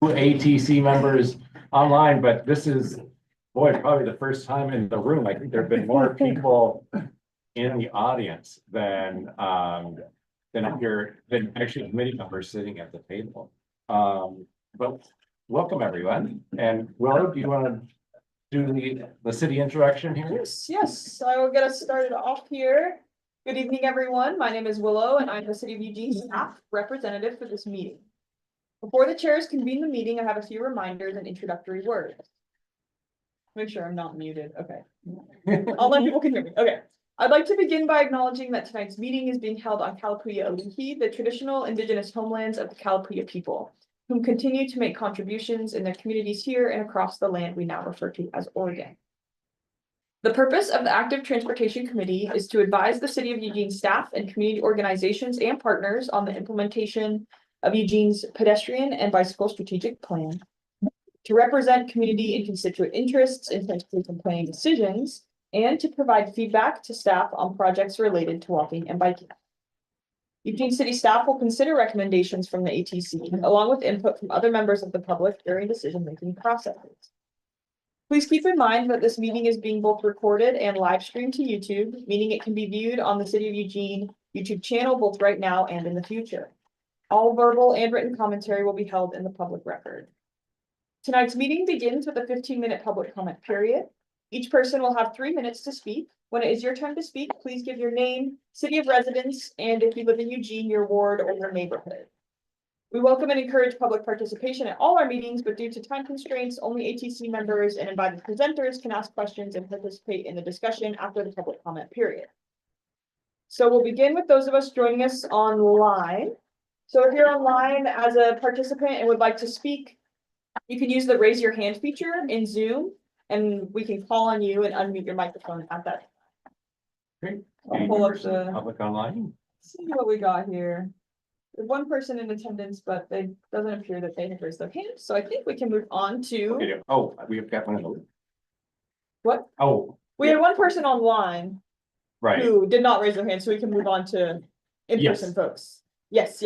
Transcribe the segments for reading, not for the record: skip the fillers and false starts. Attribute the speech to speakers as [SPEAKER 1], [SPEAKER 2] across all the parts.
[SPEAKER 1] ATC members online, but this is, boy, probably the first time in the room. I think there have been more people in the audience than up here, than actually committee members sitting at the table. But welcome everyone. And Willow, do you want to do the city introduction here?
[SPEAKER 2] Yes, I will get us started off here. Good evening, everyone. My name is Willow and I'm the City of Eugene staff representative for this meeting. Before the chairs convene the meeting, I have a few reminders and introductory words. Make sure I'm not muted. Okay. All my people can hear me. Okay. I'd like to begin by acknowledging that tonight's meeting is being held on Kalapuya Alihi, the traditional indigenous homelands of the Kalapuya people, whom continue to make contributions in their communities here and across the land we now refer to as Oregon. The purpose of the Active Transportation Committee is to advise the City of Eugene staff and community organizations and partners on the implementation of Eugene's pedestrian and bicycle strategic plan, to represent community and constituent interests in transportation planning decisions, and to provide feedback to staff on projects related to walking and biking. Eugene City staff will consider recommendations from the ATC along with input from other members of the public during decision-making processes. Please keep in mind that this meeting is being both recorded and live streamed to YouTube, meaning it can be viewed on the City of Eugene YouTube channel both right now and in the future. All verbal and written commentary will be held in the public record. Tonight's meeting begins with a 15-minute public comment period. Each person will have 3 minutes to speak. When it is your turn to speak, please give your name, city of residence, and if you live in Eugene, your ward or your neighborhood. We welcome and encourage public participation at all our meetings, but due to time constraints, only ATC members and invited presenters can ask questions and participate in the discussion after the public comment period. So we'll begin with those of us joining us online. So if you're online as a participant and would like to speak, you can use the raise your hand feature in Zoom and we can call on you and unmute your microphone at that time.
[SPEAKER 1] Great.
[SPEAKER 2] I'll pull up the
[SPEAKER 1] public online.
[SPEAKER 2] see what we got here. There's one person in attendance, but it doesn't appear that they have raised their hand. So I think we can move on to
[SPEAKER 1] Okay. Oh, we've got one of those.
[SPEAKER 2] what?
[SPEAKER 1] Oh,
[SPEAKER 2] We had one person online
[SPEAKER 1] right.
[SPEAKER 2] who did not raise their hand, so we can move on to in-person folks. Yes.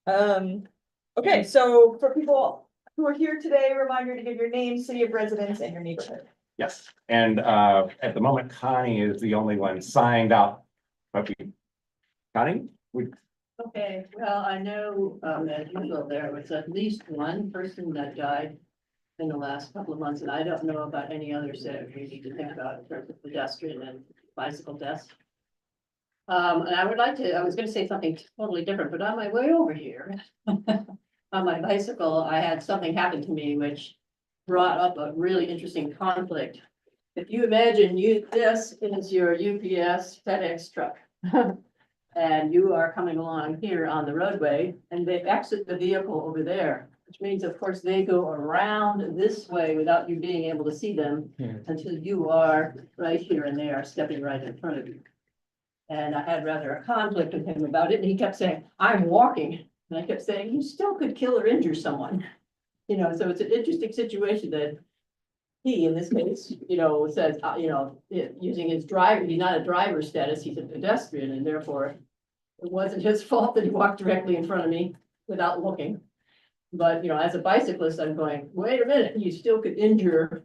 [SPEAKER 2] Okay, so for people who are here today, reminder to give your name, city of residence, and your neighborhood.
[SPEAKER 1] Yes, and at the moment, Connie is the only one signed up. But Connie,
[SPEAKER 3] Okay, well, I know as usual, there was at least one person that died in the last couple of months, and I don't know about any others that we need to think about in terms of pedestrian and bicycle deaths. And I was gonna say something totally different, but on my way over here, on my bicycle, I had something happen to me which brought up a really interesting conflict. If you imagine this is your UPS FedEx truck. And you are coming along here on the roadway and they exit the vehicle over there, which means, of course, they go around this way without you being able to see them until you are right here and they are stepping right in front of you. And I had rather a conflict with him about it. And he kept saying, I'm walking. And I kept saying, you still could kill or injure someone. You know, so it's an interesting situation that he, in this case, says, using his driver, he's not a driver status, he's a pedestrian, and therefore it wasn't his fault that he walked directly in front of me without looking. But, as a bicyclist, I'm going, wait a minute, you still could injure,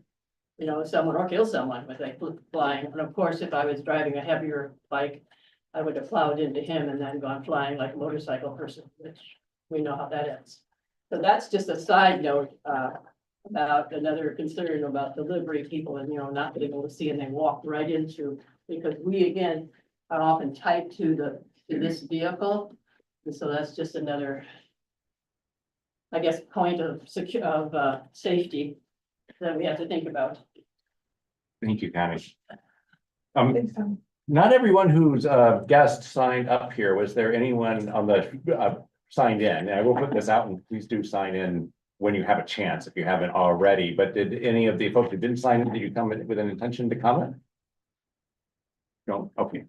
[SPEAKER 3] someone or kill someone with a flying. And of course, if I was driving a heavier bike, I would have plowed into him and then gone flying like a motorcycle person, which we know how that ends. So that's just a side note, about another concern about delivery people and, not being able to see and they walk right into, because we, again, are often tied to this vehicle. And so that's just another, I guess, point of safety that we have to think about.
[SPEAKER 1] thank you, Connie. Not everyone who's a guest signed up here. Was there anyone on the signed in? And I will put this out and please do sign in when you have a chance, if you haven't already. But did any of the folks who didn't sign in, did you come in with an intention to comment? No, okay,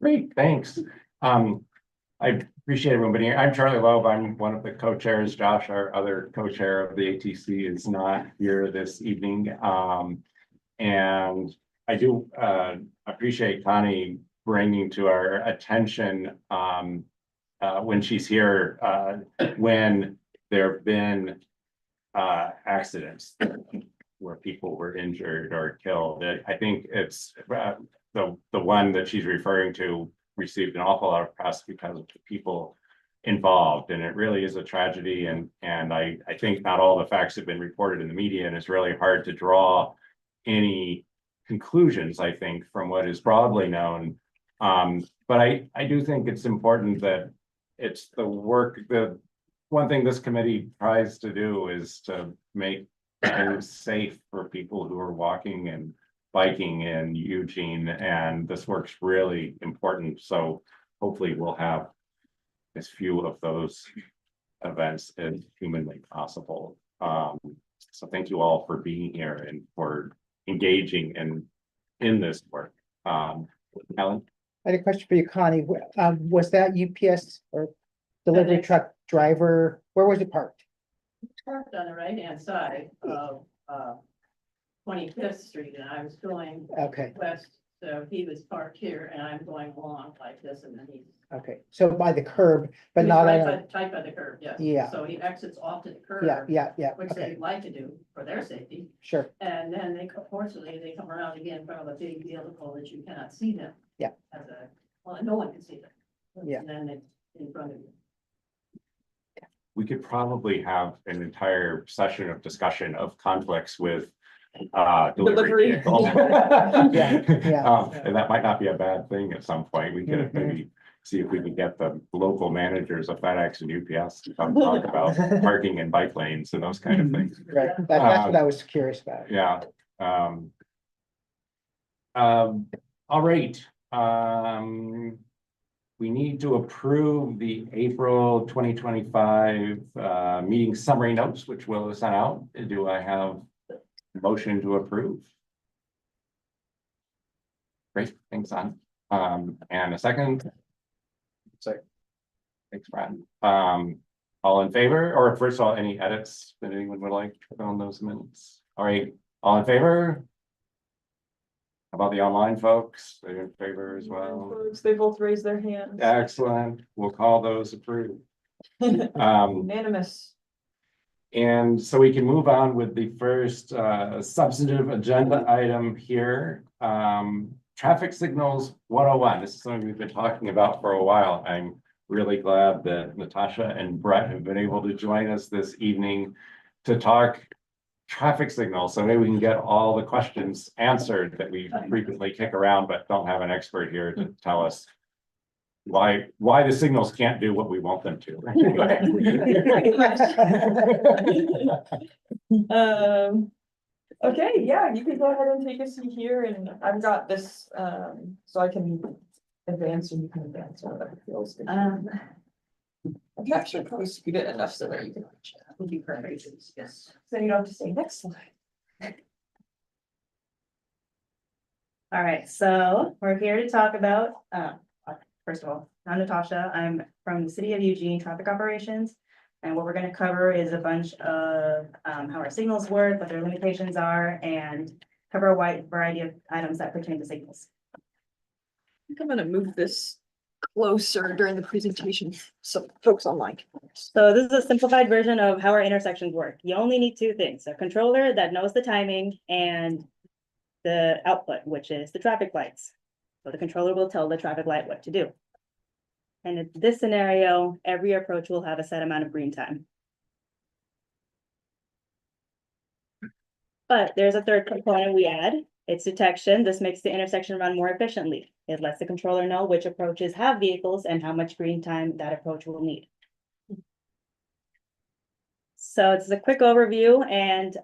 [SPEAKER 1] great, thanks. I appreciate everyone being here. I'm Charlie Loeb. I'm one of the co-chairs. Josh, our other co-chair of the ATC, is not here this evening. And I do appreciate Connie bringing to our attention when she's here, when there have been accidents where people were injured or killed. I think it's the one that she's referring to received an awful lot of press because of the people involved, and it really is a tragedy. And I think not all the facts have been reported in the media, and it's really hard to draw any conclusions, I think, from what is broadly known. But I do think it's important that it's the work, the one thing this committee tries to do is to make things safe for people who are walking and biking in Eugene, and this work's really important. So hopefully we'll have as few of those events as humanly possible. So thank you all for being here and for engaging in this work. Ellen?
[SPEAKER 4] I had a question for you, Connie. Was that UPS or delivery
[SPEAKER 3] FedEx.
[SPEAKER 4] truck driver, where was it parked?
[SPEAKER 3] Parked on the right-hand side of, 25th Street, and I was going
[SPEAKER 4] Okay,
[SPEAKER 3] west, so he was parked here, and I'm going along like this, and then he's.
[SPEAKER 4] okay, so by the curb, but
[SPEAKER 3] He's
[SPEAKER 4] not
[SPEAKER 3] right
[SPEAKER 4] on,
[SPEAKER 3] by the curb, yes.
[SPEAKER 4] Yeah.
[SPEAKER 3] So he exits off to the curb.
[SPEAKER 4] yeah,
[SPEAKER 3] Which
[SPEAKER 4] okay,
[SPEAKER 3] they like to do for their safety,
[SPEAKER 4] sure,
[SPEAKER 3] and then fortunately, they come around again in front of a big vehicle that you cannot see them.
[SPEAKER 4] Yeah.
[SPEAKER 3] Well, no one can see them.
[SPEAKER 4] Yeah.
[SPEAKER 3] And then it's in front of you.
[SPEAKER 1] We could probably have an entire session of discussion of conflicts with
[SPEAKER 2] Delivery.
[SPEAKER 1] delivery vehicles.
[SPEAKER 4] Yeah.
[SPEAKER 1] And that might not be a bad thing at some point. We could
[SPEAKER 4] Mhm.
[SPEAKER 1] maybe see if we can get the local managers of FedEx and UPS to come talk about parking and bike lanes and those kind of things.
[SPEAKER 4] right, that's what I was curious about.
[SPEAKER 1] Yeah. All right. We need to approve the April 2025 meeting summary notes, which Will sent out. Do I have a motion to approve? Great, thanks, on. And a second? Second. Thanks, Brad. All in favor, or first of all, any edits that anyone would like on those minutes? All right, all in favor? How about the online folks? They're in favor as well.
[SPEAKER 2] Folks, they both raised their hands.
[SPEAKER 1] Excellent. We'll call those approved. Um,
[SPEAKER 2] Unanimous.
[SPEAKER 1] and so we can move on with the first substantive agenda item here. Traffic signals 101. This is something we've been talking about for a while. I'm really glad that Natasha and Brett have been able to join us this evening to talk traffic signals. So maybe we can get all the questions answered that we frequently kick around, but don't have an expert here to tell us why the signals can't do what we want them to.
[SPEAKER 2] Okay, yeah, you can go ahead and take a seat here, and I've got this, so I can advance and you can advance or whatever feels good. I'm actually probably speed it enough so that you can reach it.
[SPEAKER 3] Would be perfect, yes.
[SPEAKER 2] So you don't have to say next slide.
[SPEAKER 5] All right, so we're here to talk about, first of all, I'm Natasha. I'm from the City of Eugene Traffic Operations. And what we're gonna cover is a bunch of how our signals work, what their limitations are, and cover a wide variety of items that pertain to signals.
[SPEAKER 2] I think I'm gonna move this closer during the presentation, so folks online.
[SPEAKER 5] So this is a simplified version of how our intersections work. You only need two things, a controller that knows the timing and the output, which is the traffic lights. So the controller will tell the traffic light what to do. And in this scenario, every approach will have a set amount of green time. But there's a third component we add, it's detection. This makes the intersection run more efficiently. It lets the controller know which approaches have vehicles and how much green time that approach will need. So it's a quick overview, and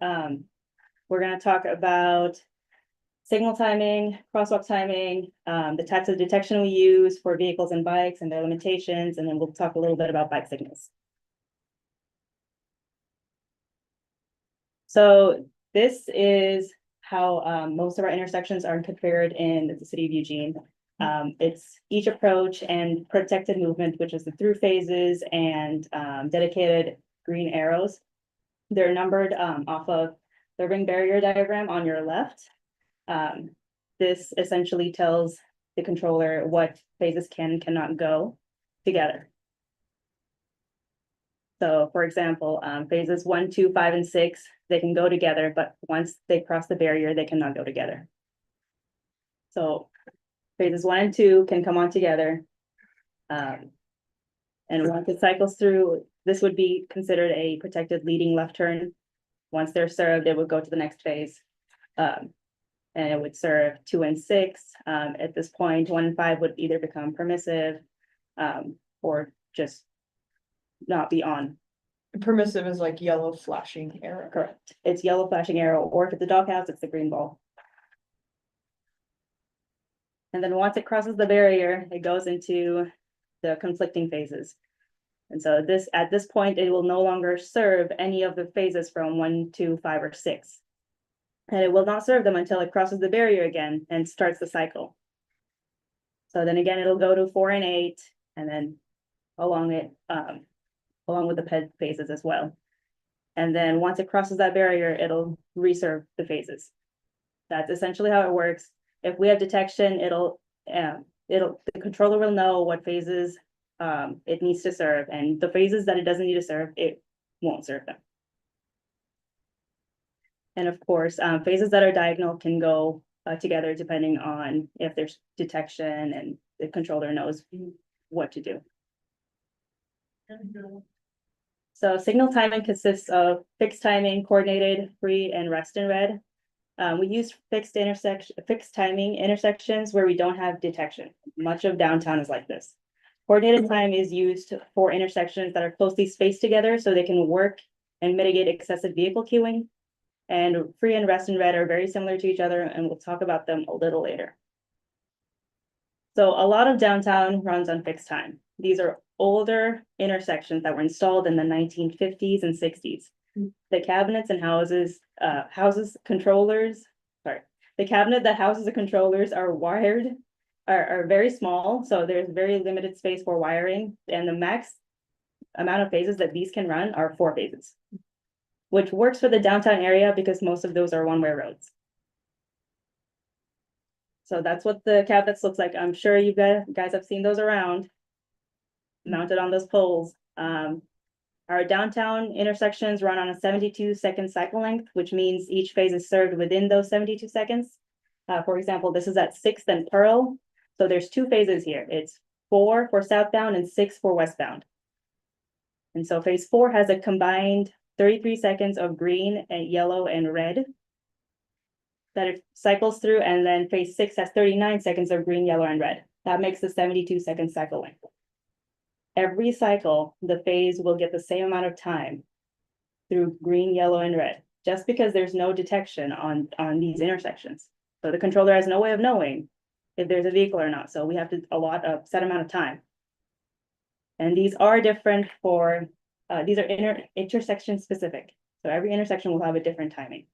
[SPEAKER 5] we're gonna talk about signal timing, crosswalk timing, the types of detection we use for vehicles and bikes and their limitations, and then we'll talk a little bit about bike signals. So this is how most of our intersections are configured in the City of Eugene. It's each approach and protected movement, which is the through phases and dedicated green arrows. They're numbered off of the ring barrier diagram on your left. This essentially tells the controller what phases can and cannot go together. So for example, phases 1, 2, 5, and 6, they can go together, but once they cross the barrier, they cannot go together. So phases 1 and 2 can come on together. And once it cycles through, this would be considered a protected leading left turn. Once they're served, it would go to the next phase. And it would serve 2 and 6. At this point, 1 and 5 would either become permissive, or just not be on.
[SPEAKER 2] Permissive is like yellow flashing arrow.
[SPEAKER 5] Correct. It's yellow flashing arrow, or if it's a doghouse, it's the green ball. And then once it crosses the barrier, it goes into the conflicting phases. And so at this point, it will no longer serve any of the phases from 1, 2, 5, or 6. And it will not serve them until it crosses the barrier again and starts the cycle. So then again, it'll go to 4 and 8, and then along with the phases as well. And then once it crosses that barrier, it'll reserve the phases. That's essentially how it works. If we have detection, the controller will know what phases it needs to serve, and the phases that it doesn't need to serve, it won't serve them. And of course, phases that are diagonal can go together depending on if there's detection and the controller knows what to do. So signal timing consists of fixed timing, coordinated, free, and rest and red. We use fixed timing intersections where we don't have detection. Much of downtown is like this. Coordinated time is used for intersections that are closely spaced together so they can work and mitigate excessive vehicle queuing. And free and rest and red are very similar to each other, and we'll talk about them a little later. So a lot of downtown runs on fixed time. These are older intersections that were installed in the 1950s and 60s. The cabinets and the cabinet that houses the controllers are very small, so there's very limited space for wiring, and the max amount of phases that these can run are 4 phases, which works for the downtown area because most of those are one-way roads. So that's what the cabinets looks like. I'm sure you guys have seen those around, mounted on those poles. Our downtown intersections run on a 72-second cycle length, which means each phase is served within those 72 seconds. For example, this is at 6th and Pearl. So there's 2 phases here. It's 4 for southbound and 6 for westbound. And so phase 4 has a combined 33 seconds of green and yellow and red that it cycles through, and then phase 6 has 39 seconds of green, yellow, and red. That makes the 72-second cycle length. Every cycle, the phase will get the same amount of time through green, yellow, and red, just because there's no detection on these intersections. So the controller has no way of knowing if there's a vehicle or not. So we have to allot a set amount of time. And these are different for, these are intersection specific. So every intersection will have a different timing.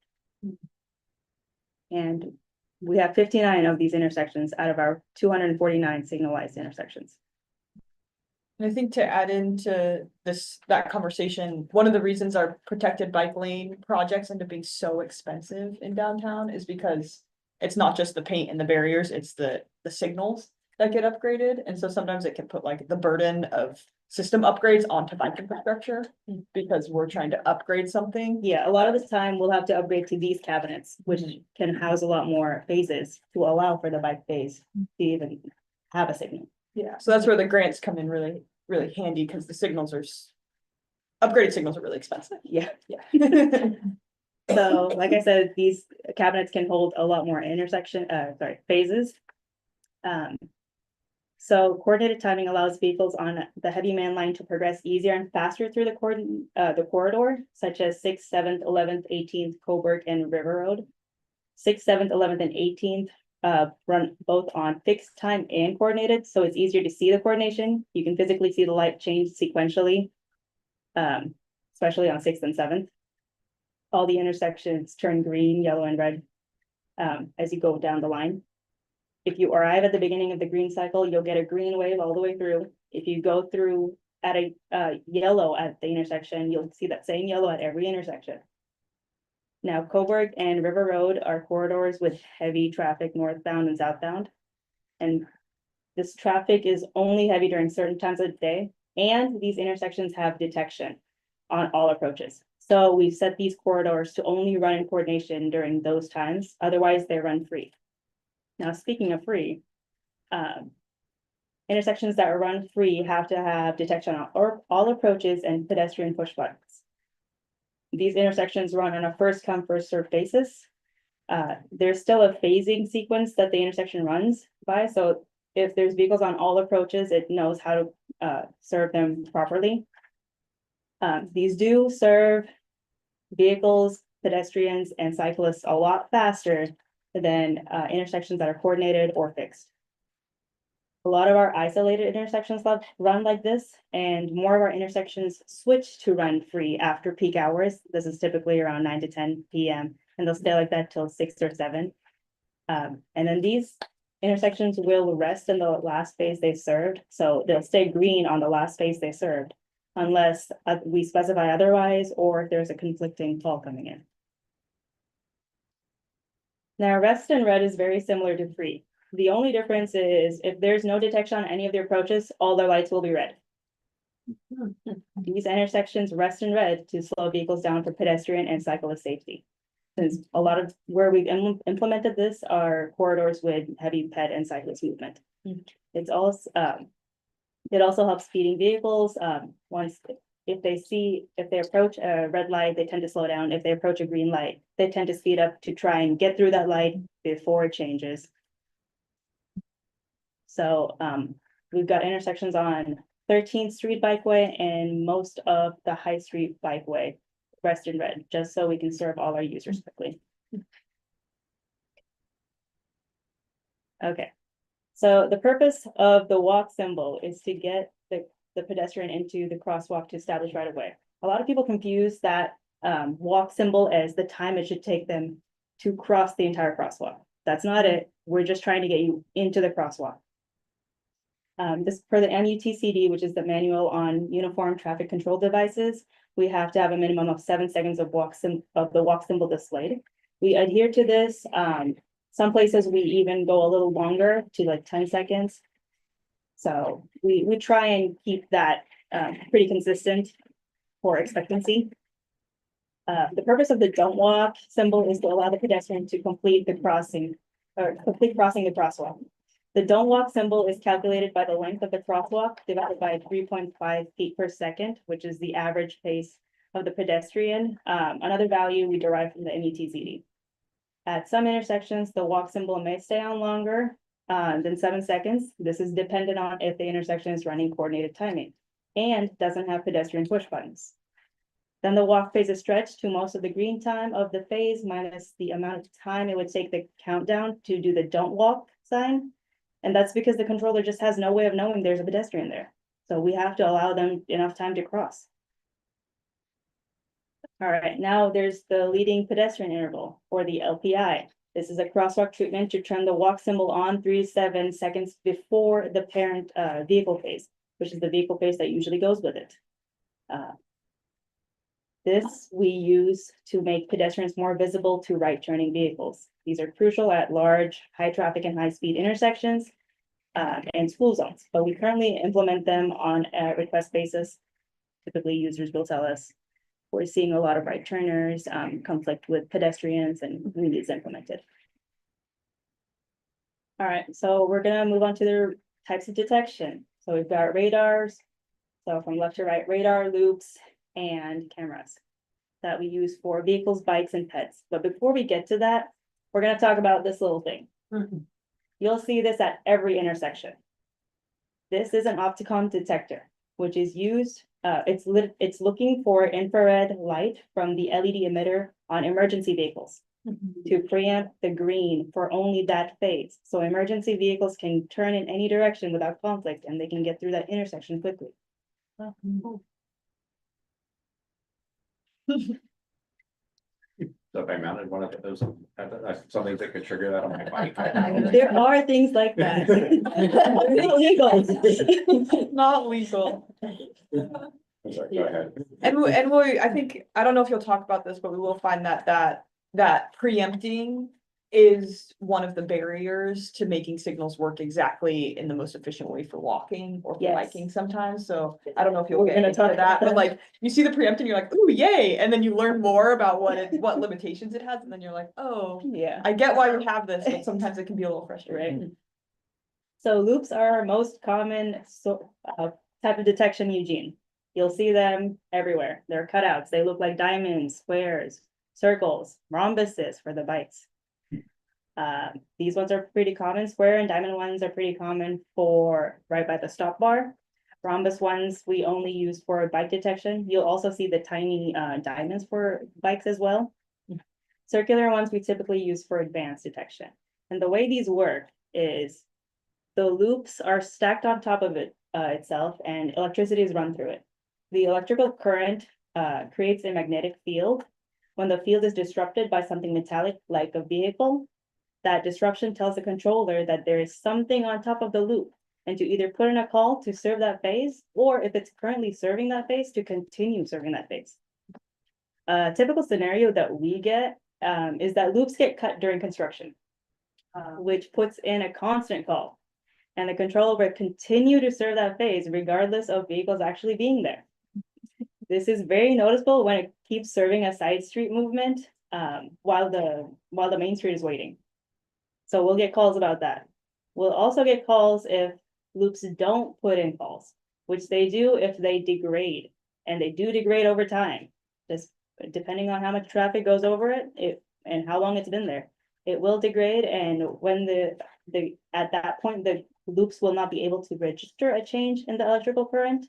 [SPEAKER 5] And we have 59 of these intersections out of our 249 signalized intersections.
[SPEAKER 2] And I think to add into that conversation, one of the reasons our protected bike lane projects end up being so expensive in downtown is because it's not just the paint and the barriers, it's the signals that get upgraded. And so sometimes it can put like the burden of system upgrades onto bike infrastructure because we're trying to upgrade something.
[SPEAKER 5] Yeah, a lot of the time we'll have to upgrade to these cabinets, which can house a lot more phases to allow for the bike phase to even have a signal.
[SPEAKER 2] Yeah, so that's where the grants come in really, really handy because the signals are, upgraded signals are really expensive.
[SPEAKER 5] Yeah.
[SPEAKER 2] Yeah.
[SPEAKER 5] So like I said, these cabinets can hold a lot more phases. So coordinated timing allows vehicles on the heavy man line to progress easier and faster through the corridor, such as 6th, 7th, 11th, 18th, Coburg, and River Road. 6th, 7th, 11th, and 18th run both on fixed time and coordinated, so it's easier to see the coordination. You can physically see the light change sequentially, especially on 6th and 7th. All the intersections turn green, yellow, and red as you go down the line. If you arrive at the beginning of the green cycle, you'll get a green wave all the way through. If you go through at a yellow at the intersection, you'll see that same yellow at every intersection. Now, Coburg and River Road are corridors with heavy traffic northbound and southbound. And this traffic is only heavy during certain times of the day, and these intersections have detection. on all approaches. So we set these corridors to only run in coordination during those times, otherwise they run free. Now, speaking of free, intersections that are run free have to have detection on all approaches and pedestrian push buttons. These intersections run on a first come, first served basis. There's still a phasing sequence that the intersection runs by, so if there's vehicles on all approaches, it knows how to serve them properly. These do serve vehicles, pedestrians, and cyclists a lot faster than intersections that are coordinated or fixed. A lot of our isolated intersections run like this, and more of our intersections switch to run free after peak hours. This is typically around 9 to 10 p.m. and they'll stay like that till 6 or 7. And then these intersections will rest in the last phase they served, so they'll stay green on the last phase they served, unless we specify otherwise or if there's a conflicting call coming in. Now, rest in red is very similar to free. The only difference is if there's no detection on any of the approaches, all their lights will be red. These intersections rest in red to slow vehicles down for pedestrian and cyclist safety. Since a lot of where we've implemented this are corridors with heavy ped and cyclist movement. It's also, it also helps speeding vehicles. If they approach a red light, they tend to slow down. If they approach a green light, they tend to speed up to try and get through that light before it changes. So we've got intersections on 13th Street Bikeway and most of the High Street Bikeway rest in red, just so we can serve all our users quickly. Okay, so the purpose of the walk symbol is to get the pedestrian into the crosswalk to establish right of way. A lot of people confuse that walk symbol as the time it should take them to cross the entire crosswalk. That's not it. We're just trying to get you into the crosswalk. This per the MUTCD, which is the Manual on Uniform Traffic Control Devices, we have to have a minimum of 7 seconds of the walk symbol displayed. We adhere to this. Some places we even go a little longer to like 10 seconds. So we try and keep that pretty consistent for expectancy. The purpose of the don't walk symbol is to allow the pedestrian to complete the crossing the crosswalk. The don't walk symbol is calculated by the length of the crosswalk divided by 3.5 feet per second, which is the average pace of the pedestrian. Another value we derive from the MUTCD. At some intersections, the walk symbol may stay on longer than 7 seconds. This is dependent on if the intersection is running coordinated timing and doesn't have pedestrian push buttons. Then the walk phase is stretched to most of the green time of the phase minus the amount of time it would take the countdown to do the don't walk sign. And that's because the controller just has no way of knowing there's a pedestrian there. So we have to allow them enough time to cross. All right, now there's the leading pedestrian interval, or the LPI. This is a crosswalk treatment to turn the walk symbol on 3 to 7 seconds before the parent vehicle phase, which is the vehicle phase that usually goes with it. This we use to make pedestrians more visible to right turning vehicles. These are crucial at large, high traffic and high speed intersections and school zones, but we currently implement them on a request basis. Typically users will tell us we're seeing a lot of right turners, conflict with pedestrians, and we need this implemented. All right, so we're gonna move on to the types of detection. So we've got radars. So from left to right, radar, loops, and cameras that we use for vehicles, bikes, and pets. But before we get to that, we're gonna talk about this little thing. You'll see this at every intersection. This is an Opticom detector, which is used, it's looking for infrared light from the LED emitter on emergency vehicles to preempt the green for only that phase. So emergency vehicles can turn in any direction without conflict and they can get through that intersection quickly.
[SPEAKER 1] So if I mounted one of those, something that could trigger that on my bike.
[SPEAKER 5] There are things like that. Illegal.
[SPEAKER 2] Not legal.
[SPEAKER 1] I'm sorry, go ahead.
[SPEAKER 2] And we, I think, I don't know if you'll talk about this, but we will find that preempting is one of the barriers to making signals work exactly in the most efficient way for walking or for
[SPEAKER 5] Yes.
[SPEAKER 2] biking sometimes, so I don't know if you'll
[SPEAKER 5] We're
[SPEAKER 2] get
[SPEAKER 5] gonna
[SPEAKER 2] into
[SPEAKER 5] talk
[SPEAKER 2] that,
[SPEAKER 5] about
[SPEAKER 2] but
[SPEAKER 5] that.
[SPEAKER 2] like, you see the preempt and you're like, ooh, yay, and then you learn more about what limitations it has, and then you're like, oh,
[SPEAKER 5] Yeah.
[SPEAKER 2] I get why we have this, but sometimes it can be a little frustrating.
[SPEAKER 5] Right. So loops are our most common type of detection in Eugene. You'll see them everywhere. They're cutouts. They look like diamonds, squares, circles, rhombuses for the bikes. These ones are pretty common. Square and diamond ones are pretty common for right by the stop bar. Rhombus ones we only use for bike detection. You'll also see the tiny diamonds for bikes as well. Circular ones we typically use for advanced detection. And the way these work is the loops are stacked on top of it itself, and electricity is run through it. The electrical current creates a magnetic field. When the field is disrupted by something metallic like a vehicle, that disruption tells the controller that there is something on top of the loop, and to either put in a call to serve that phase, or if it's currently serving that phase, to continue serving that phase. A typical scenario that we get is that loops get cut during construction, which puts in a constant call. And the controller will continue to serve that phase regardless of vehicles actually being there. This is very noticeable when it keeps serving a side street movement while the main street is waiting. So we'll get calls about that. We'll also get calls if loops don't put in calls, which they do if they degrade, and they do degrade over time. Just depending on how much traffic goes over it and how long it's been there. It will degrade, and when at that point, the loops will not be able to register a change in the electrical current,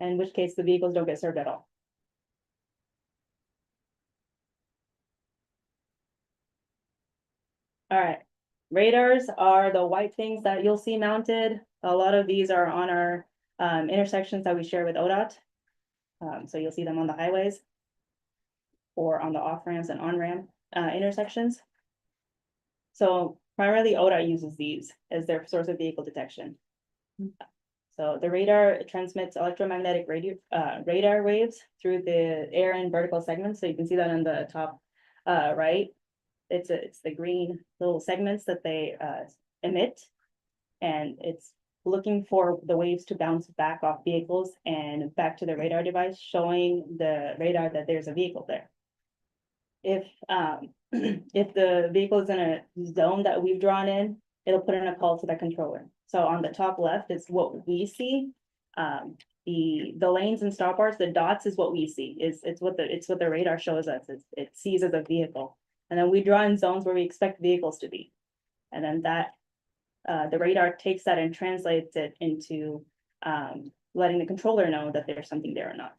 [SPEAKER 5] in which case the vehicles don't get served at all. All right, radars are the white things that you'll see mounted. A lot of these are on our intersections that we share with ODOT. So you'll see them on the highways or on the off ramps and on ramp intersections. So primarily ODOT uses these as their source of vehicle detection. So the radar transmits electromagnetic radar waves through the air and vertical segments. So you can see that on the top right. It's the green little segments that they emit, and it's looking for the waves to bounce back off vehicles and back to the radar device, showing the radar that there's a vehicle there. If if the vehicle is in a zone that we've drawn in, it'll put in a call to the controller. So on the top left is what we see. The lanes and stop bars, the dots is what we see. It's what the radar shows us. It sees as a vehicle. And then we draw in zones where we expect vehicles to be. And then the radar takes that and translates it into letting the controller know that there's something there or not.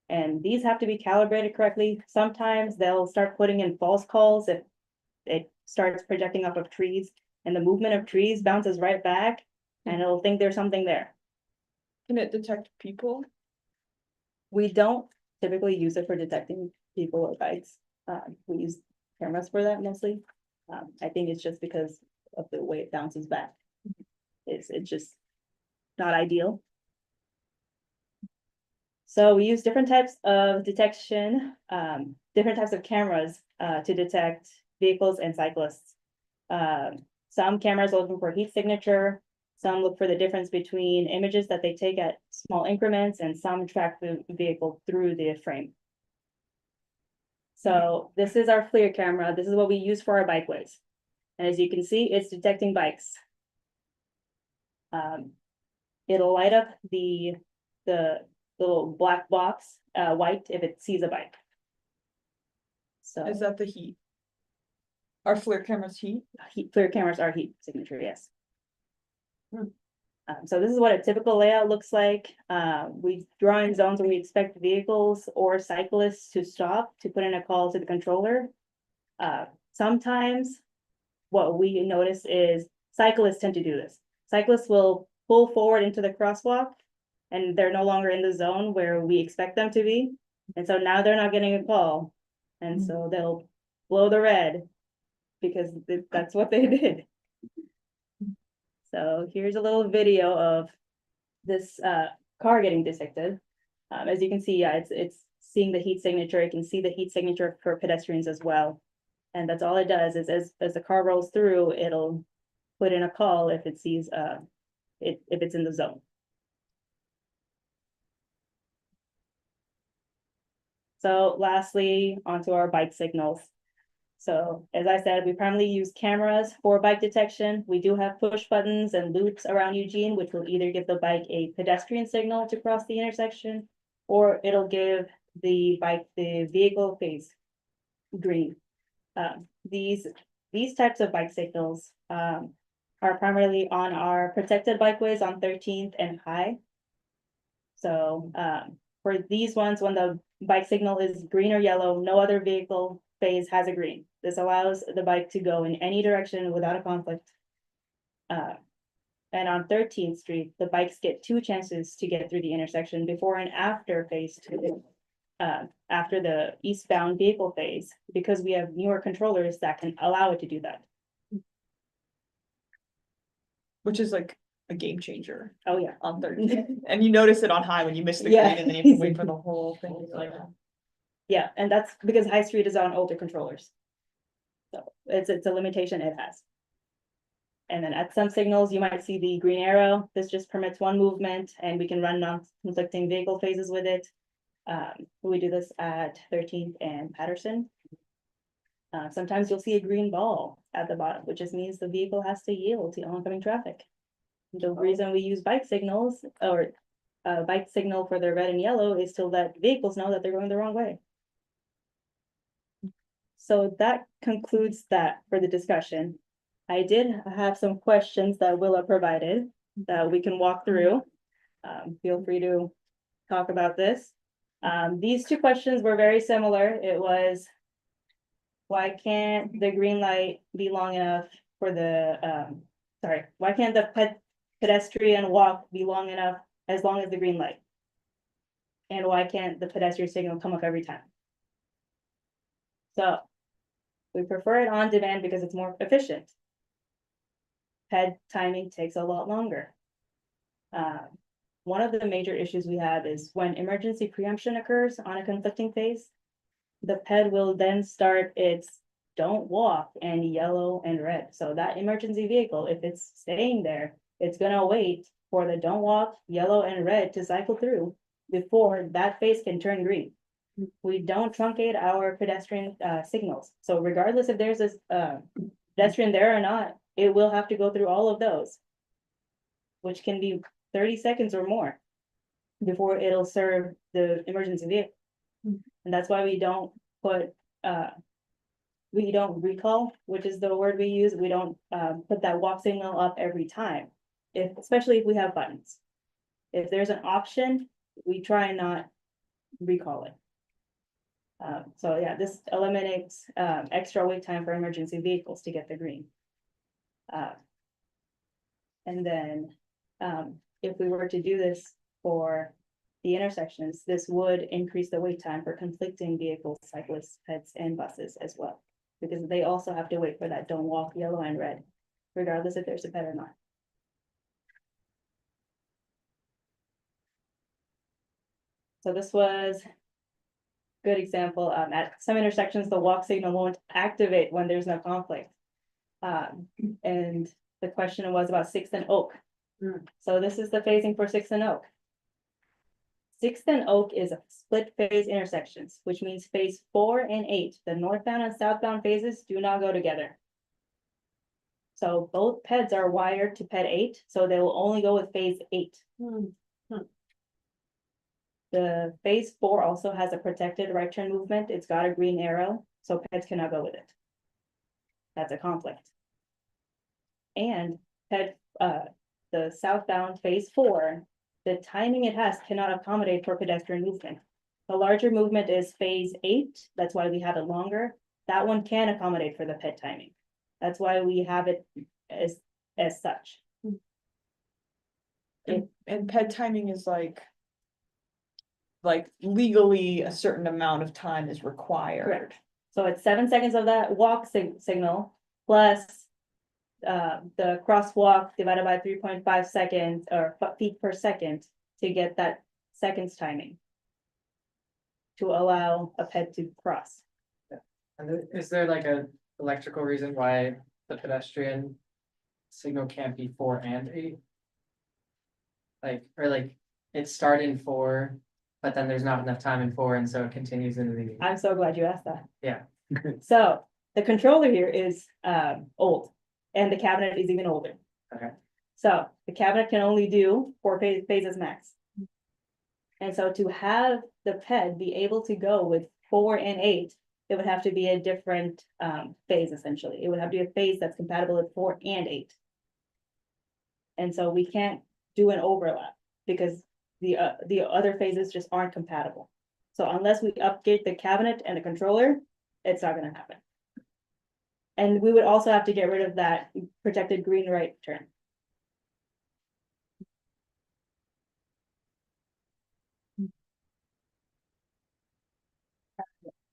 [SPEAKER 5] And these have to be calibrated correctly. Sometimes they'll start putting in false calls if it starts projecting off of trees, and the movement of trees bounces right back, and it'll think there's something there.
[SPEAKER 2] Can it detect people?
[SPEAKER 5] We don't typically use it for detecting people or bikes. We use cameras for that mostly. I think it's just because of the way it bounces back. It's just not ideal. So we use different types of detection, different types of cameras to detect vehicles and cyclists. Some cameras are looking for heat signature. Some look for the difference between images that they take at small increments, and some track the vehicle through the frame. So this is our FLIR camera. This is what we use for our bikeways. And as you can see, it's detecting bikes. It'll light up the little black box white if it sees a bike. So
[SPEAKER 2] Is that the heat? Our FLIR cameras heat?
[SPEAKER 5] FLIR cameras are heat signature, yes. So this is what a typical layout looks like. We draw in zones where we expect vehicles or cyclists to stop to put in a call to the controller. Sometimes what we notice is cyclists tend to do this. Cyclists will pull forward into the crosswalk, and they're no longer in the zone where we expect them to be. And so now they're not getting a call. And so they'll blow the red because that's what they did. So here's a little video of this car getting detected. As you can see, yeah, it's seeing the heat signature. You can see the heat signature for pedestrians as well. And that's all it does is as the car rolls through, it'll put in a call if it sees, if it's in the zone. So lastly, onto our bike signals. So as I said, we primarily use cameras for bike detection. We do have push buttons and loops around Eugene, which will either give the bike a pedestrian signal to cross the intersection, or it'll give the bike the vehicle phase green. These types of bike signals are primarily on our protected bikeways on 13th and High. So for these ones, when the bike signal is green or yellow, no other vehicle phase has a green. This allows the bike to go in any direction without a conflict. And on 13th Street, the bikes get 2 chances to get through the intersection before and after phase 2. After the eastbound vehicle phase, because we have newer controllers that can allow it to do that.
[SPEAKER 2] Which is like a game changer
[SPEAKER 5] Oh, yeah.
[SPEAKER 2] on 30. And you notice it on High when you miss the
[SPEAKER 5] Yeah.
[SPEAKER 2] green and then you have to wait for the whole thing. It's like,
[SPEAKER 5] Yeah, and that's because High Street is on older controllers. So it's a limitation it has. And then at some signals, you might see the green arrow. This just permits one movement and we can run non-conflicting vehicle phases with it. We do this at 13th and Patterson. Sometimes you'll see a green ball at the bottom, which just means the vehicle has to yield to oncoming traffic. The reason we use bike signals or bike signal for the red and yellow is to let vehicles know that they're going the wrong way. So that concludes that for the discussion. I did have some questions that Willa provided that we can walk through. Feel free to talk about this. These 2 questions were very similar. It was, why can't the green light be long enough for the, why can't the pedestrian walk be long enough as long as the green light? And why can't the pedestrian signal come up every time? So we prefer it on demand because it's more efficient. Ped timing takes a lot longer. One of the major issues we have is when emergency preemption occurs on a conflicting phase, the ped will then start its don't walk and yellow and red. So that emergency vehicle, if it's staying there, it's gonna wait for the don't walk, yellow and red to cycle through before that phase can turn green. We don't truncate our pedestrian signals. So regardless if there's a pedestrian there or not, it will have to go through all of those, which can be 30 seconds or more before it'll serve the emergency vehicle. And that's why we don't put, we don't recall, which is the word we use. We don't put that walk signal up every time, especially if we have buttons. If there's an option, we try and not recall it. So yeah, this eliminates extra wait time for emergency vehicles to get the green. And then if we were to do this for the intersections, this would increase the wait time for conflicting vehicles, cyclists, peds, and buses as well. Because they also have to wait for that don't walk yellow and red, regardless if there's a ped or not. So this was a good example. At some intersections, the walk signal won't activate when there's no conflict. And the question was about 6th and Oak. So this is the phasing for 6th and Oak. 6th and Oak is a split phase intersections, which means phase 4 and 8, the northbound and southbound phases do not go together. So both PEDs are wired to PED 8, so they will only go with phase 8. The phase 4 also has a protected right turn movement. It's got a green arrow, so PEDs cannot go with it. That's a conflict. And PED, the southbound phase 4, the timing it has cannot accommodate for pedestrian movement. The larger movement is phase 8. That's why we have it longer. That one can accommodate for the PED timing. That's why we have it as such.
[SPEAKER 2] and ped timing is like legally a certain amount of time is required.
[SPEAKER 5] Correct. So it's 7 seconds of that walk signal plus the crosswalk divided by 3.5 seconds or feet per second to get that seconds timing to allow a ped to cross.
[SPEAKER 6] And is there like a electrical reason why the pedestrian signal can't be 4 and 8? Like, or like, it started in 4, but then there's not enough time in 4, and so it continues into the.
[SPEAKER 5] I'm so glad you asked that.
[SPEAKER 6] Yeah.
[SPEAKER 5] So the controller here is old and the cabinet is even older.
[SPEAKER 6] Okay.
[SPEAKER 5] So the cabinet can only do 4 phases max. And so to have the PED be able to go with 4 and 8, it would have to be a different phase essentially. It would have to be a phase that's compatible with 4 and 8. And so we can't do an overlap because the other phases just aren't compatible. So unless we upgrade the cabinet and the controller, it's not gonna happen. And we would also have to get rid of that protected green right turn.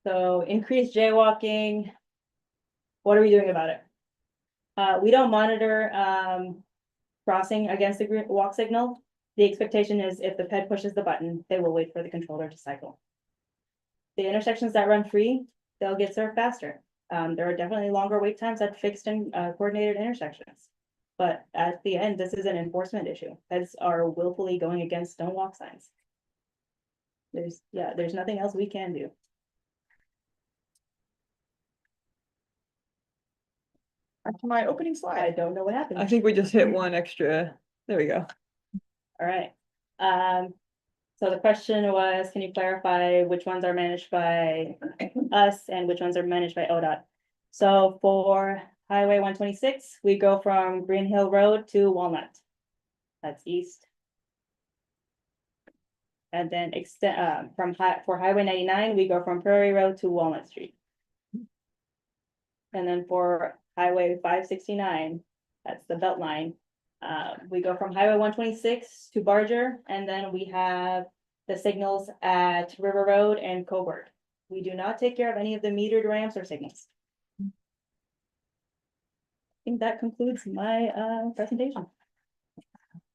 [SPEAKER 5] So increased jaywalking. What are we doing about it? We don't monitor crossing against the green walk signal. The expectation is if the ped pushes the button, they will wait for the controller to cycle. The intersections that run free, they'll get served faster. There are definitely longer wait times at fixed and coordinated intersections. But at the end, this is an enforcement issue. Peds are willfully going against don't walk signs. There's nothing else we can do.
[SPEAKER 2] Back to my opening
[SPEAKER 5] I
[SPEAKER 2] slide.
[SPEAKER 5] don't know what happened.
[SPEAKER 7] I think we just hit one extra. There we go.
[SPEAKER 5] All right. So the question was, can you clarify which ones are managed by us and which ones are managed by ODOT? So for Highway 126, we go from Green Hill Road to Walnut. That's east. And then extend for Highway 99, we go from Prairie Road to Walnut Street. And then for Highway 569, that's the belt line. We go from Highway 126 to Barger, and then we have the signals at River Road and Coburg. We do not take care of any of the metered ramps or signals. I think that concludes my presentation.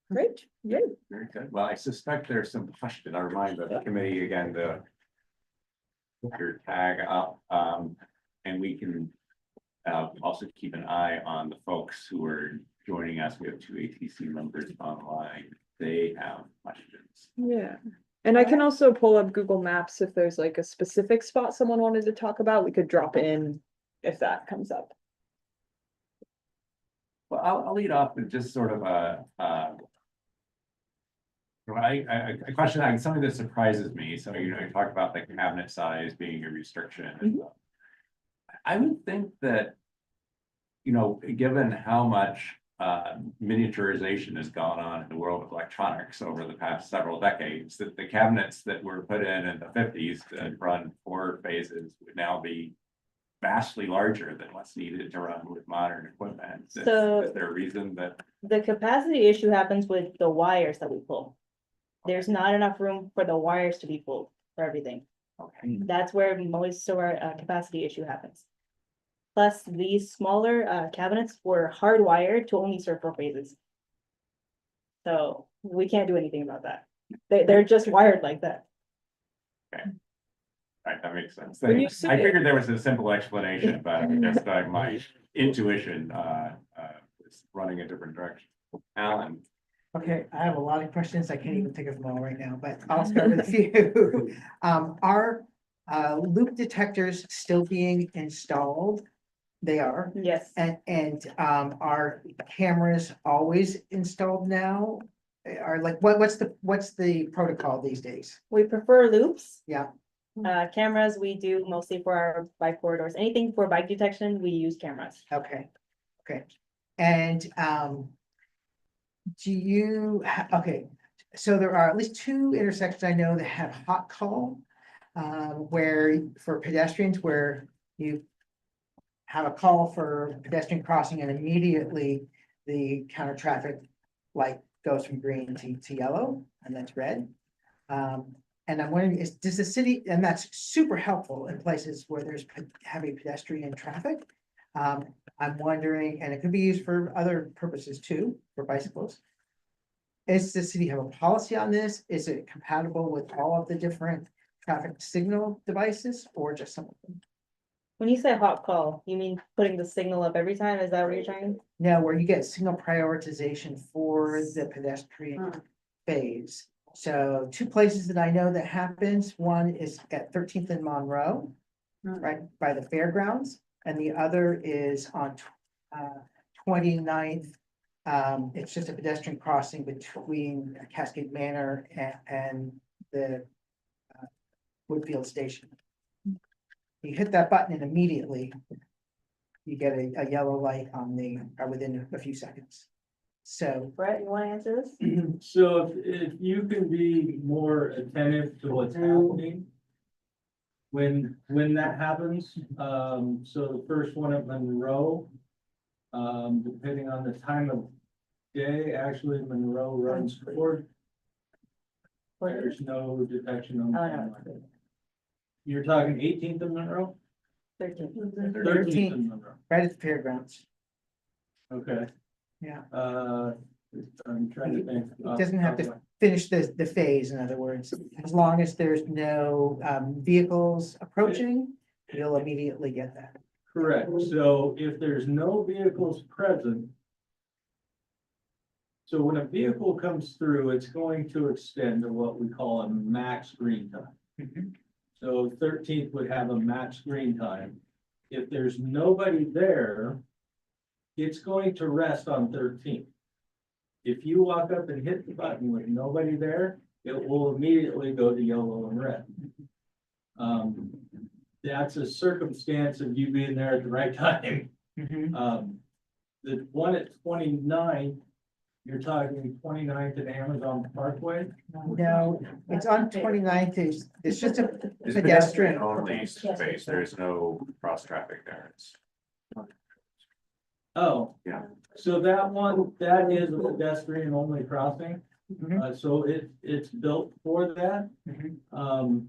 [SPEAKER 2] Great, great.
[SPEAKER 1] Very good. Well, I suspect there's some question. I remind the committee again to put your tag up, and we can also keep an eye on the folks who are joining us. We have 2 ATC members online. They have questions.
[SPEAKER 7] Yeah. And I can also pull up Google Maps if there's like a specific spot someone wanted to talk about, we could drop in if that comes up.
[SPEAKER 1] Well, I'll lead off with just sort of a question, something that surprises me. So, you talk about the cabinet size being a restriction. And stuff. I would think that, given how much miniaturization has gone on in the world of electronics over the past several decades, that the cabinets that were put in the 50s that run 4 phases would now be vastly larger than what's needed to run with modern equipment. Is there a reason that?
[SPEAKER 5] The capacity issue happens with the wires that we pull. There's not enough room for the wires to be pulled for everything.
[SPEAKER 1] Okay.
[SPEAKER 5] That's where most of our capacity issue happens. Plus, these smaller cabinets were hardwired to only serve 4 phases. So we can't do anything about that. They're just wired like that.
[SPEAKER 1] Right, that makes sense.
[SPEAKER 2] When you
[SPEAKER 1] I
[SPEAKER 2] say-
[SPEAKER 1] figured there was a simple explanation, but I guess my intuition is running a different direction. Alan,
[SPEAKER 4] Okay, I have a lot of questions. I can't even think of them all right now, but I'll start with a few. Are loop detectors still being installed? They are.
[SPEAKER 5] Yes,
[SPEAKER 4] And are cameras always installed now? Are like, what's the protocol these days?
[SPEAKER 5] we prefer loops.
[SPEAKER 4] Yeah.
[SPEAKER 5] Cameras, we do mostly for our bike corridors. Anything for bike detection, we use cameras.
[SPEAKER 4] Okay, okay. And okay, so there are at least 2 intersections I know that have hot call. Where for pedestrians, where you have a call for pedestrian crossing and immediately the counter traffic light goes from green to yellow, and that's red. And I'm wondering, does the city, and that's super helpful in places where there's heavy pedestrian traffic. I'm wondering, and it could be used for other purposes too, for bicycles. Does the city have a policy on this? Is it compatible with all of the different traffic signal devices or just some of them?
[SPEAKER 5] When you say hot call, you mean putting the signal up every time? Is that what you're trying?
[SPEAKER 4] Now, where you get signal prioritization for the pedestrian phase. So two places that I know that happens, one is at 13th and Monroe, right by the fairgrounds, and the other is on 29th. It's just a pedestrian crossing between Cascade Manor and the Woodfield Station. You hit that button and immediately you get a yellow light on within a few seconds. So,
[SPEAKER 5] Brett, you wanna answer this?
[SPEAKER 8] So if you can be more attentive to what's happening. When that happens, so the first one at Monroe. Depending on the time of day, actually Monroe runs forward. There's no detection on.
[SPEAKER 5] Oh, no.
[SPEAKER 8] You're talking 18th of Monroe?
[SPEAKER 5] 13.
[SPEAKER 8] 13th of Monroe,
[SPEAKER 4] right at the fairgrounds.
[SPEAKER 8] okay.
[SPEAKER 4] Yeah.
[SPEAKER 8] I'm trying to think.
[SPEAKER 4] It doesn't have to finish the phase, in other words, as long as there's no vehicles approaching, you'll immediately get that.
[SPEAKER 8] Correct, so if there's no vehicles present. So when a vehicle comes through, it's going to extend to what we call a max green time. So 13th would have a max green time. If there's nobody there, it's going to rest on 13th. If you walk up and hit the button with nobody there, it will immediately go to yellow and red. That's a circumstance of you being there at the right time. The one at 29th, you're talking 29th and Amazon Parkway?
[SPEAKER 4] No, it's on 29th. It's just a
[SPEAKER 1] It's
[SPEAKER 4] pedestrian.
[SPEAKER 1] only space, there's no cross traffic there. It's,
[SPEAKER 8] Oh.
[SPEAKER 1] Yeah.
[SPEAKER 8] So that one, that is a pedestrian only crossing.
[SPEAKER 4] Mhm.
[SPEAKER 8] So it's built for that.
[SPEAKER 4] Mhm.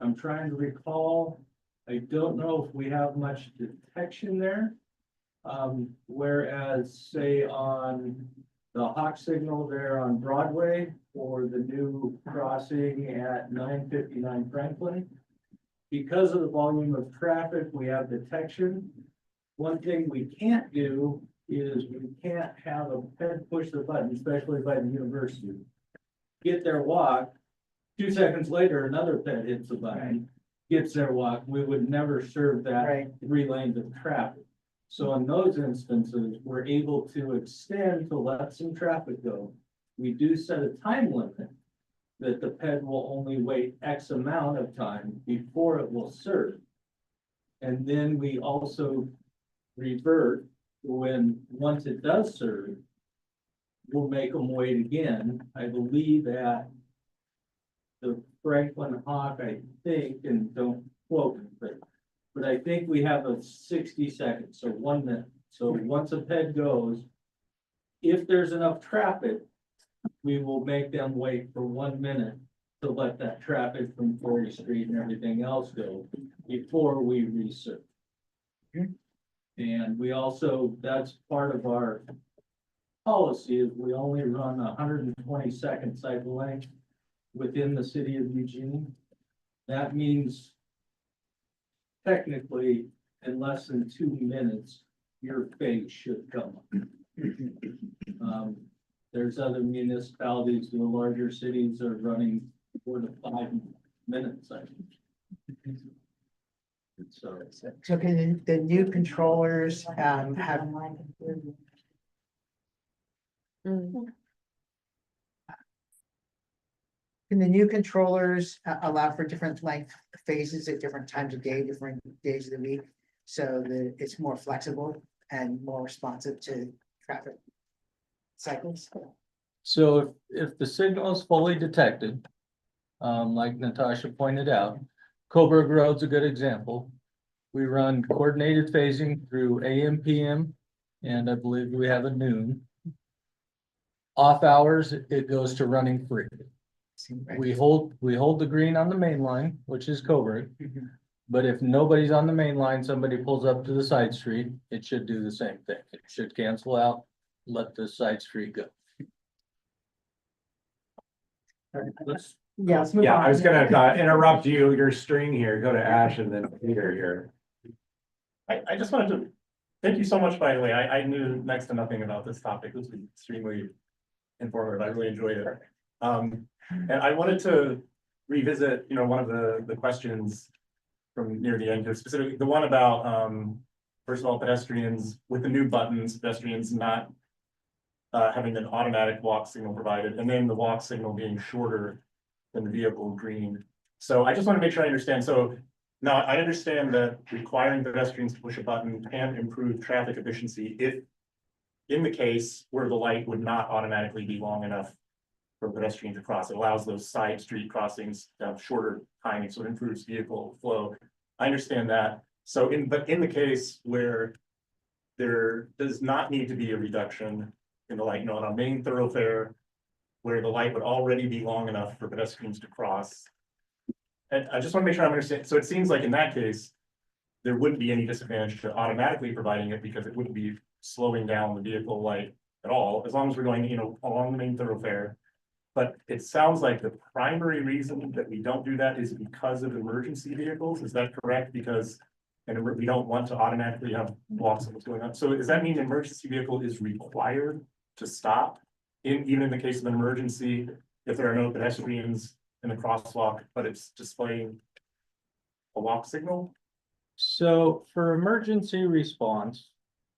[SPEAKER 8] I'm trying to recall, I don't know if we have much detection there. Whereas say on the hawk signal there on Broadway or the new crossing at 959 Franklin. Because of the volume of traffic, we have detection. One thing we can't do is we can't have a ped push the button, especially by the university. Get their walk, 2 seconds later, another ped hits the button, gets their walk. We would never serve that
[SPEAKER 4] Right.
[SPEAKER 8] 3 lanes of traffic. So in those instances, we're able to extend to let some traffic go. We do set a time limit that the ped will only wait X amount of time before it will serve. And then we also revert when, once it does serve, we'll make them wait again. I believe at the Franklin Hawk, I think, and don't quote me, but I think we have a 60 seconds, so 1 minute. So once a ped goes, if there's enough traffic, we will make them wait for 1 minute to let that traffic from 40th Street and everything else go before we research. And we also, that's part of our policy, is we only run 120-second cycle length within the city of Eugene. That means technically, in less than 2 minutes, your phase should come up. There's other municipalities, the larger cities are running 4 to 5 minutes, I think. So,
[SPEAKER 4] So can the new controllers have,
[SPEAKER 7] Mm.
[SPEAKER 4] can the new controllers allow for different length phases at different times of day, different days of the week? So that it's more flexible and more responsive to traffic cycles?
[SPEAKER 8] so if the signal is fully detected, like Natasha pointed out, Coburg Road's a good example. We run coordinated phasing through AM, PM, and I believe we have a noon. Off hours, it goes to running free. We hold the green on the main line, which is Coburg. But if nobody's on the main line, somebody pulls up to the side street, it should do the same thing. It should cancel out, let the side street go.
[SPEAKER 4] Yeah, let's move
[SPEAKER 1] Yeah,
[SPEAKER 4] on.
[SPEAKER 1] I was gonna interrupt you, your string here, go to Ash and then Peter here.
[SPEAKER 9] I just wanted to, thank you so much, by the way, I knew next to nothing about this topic, this was extremely informative, I really enjoyed it. And I wanted to revisit, one of the questions from near the end here, specifically the one about, first of all, pedestrians with the new buttons, pedestrians not having an automatic walk signal provided, and then the walk signal being shorter than the vehicle green. So I just want to make sure I understand. So now I understand that requiring pedestrians to push a button can improve traffic efficiency if in the case where the light would not automatically be long enough for pedestrians to cross. It allows those side street crossings to have shorter timing, so it improves vehicle flow. I understand that. So but in the case where there does not need to be a reduction in the light, on a main thoroughfare where the light would already be long enough for pedestrians to cross. And I just want to make sure I'm understanding. So it seems like in that case, there wouldn't be any disadvantage to automatically providing it because it wouldn't be slowing down the vehicle light at all, as long as we're going, along the main thoroughfare. But it sounds like the primary reason that we don't do that is because of emergency vehicles. Is that correct? Because we don't want to automatically have walk signals going on. So does that mean an emergency vehicle is required to stop even in the case of an emergency if there are no pedestrians in the crosswalk, but it's displaying a walk signal?
[SPEAKER 8] So for emergency response,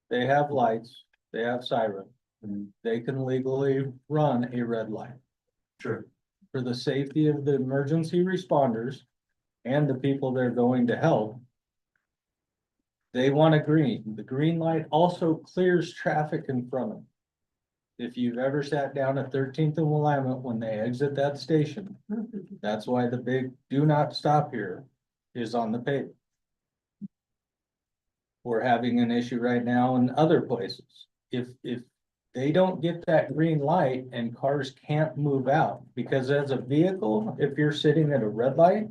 [SPEAKER 8] they have lights, they have siren, they can legally run a red light.
[SPEAKER 9] Sure.
[SPEAKER 8] For the safety of the emergency responders and the people they're going to help, they want a green. The green light also clears traffic in front of them. If you've ever sat down at 13th and Willamette when they exit that station, that's why the big do not stop here is on the pavement. We're having an issue right now in other places. If they don't get that green light and cars can't move out, because as a vehicle, if you're sitting at a red light,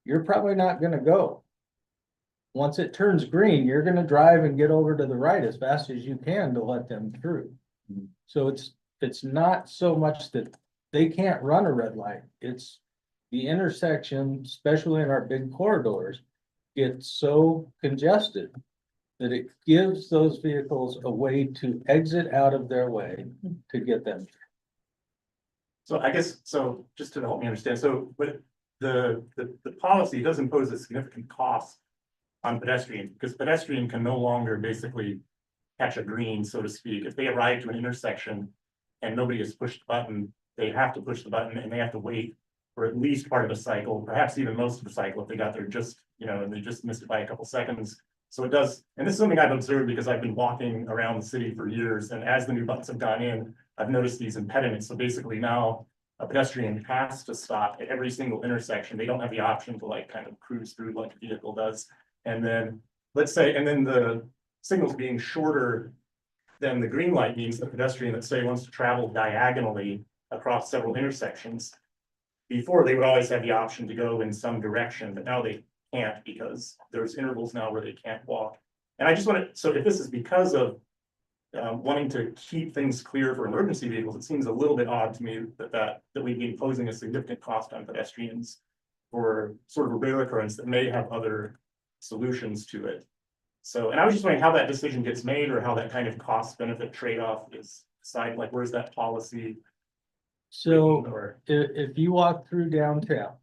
[SPEAKER 8] you're probably not gonna go. Once it turns green, you're gonna drive and get over to the right as fast as you can to let them through. So it's not so much that they can't run a red light, it's the intersection, especially in our big corridors, gets so congested that it gives those vehicles a way to exit out of their way to get them.
[SPEAKER 9] So I guess, so just to help me understand, so but the policy does impose a significant cost on pedestrians, because pedestrian can no longer basically catch a green, so to speak. If they arrive to an intersection and nobody has pushed the button, they have to push the button and they have to wait for at least part of a cycle, perhaps even most of the cycle if they got there just, and they just missed it by a couple seconds. So it does, and this is something I've observed because I've been walking around the city for years, and as the new buttons have gone in, I've noticed these impediments. So basically now a pedestrian has to stop at every single intersection. They don't have the option to kind of cruise through like a vehicle does. And then let's say, and then the signals being shorter than the green light means the pedestrian that say wants to travel diagonally across several intersections. Before they would always have the option to go in some direction, but now they can't because there's intervals now where they can't walk. And I just want to, so if this is because of wanting to keep things clear for emergency vehicles, it seems a little bit odd to me that we'd be imposing a significant cost on pedestrians for sort of a rare occurrence that may have other solutions to it. So, and I was just wondering how that decision gets made or how that kind of cost benefit trade-off is decided, like where's that policy?
[SPEAKER 8] So
[SPEAKER 9] Or
[SPEAKER 8] if you walk through downtown,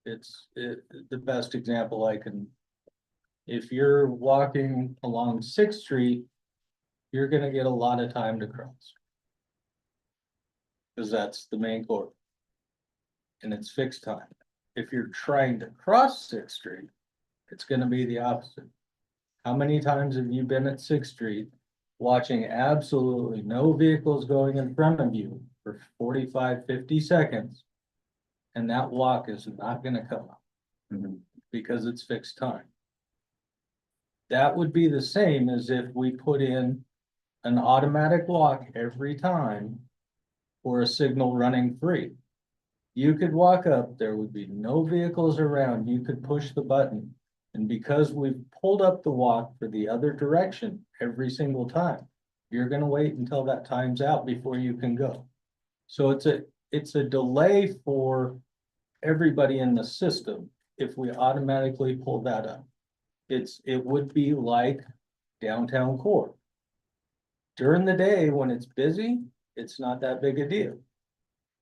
[SPEAKER 8] it's the best example I can. If you're walking along 6th Street, you're gonna get a lot of time to cross. Because that's the main corridor. And it's fixed time. If you're trying to cross 6th Street, it's gonna be the opposite. How many times have you been at 6th Street watching absolutely no vehicles going in front of you for 45, 50 seconds? And that walk is not gonna come up because it's fixed time. That would be the same as if we put in an automatic walk every time for a signal running free. You could walk up, there would be no vehicles around, you could push the button. And because we've pulled up the walk for the other direction every single time, you're gonna wait until that time's out before you can go. So it's a delay for everybody in the system if we automatically pull that up. It would be like downtown core. During the day, when it's busy, it's not that big a deal.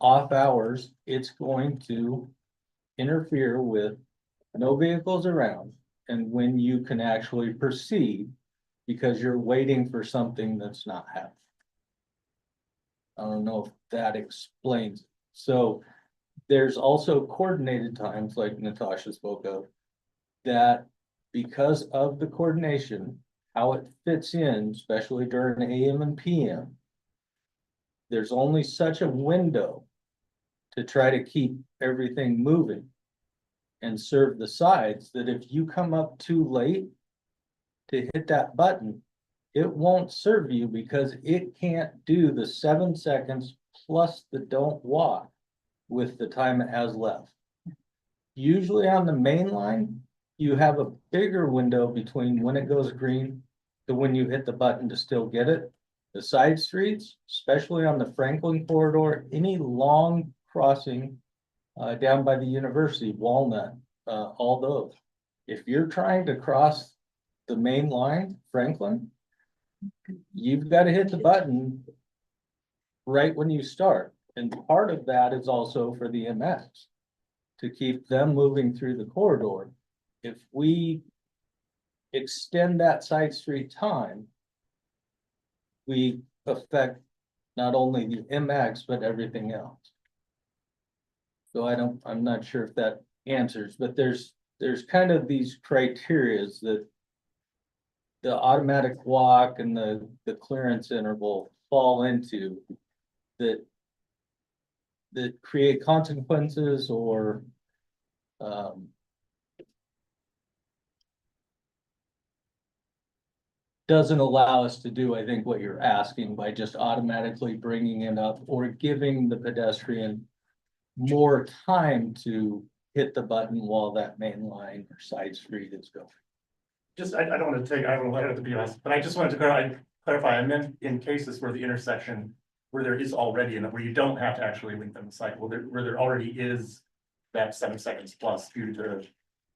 [SPEAKER 8] Off hours, it's going to interfere with no vehicles around and when you can actually proceed because you're waiting for something that's not happening. I don't know if that explains. So there's also coordinated times like Natasha spoke of that because of the coordination, how it fits in, especially during AM and PM, there's only such a window to try to keep everything moving and serve the sides that if you come up too late to hit that button, it won't serve you because it can't do the 7 seconds plus the don't walk with the time it has left. Usually on the main line, you have a bigger window between when it goes green to when you hit the button to still get it. The side streets, especially on the Franklin corridor, any long crossing down by the university, Walnut, all those. If you're trying to cross the main line, Franklin, you've got to hit the button right when you start. And part of that is also for the MX to keep them moving through the corridor. If we extend that side street time, we affect not only the MX, but everything else. So I'm not sure if that answers, but there's kind of these criterias that the automatic walk and the clearance interval fall into that create consequences or doesn't allow us to do, I think, what you're asking by just automatically bringing it up or giving the pedestrian more time to hit the button while that main line or side street is going.
[SPEAKER 9] Just, I don't want to take, I don't want to be honest, but I just wanted to clarify, I meant in cases where the intersection, where there is already, where you don't have to actually lengthen the cycle, where there already is that 7 seconds plus due to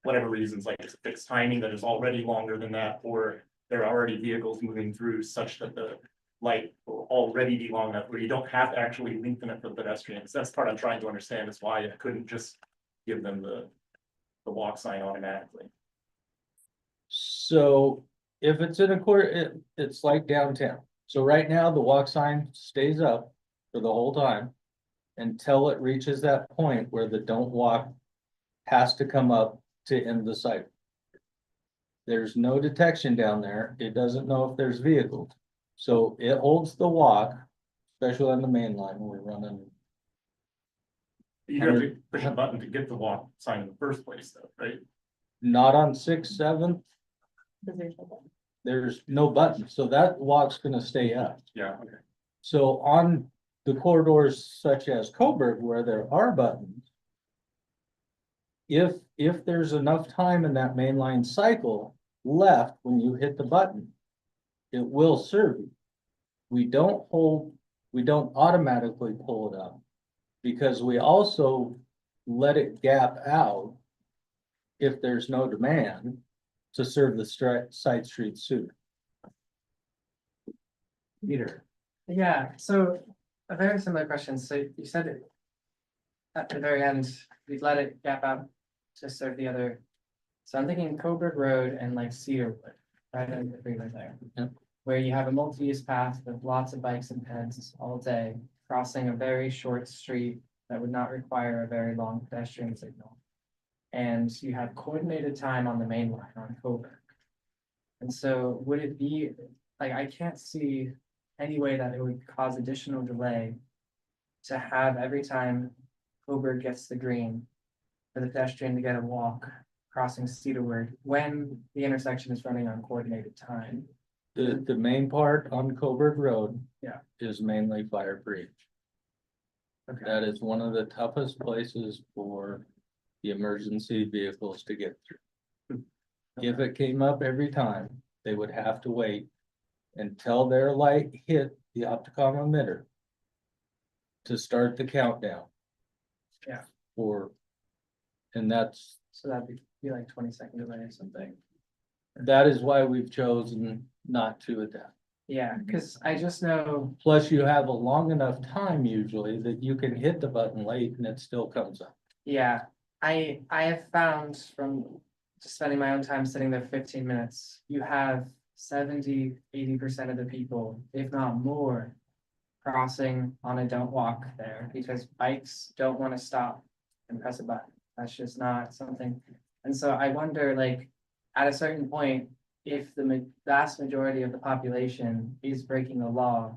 [SPEAKER 9] whatever reasons, like it's a fixed timing that is already longer than that, or there are already vehicles moving through such that the light will already be long enough where you don't have to actually lengthen it for the pedestrians. That's the part I'm trying to understand is why I couldn't just give them the walk sign automatically.
[SPEAKER 8] So if it's in a quarter, it's like downtown. So right now the walk sign stays up for the whole time until it reaches that point where the don't walk has to come up to end the cycle. There's no detection down there. It doesn't know if there's vehicles. So it holds the walk, especially on the main line when we're running.
[SPEAKER 9] You have to push a button to get the walk sign in the first place though, right?
[SPEAKER 8] Not on 6th, 7th. There's no button, so that walk's gonna stay up.
[SPEAKER 9] Yeah, okay.
[SPEAKER 8] So on the corridors such as Coburg where there are buttons, if there's enough time in that mainline cycle left when you hit the button, it will serve you. We don't automatically pull it up because we also let it gap out if there's no demand to serve the side street sooner.
[SPEAKER 1] Peter.
[SPEAKER 6] Yeah, so a very similar question. So you said it at the very end, we let it gap out to serve the other. So I'm thinking Coburg Road and like Cedarwood, right in the freeway there.
[SPEAKER 8] Yep.
[SPEAKER 6] Where you have a multi-use path with lots of bikes and peds all day, crossing a very short street that would not require a very long pedestrian signal. And you have coordinated time on the main line on Coburg. And so would it be, like, I can't see any way that it would cause additional delay to have every time Coburg gets the green for the pedestrian to get a walk crossing Cedarwood when the intersection is running on coordinated time.
[SPEAKER 8] The main part on Coburg Road.
[SPEAKER 6] Yeah.
[SPEAKER 8] Is mainly Fire Bridge.
[SPEAKER 6] Okay.
[SPEAKER 8] That is one of the toughest places for the emergency vehicles to get through. If it came up every time, they would have to wait until their light hit the Opticom emitter.
[SPEAKER 10] to start the countdown.
[SPEAKER 6] Yeah.
[SPEAKER 10] For, and that's,
[SPEAKER 6] So that'd be like 20-second delay or something.
[SPEAKER 10] that is why we've chosen not to adapt.
[SPEAKER 6] Yeah, cause I just know,
[SPEAKER 10] Plus you have a long enough time usually that you can hit the button late and it still comes up.
[SPEAKER 6] yeah, I have found from just spending my own time sitting there 15 minutes, you have 70-80% of the people, if not more, crossing on a don't walk there because bikes don't want to stop and press a button. That's just not something. And so I wonder, like, at a certain point, if the vast majority of the population is breaking the law,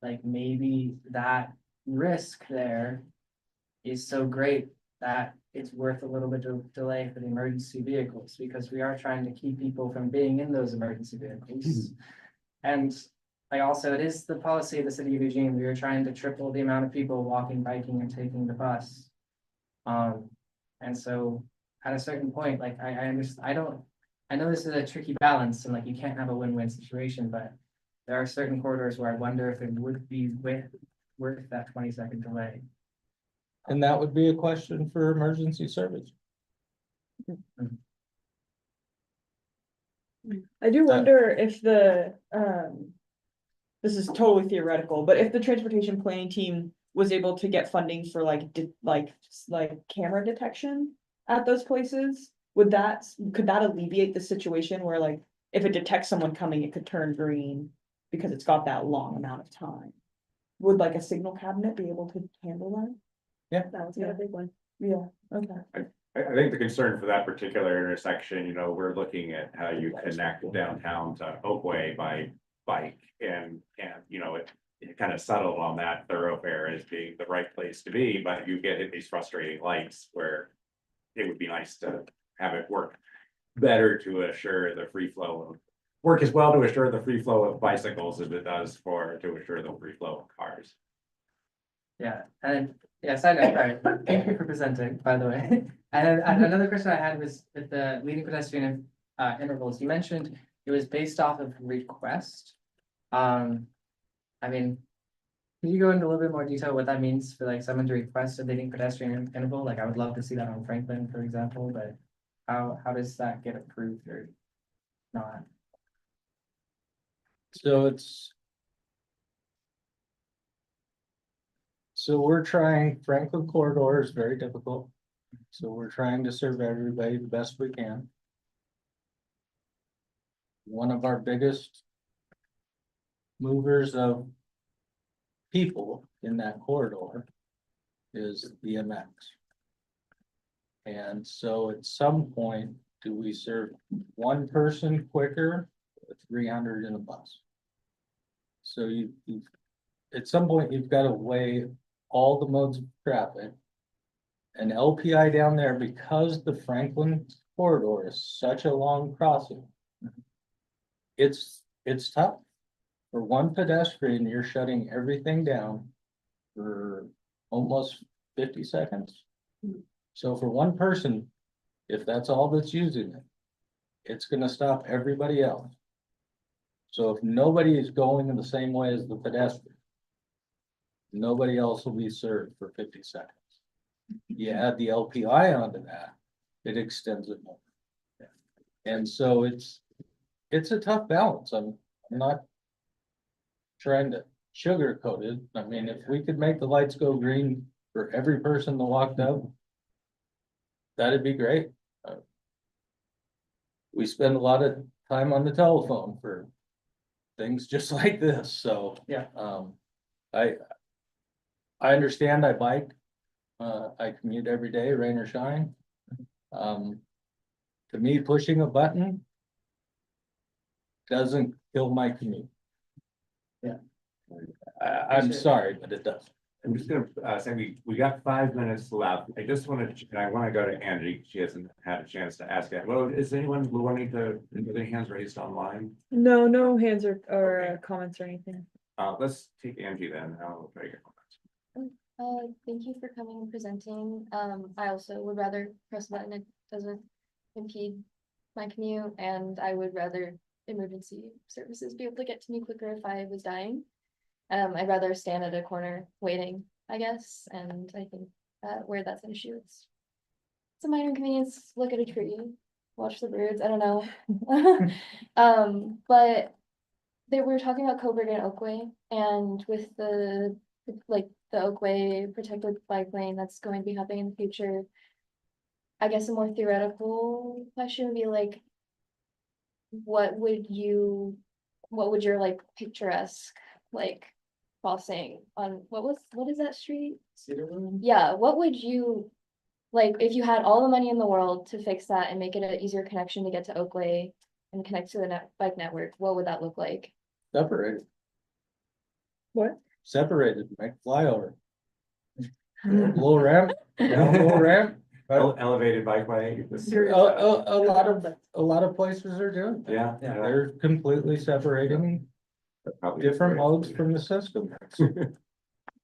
[SPEAKER 6] like maybe that risk there is so great that it's worth a little bit of delay for the emergency vehicles, because we are trying to keep people from being in those emergency vehicles. And it is the policy of the city of Eugene, we are trying to triple the amount of people walking, biking, and taking the bus. And so at a certain point, like, I understand, I know this is a tricky balance, and like, you can't have a win-win situation, but there are certain corridors where I wonder if it would be worth that 20-second delay.
[SPEAKER 10] And that would be a question for emergency service.
[SPEAKER 7] I do wonder if this is totally theoretical, but if the transportation planning team was able to get funding for like camera detection at those places, could that alleviate the situation where, like, if it detects someone coming, it could turn green because it's got that long amount of time? Would like a signal cabinet be able to handle that?
[SPEAKER 10] Yeah.
[SPEAKER 5] That was a big one.
[SPEAKER 7] Yeah, okay.
[SPEAKER 1] I think the concern for that particular intersection, you know, we're looking at how you connect downtown to Oakway by bike and, you know, it kind of settled on that thoroughfare as being the right place to be, but you get hit these frustrating lights where it would be nice to have it work better to assure the free flow of, work as well to assure the free flow of bicycles as it does to assure the free flow of cars.
[SPEAKER 6] Yeah, and yes, I know, sorry, thank you for presenting, by the way. And another question I had was with the leading pedestrian intervals, you mentioned it was based off of request. I mean, can you go into a little bit more detail what that means for like someone to request a leading pedestrian interval? Like, I would love to see that on Franklin, for example, but how does that get approved or not?
[SPEAKER 10] So we're trying, Franklin corridor is very difficult. So we're trying to serve everybody the best we can. One of our biggest movers of people in that corridor is the MX. And so at some point, do we serve one person quicker, or 300 in a bus? So you at some point, you've got to weigh all the modes of traffic. And LPI down there, because the Franklin corridor is such a long crossing. It's tough. For one pedestrian, you're shutting everything down for almost 50 seconds. So for one person, if that's all that's using it, it's gonna stop everybody else. So if nobody is going in the same way as the pedestrian, nobody else will be served for 50 seconds. You add the LPI onto that, it extends it more. And so it's a tough balance. I'm not trying to sugarcoat it. I mean, if we could make the lights go green for every person that walked up, that'd be great. We spend a lot of time on the telephone for things just like this, so.
[SPEAKER 6] Yeah.
[SPEAKER 10] I understand, I bike. I commute every day, rain or shine. To me, pushing a button doesn't kill my commute.
[SPEAKER 6] Yeah.
[SPEAKER 10] I'm sorry, but it does.
[SPEAKER 1] I'm just gonna say we got 5 minutes left. I just want to, and I want to go to Angie. She hasn't had a chance to ask yet. Well, is anyone wanting to, are their hands raised online?
[SPEAKER 7] No hands or comments or anything.
[SPEAKER 1] Let's take Angie then. I'll try your comments.
[SPEAKER 11] Thank you for coming and presenting. I also would rather press a button. It doesn't impede my commute, and I would rather emergency services be able to get to me quicker if I was dying. I'd rather stand at a corner waiting I guess, and I think where that's an issue, it's a minor inconvenience, look at a tree, watch the birds, I don't know. But they were talking about Coburg and Oakway, and with the, like, the Oakway protected bike lane that's going to be happening in the future. I guess a more theoretical question would be like, what would your like picturesque, like, crossing on, what is that street? Yeah, what would you, like, if you had all the money in the world to fix that and make it an easier connection to get to Oakway and connect to the bike network, what would that look like?
[SPEAKER 10] Separated.
[SPEAKER 7] What?
[SPEAKER 10] Separated, make flyover. Low ramp, down low ramp.
[SPEAKER 1] Elevated bikeway.
[SPEAKER 10] A lot of places are doing that.
[SPEAKER 1] Yeah.
[SPEAKER 10] They're completely separating different modes from the system.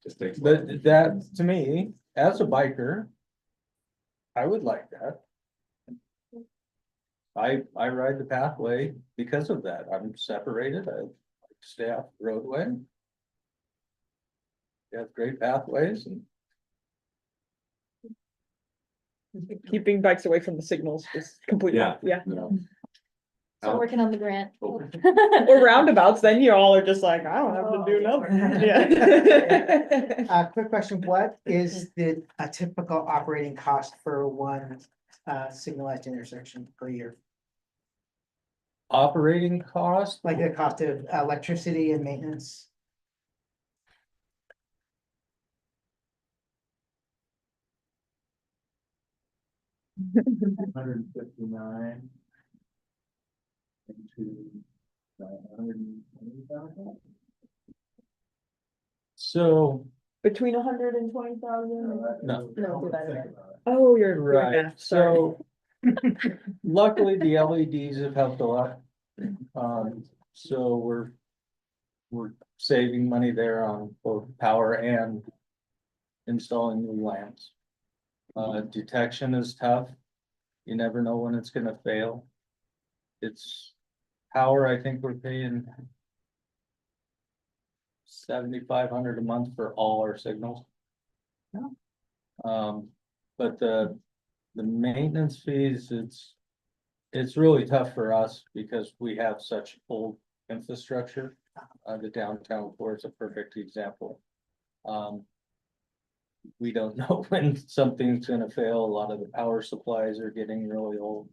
[SPEAKER 1] Just takes.
[SPEAKER 10] But that, to me, as a biker, I would like that. I ride the pathway because of that. I'm separated. I like to stay off the roadway. You have great pathways and
[SPEAKER 7] Keeping bikes away from the signals is completely,
[SPEAKER 1] Yeah.
[SPEAKER 7] yeah.
[SPEAKER 11] So
[SPEAKER 1] Oh.
[SPEAKER 11] working on the grant.
[SPEAKER 7] Or roundabouts, then you all are just like, I don't have to do nothing, yeah.
[SPEAKER 4] Quick question, what is a typical operating cost for one signalized intersection per year?
[SPEAKER 10] operating cost.
[SPEAKER 4] Like the cost of electricity and maintenance?
[SPEAKER 8] $159. Into $920,000.
[SPEAKER 10] So,
[SPEAKER 7] Between 120,000.
[SPEAKER 10] no,
[SPEAKER 7] No,
[SPEAKER 8] Think
[SPEAKER 7] divided by-
[SPEAKER 8] about it.
[SPEAKER 7] Oh, you're
[SPEAKER 10] right,
[SPEAKER 7] math, sorry.
[SPEAKER 10] so luckily the LEDs have helped a lot. So we're saving money there on both power and installing new lamps. Detection is tough. You never know when it's gonna fail. It's power, I think we're paying 7,500 a month for all our signals. But the maintenance fees, it's really tough for us because we have such old infrastructure. The downtown core is a perfect example. We don't know when something's gonna fail. A lot of the power supplies are getting really old.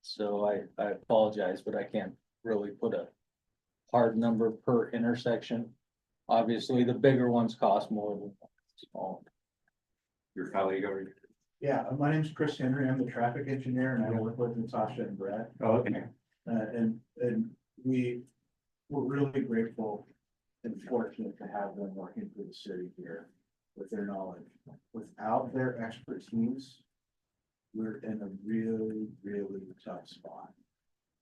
[SPEAKER 10] So I apologize, but I can't really put a hard number per intersection. Obviously, the bigger ones cost more than the small.
[SPEAKER 1] Your colleague over.
[SPEAKER 12] Yeah, my name's Chris Henry. I'm the traffic engineer and I work with Natasha and Brett.
[SPEAKER 1] Oh, okay.
[SPEAKER 12] And we're really grateful and fortunate to have them working for the city here with their knowledge. Without their expertise, we're in a really, really tough spot.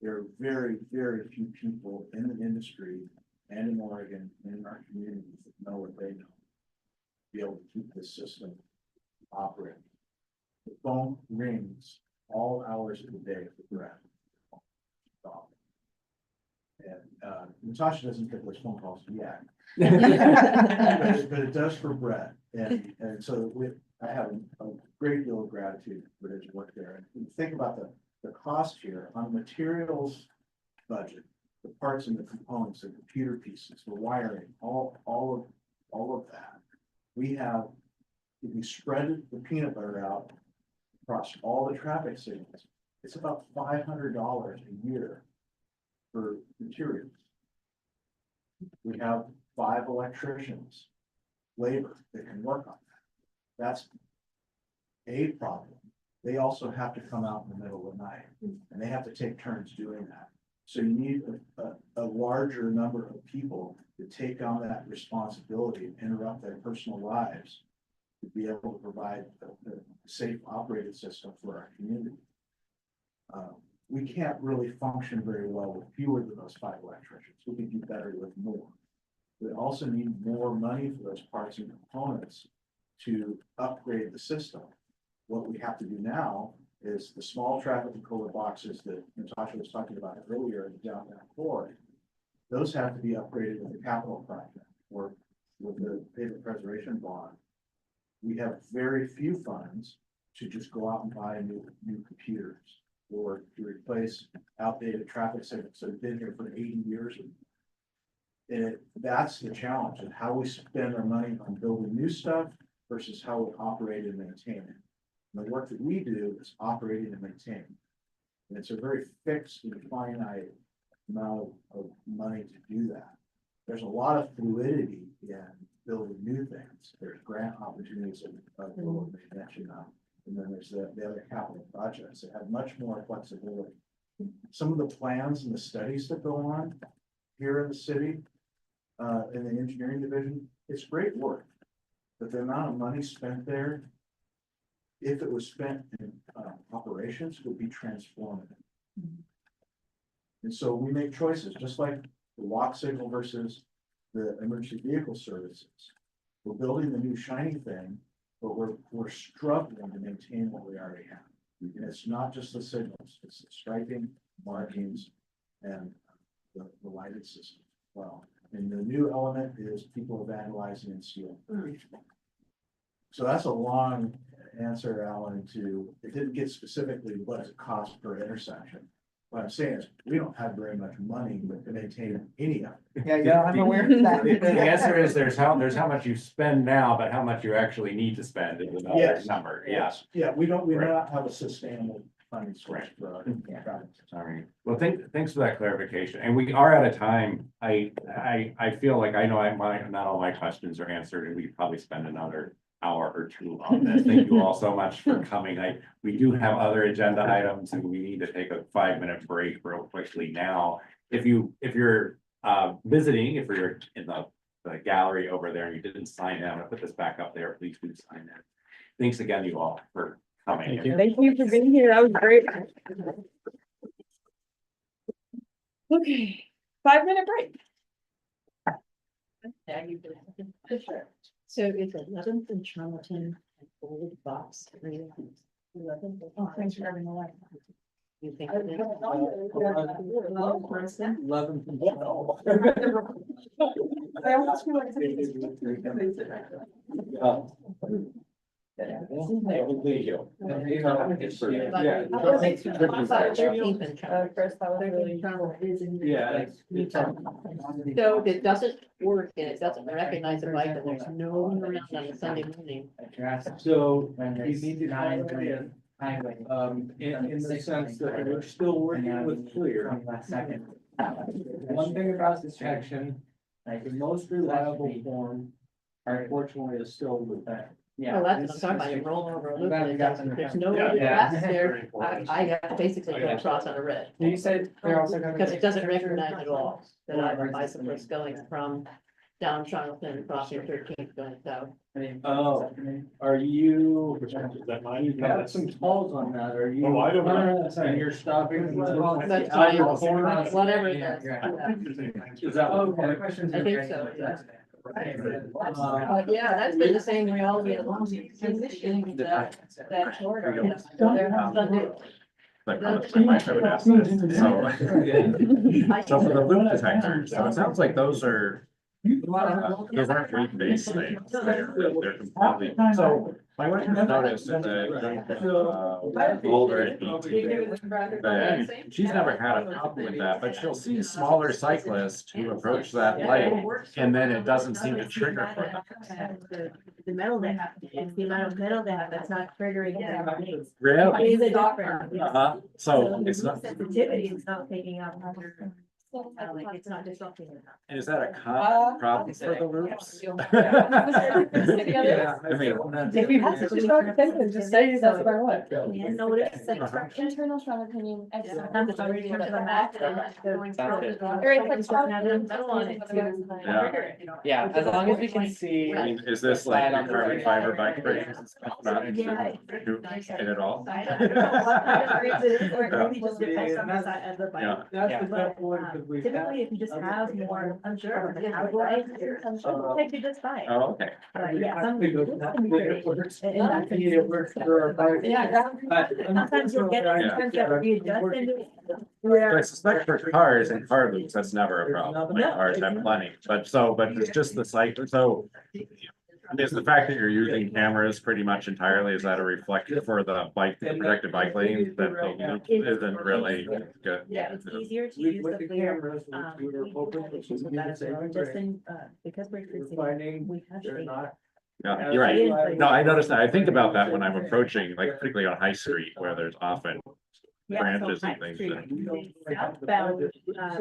[SPEAKER 12] There are very, very few people in the industry and in Oregon and in our communities that know what they know. Be able to keep this system operating. The phone rings all hours of the day for Brett. And Natasha doesn't get those phone calls yet. But it does for Brett. And so I have a great deal of gratitude for his work there. And think about the cost here on materials budget, the parts and the components, the computer pieces, the wiring, all of that. We have, if we spread the peanut butter out across all the traffic signals, it's about $500 a year for materials. We have 5 electricians, labor that can work on that. That's a problem. They also have to come out in the middle of the night and they have to take turns doing that. So you need a larger number of people to take on that responsibility and interrupt their personal lives to be able to provide a safe operating system for our community. We can't really function very well with fewer than those 5 electricians. We can do better with more. We also need more money for those parts and components to upgrade the system. What we have to do now is the small traffic controller boxes that Natasha was talking about earlier in the downtown core. Those have to be upgraded with a capital project. We're with the pavement preservation bond, we have very few funds to just go out and buy new computers or to replace outdated traffic signals that have been here for 80 years. And that's the challenge, of how we spend our money on building new stuff versus how we operate and maintain it. And the work that we do is operating and maintaining. And it's a very fixed and finite amount of money to do that. There's a lot of fluidity in building new things. There's grant opportunities that Will mentioned, and then there's the other capital projects that have much more flexibility. Some of the plans and the studies that go on here in the city, in the engineering division, it's great work. But the amount of money spent there, if it was spent in operations, would be transformative. And so we make choices, just like the walk signal versus the emergency vehicle services. We're building the new shiny thing, but we're struggling to maintain what we already have. And it's not just the signals, it's the striping, markings, and the lighted system as well. And the new element is people vandalizing and stealing. So that's a long answer, Alan, to, it didn't get specifically what does it cost per intersection. What I'm saying is, we don't have very much money to maintain any of it.
[SPEAKER 4] Yeah, I'm aware of that.
[SPEAKER 1] The answer is there's how much you spend now, but how much you actually need to spend is another
[SPEAKER 12] Yes.
[SPEAKER 1] number, yes.
[SPEAKER 12] Yeah, we don't
[SPEAKER 1] Right.
[SPEAKER 12] have a sustainable funding source for our projects.
[SPEAKER 1] Sorry. Well, thanks for that clarification. And we are out of time. I feel like I know not all my questions are answered, and we probably spend another hour or two on this. Thank you all so much for coming. We do have other agenda items, and we need to take a 5-minute break real quickly now. If you're visiting, if you're in the gallery over there and you didn't sign in, I'm gonna put this back up there. Please do sign in. Thanks again, you all, for coming.
[SPEAKER 7] Thank you for being here. That was great. Okay, 5-minute break.
[SPEAKER 3] So it's 11th and Charlton and Old Box 11th.
[SPEAKER 7] Oh, thanks for having me on.
[SPEAKER 3] You think?
[SPEAKER 7] I- I almost feel like. First, I was really.
[SPEAKER 3] So if it doesn't work and it doesn't recognize the bike, then there's no one around on a Sunday morning.
[SPEAKER 8] So
[SPEAKER 6] When
[SPEAKER 8] you
[SPEAKER 6] there's
[SPEAKER 8] need to
[SPEAKER 6] nine
[SPEAKER 8] find
[SPEAKER 6] grade highway.
[SPEAKER 8] in the sense that we're still working with clear.
[SPEAKER 6] Last second.
[SPEAKER 8] One thing about this section,
[SPEAKER 6] Like,
[SPEAKER 8] the most reliable form, unfortunately, is still with that.
[SPEAKER 6] yeah.
[SPEAKER 3] Oh, that's
[SPEAKER 6] this
[SPEAKER 3] what I'm talking about,
[SPEAKER 6] is-
[SPEAKER 3] you roll over a loop
[SPEAKER 6] Glad
[SPEAKER 3] and
[SPEAKER 6] we
[SPEAKER 3] it
[SPEAKER 6] got
[SPEAKER 3] doesn't,
[SPEAKER 6] them.
[SPEAKER 3] there's no
[SPEAKER 6] Yeah.
[SPEAKER 3] grass there. I got basically go across on a red.
[SPEAKER 6] You said they're also gonna.
[SPEAKER 3] Because it doesn't recognize at all that I have a bicyclist going from down Charlton, crossing 13th going south.
[SPEAKER 8] Oh, are you, you've got some calls on that, are you?
[SPEAKER 9] Oh, I don't know.
[SPEAKER 8] And you're stopping.
[SPEAKER 3] That's
[SPEAKER 8] Out of
[SPEAKER 3] fine.
[SPEAKER 8] the corner?
[SPEAKER 3] Whatever it is.
[SPEAKER 8] Is that?
[SPEAKER 6] Okay, the questions.
[SPEAKER 3] I
[SPEAKER 6] are
[SPEAKER 3] think
[SPEAKER 6] great.
[SPEAKER 3] so, yeah.
[SPEAKER 8] Uh,
[SPEAKER 3] Yeah, that's been the same reality as long as you've been fishing that short. There has been-
[SPEAKER 1] Like, my code assets. So for the loop detectors, so it sounds like those aren't weight-based things. They're completely, so my wife noticed that the older at BT, that she's never had a problem with that, but she'll see smaller cyclists who approach that light, and then it doesn't seem to trigger for them.
[SPEAKER 13] The metal they have, it's the amount of metal they have that's not triggering their needs.
[SPEAKER 1] Really?
[SPEAKER 13] It's a different.
[SPEAKER 1] So it's not,
[SPEAKER 13] Sensitivity is not taking out. Like, it's not disrupting it.
[SPEAKER 1] is that a common problem for the loops?
[SPEAKER 7] Yeah.
[SPEAKER 1] I mean.
[SPEAKER 7] If you have to start thinking, just say that's what I want.
[SPEAKER 13] Yeah, no, it is like.
[SPEAKER 1] Uh-huh.
[SPEAKER 11] Internal strong opinion.
[SPEAKER 13] Sometimes it's already to the max.
[SPEAKER 11] Or it's like strong
[SPEAKER 13] Metal on it too.
[SPEAKER 6] Yeah, as long as we can see.
[SPEAKER 1] I mean, is this like the carbon fiber bike frames and stuff not
[SPEAKER 13] Yeah.
[SPEAKER 1] in at all?
[SPEAKER 13] I don't know what kind of reason it is, or it really just depends on the side of the bike.
[SPEAKER 1] Yeah.
[SPEAKER 8] That's the tough one, because
[SPEAKER 13] Typically, if you just have more, I'm sure. They do just fine.
[SPEAKER 1] Oh, okay.
[SPEAKER 13] But yeah, some.
[SPEAKER 8] Yeah.
[SPEAKER 13] Sometimes you'll get, sometimes you have to readjust into it.
[SPEAKER 1] I suspect for cars and car loops, that's never a problem, like cars have plenty, but it's just the site, so. Is the fact that you're using cameras pretty much entirely, is that a reflection for the bike, the protected bike lanes, that the loop isn't really good?
[SPEAKER 13] Yeah, it's easier to use the clear, we have issues with that as well, just in, because we're increasing, we have shade.
[SPEAKER 1] Yeah, you're right, no, I noticed that, I think about that when I'm approaching, like particularly on High Street, where there's often
[SPEAKER 13] Yeah,
[SPEAKER 1] branches
[SPEAKER 13] so
[SPEAKER 1] and things.
[SPEAKER 13] Southbound,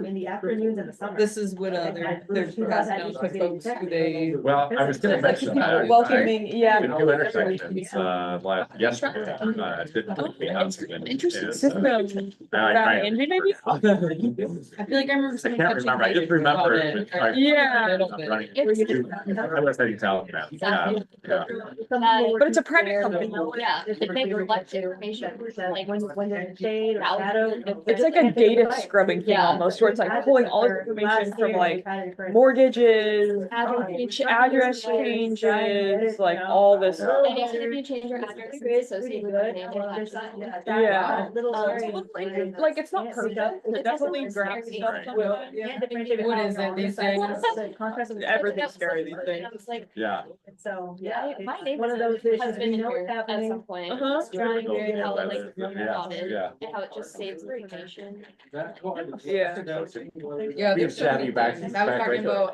[SPEAKER 13] in the afternoons and the summer.
[SPEAKER 7] This is what they're passing out to folks who they.
[SPEAKER 1] Well, I was gonna mention that.
[SPEAKER 7] Welcoming, yeah.
[SPEAKER 1] In two intersections, yesterday, didn't we have some-
[SPEAKER 7] Interesting
[SPEAKER 1] is,
[SPEAKER 7] system.
[SPEAKER 1] I
[SPEAKER 7] Angie, maybe? I feel like I remember.
[SPEAKER 1] I
[SPEAKER 7] someone
[SPEAKER 1] can't
[SPEAKER 7] touching
[SPEAKER 1] remember, I just
[SPEAKER 7] base
[SPEAKER 1] remember.
[SPEAKER 7] about
[SPEAKER 1] it
[SPEAKER 7] it.
[SPEAKER 1] was like-
[SPEAKER 7] Yeah.
[SPEAKER 1] I'm running- I was heading south, man. Yeah.
[SPEAKER 7] But it's a private company.
[SPEAKER 11] Yeah, if they collect information, like
[SPEAKER 13] When there's shade or shadow.
[SPEAKER 7] It's like a data scrubbing thing
[SPEAKER 11] Yeah.
[SPEAKER 7] almost, where it's like pulling all this information from like mortgages, address changes, like all this.
[SPEAKER 11] And if you change your address, it's associated with the name, it'll actually-
[SPEAKER 7] Yeah.
[SPEAKER 11] Like,
[SPEAKER 7] it's not perfect, it definitely grabs stuff.
[SPEAKER 11] What
[SPEAKER 7] is it these days? Everything's scary these days.
[SPEAKER 11] It's like,
[SPEAKER 1] Yeah.
[SPEAKER 13] So,
[SPEAKER 11] yeah,
[SPEAKER 13] yeah.
[SPEAKER 11] my neighbor
[SPEAKER 13] One of those issues,
[SPEAKER 11] has been
[SPEAKER 13] you
[SPEAKER 11] in
[SPEAKER 13] know
[SPEAKER 11] here
[SPEAKER 13] what's
[SPEAKER 11] at
[SPEAKER 13] happening.
[SPEAKER 11] some point.
[SPEAKER 7] Uh-huh.
[SPEAKER 11] Trying to how it like
[SPEAKER 1] Yeah, yeah.
[SPEAKER 11] and how it just saves the information.
[SPEAKER 7] Yeah.
[SPEAKER 1] Yeah, there's shabby back.
[SPEAKER 14] I was talking about,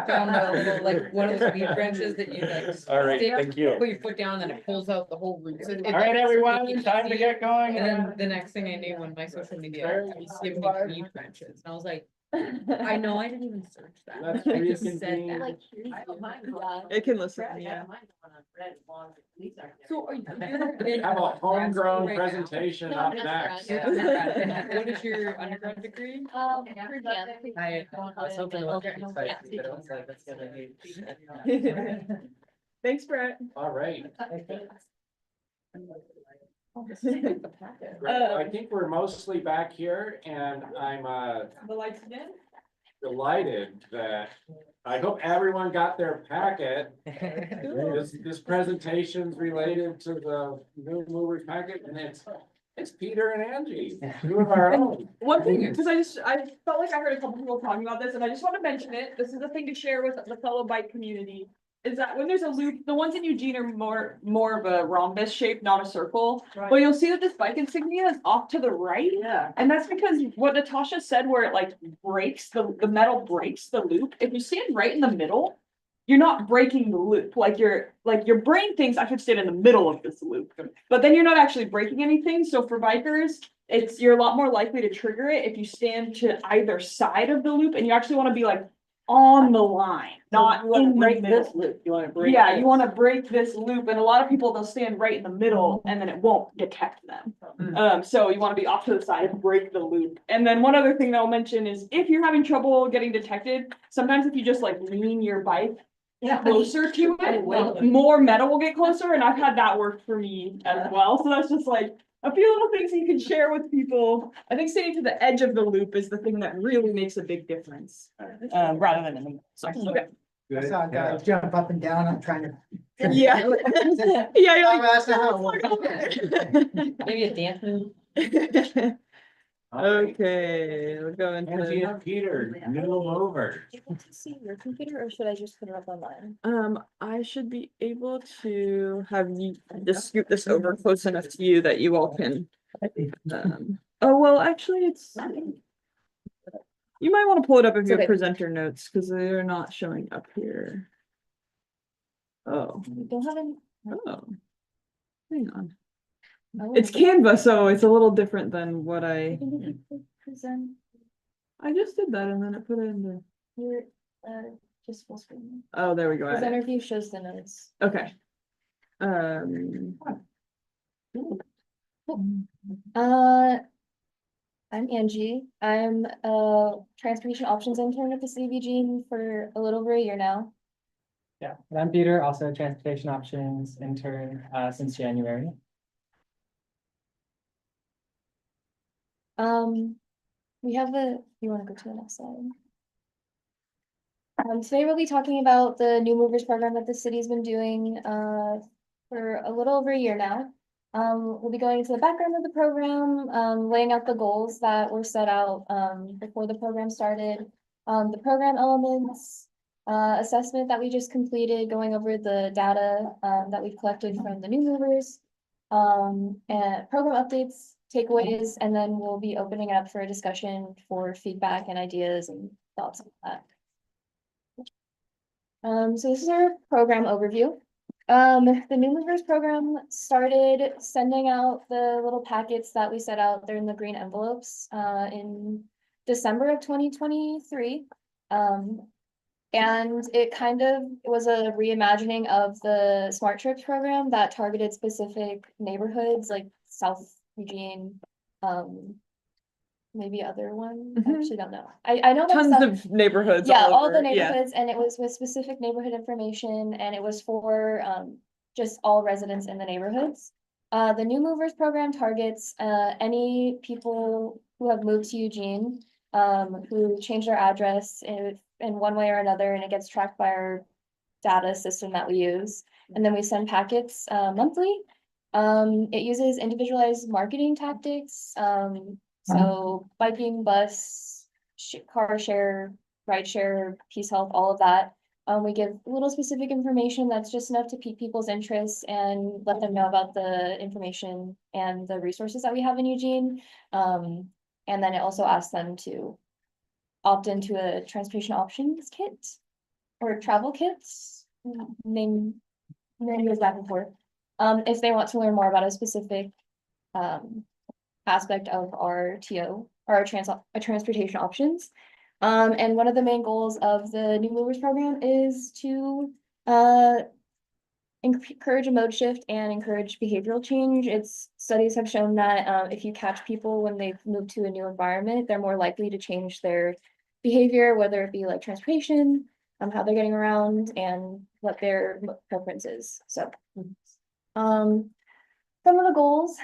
[SPEAKER 14] found a little, like, one of those weed branches that you like.
[SPEAKER 1] All right,
[SPEAKER 14] stick,
[SPEAKER 1] thank you.
[SPEAKER 14] Put your foot down, then it pulls out the whole root. So
[SPEAKER 1] All right, everyone, time to get going.
[SPEAKER 14] And then the next thing I knew, on my social media, it was giving me weed branches, and I was like, I know, I didn't even search that.
[SPEAKER 1] That's
[SPEAKER 14] I
[SPEAKER 1] pretty
[SPEAKER 14] just said
[SPEAKER 1] convenient.
[SPEAKER 14] that.
[SPEAKER 11] Like, yeah.
[SPEAKER 7] It can listen, yeah.
[SPEAKER 14] So are you?
[SPEAKER 1] Have a homegrown presentation up
[SPEAKER 11] No,
[SPEAKER 1] next.
[SPEAKER 11] that's
[SPEAKER 14] Yeah. What is your undergrad degree?
[SPEAKER 11] Per diem.
[SPEAKER 6] I was hoping to look at it, but it was like, that's gonna be.
[SPEAKER 7] Thanks, Brett.
[SPEAKER 1] All right.
[SPEAKER 7] Uh,
[SPEAKER 1] I think we're mostly back here and I'm
[SPEAKER 7] The lights again?
[SPEAKER 1] delighted that, I hope everyone got their packet. This presentation's related to the new movers packet and it's Peter and Angie, two of our own.
[SPEAKER 7] One thing, because I felt like I heard a couple people talking about this, and I just want to mention it, this is a thing to share with the fellow bike community. Is that when there's a loop, the ones in Eugene are more of a rhombus shape, not a circle. But you'll see that this bike insignia is off to the right.
[SPEAKER 4] Yeah.
[SPEAKER 7] And that's because what Natasha said, where it like breaks, the metal breaks the loop. If you stand right in the middle, you're not breaking the loop. Like your brain thinks I should stand in the middle of this loop. But then you're not actually breaking anything. So for bikers, you're a lot more likely to trigger it if you stand to either side of the loop, and you actually want to be like on the line, not in the middle.
[SPEAKER 4] loop, you wanna break.
[SPEAKER 7] Yeah, you wanna break this loop, and a lot of people, they'll stand right in the middle and then it won't detect them. So you wanna be off to the side and break the loop. And then one other thing that I'll mention is if you're having trouble getting detected, sometimes if you just like lean your bike closer to it, more metal will get closer, and I've had that work for me as well. So that's just like a few little things you can share with people. I think staying to the edge of the loop is the thing that really makes a big difference, rather than in the middle. So, okay.
[SPEAKER 4] I saw a guy jump up and down, I'm trying to.
[SPEAKER 7] Yeah. Yeah, you're
[SPEAKER 4] Oh,
[SPEAKER 7] like.
[SPEAKER 4] that's not how it works.
[SPEAKER 14] Maybe a dance move.
[SPEAKER 7] Okay, we'll go
[SPEAKER 1] Angie
[SPEAKER 7] into,
[SPEAKER 1] and Peter, new movers.
[SPEAKER 11] Able to see your computer, or should I just put it up online?
[SPEAKER 7] I should be able to have you just scoot this over close enough to you that you all can. Oh, well, actually, it's. You might want to pull it up if you have
[SPEAKER 11] Okay.
[SPEAKER 7] presenter notes, because they're not showing up here. Oh,
[SPEAKER 11] We don't have any.
[SPEAKER 7] oh. Hang on.
[SPEAKER 11] Oh,
[SPEAKER 7] It's Canva, so it's a little different than what I
[SPEAKER 11] Present,
[SPEAKER 7] just did that and then it put it in the,
[SPEAKER 11] your, just full screen.
[SPEAKER 7] oh, there we go. add it.
[SPEAKER 11] Presenter view shows the notes.
[SPEAKER 7] Okay.
[SPEAKER 11] I'm Angie. I'm a transportation options intern at the city of Eugene for a little over a year now.
[SPEAKER 6] Yeah, and I'm Peter, also a transportation options intern, since January.
[SPEAKER 11] we have you wanna go to the next slide? Today we'll be talking about the New Movers program that the city's been doing, for a little over a year now. We'll be going into the background of the program, laying out the goals that were set out, before the program started. The program elements, assessment that we just completed, going over the data, that we've collected from the New Movers. And program updates, takeaways, and then we'll be opening up for a discussion for feedback and ideas and thoughts on that. So this is our program overview. The New Movers program started sending out the little packets that we set out there in the green envelopes, in December of 2023. And it kind of was a reimagining of the Smart Trips program that targeted specific neighborhoods like South Eugene, maybe other one, I actually don't know. I know.
[SPEAKER 7] Tons
[SPEAKER 11] South-
[SPEAKER 7] of neighborhoods.
[SPEAKER 11] Yeah, all
[SPEAKER 7] over,
[SPEAKER 11] the neighborhoods, and it was with specific neighborhood information, and it was for just all residents in the neighborhoods. The New Movers program targets any people who have moved to Eugene, who change their address in one way or another, and it gets tracked by our data system that we use. And then we send packets monthly. It uses individualized marketing tactics. So biking, bus, car share, ride share, Peace Health, all of that. We give little specific information that's just enough to pique people's interests and let them know about the information and the resources that we have in Eugene. And then it also asks them to opt into a transportation options kit or travel kits, name goes back and forth. If they want to learn more about a specific aspect of our TO or our transportation options. And one of the main goals of the New Movers program is to encourage a mode shift and encourage behavioral change. Studies have shown that if you catch people when they've moved to a new environment, they're more likely to change their behavior, whether it be like transportation, how they're getting around, and what their preference is. So some of the goals,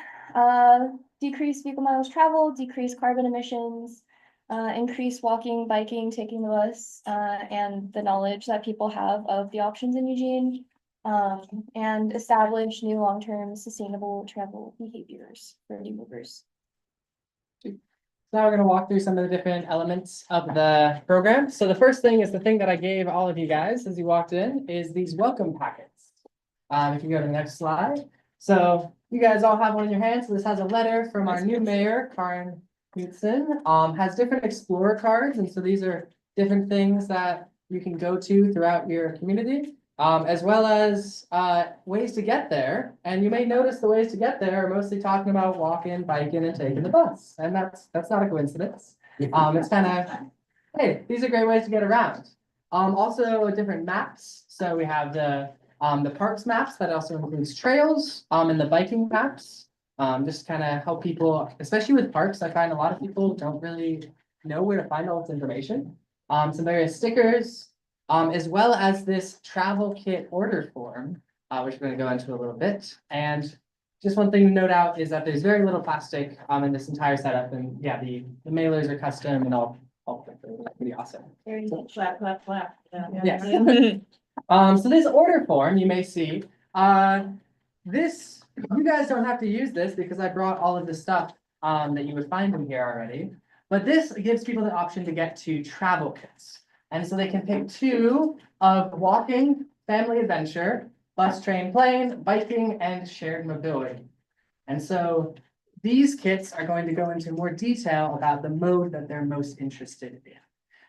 [SPEAKER 11] decrease vehicle miles traveled, decrease carbon emissions, increase walking, biking, taking the bus, and the knowledge that people have of the options in Eugene, and establish new long-term sustainable travel behaviors for New Movers.
[SPEAKER 6] So now we're gonna walk through some of the different elements of the program. So the first thing is the thing that I gave all of you guys as you walked in is these welcome packets. If you go to the next slide. So you guys all have one in your hands. So this has a letter from our new mayor, Karen Knudsen, has different explorer cards. And so these are different things that you can go to throughout your community, as well as ways to get there. And you may notice the ways to get there are mostly talking about walking, biking, and taking the bus. And that's not a coincidence. It's kind of, hey, these are great ways to get around. Also different maps. So we have the parks maps that also includes trails, and the biking maps. Just kind of help people, especially with parks, I find a lot of people don't really know where to find all this information. Some various stickers, as well as this travel kit order form, which we're going to go into a little bit. And just one thing to note out is that there's very little plastic in this entire setup. And yeah, the mailers are custom and all pretty awesome.
[SPEAKER 11] Very much.
[SPEAKER 3] Clap, clap, clap.
[SPEAKER 6] Yes. So this order form, you may see, this, you guys don't have to use this because I brought all of the stuff that you would find in here already. But this gives people the option to get to travel kits. And so they can pick two of walking, family adventure, bus, train, plane, biking, and shared mobility. And so these kits are going to go into more detail about the mode that they're most interested in.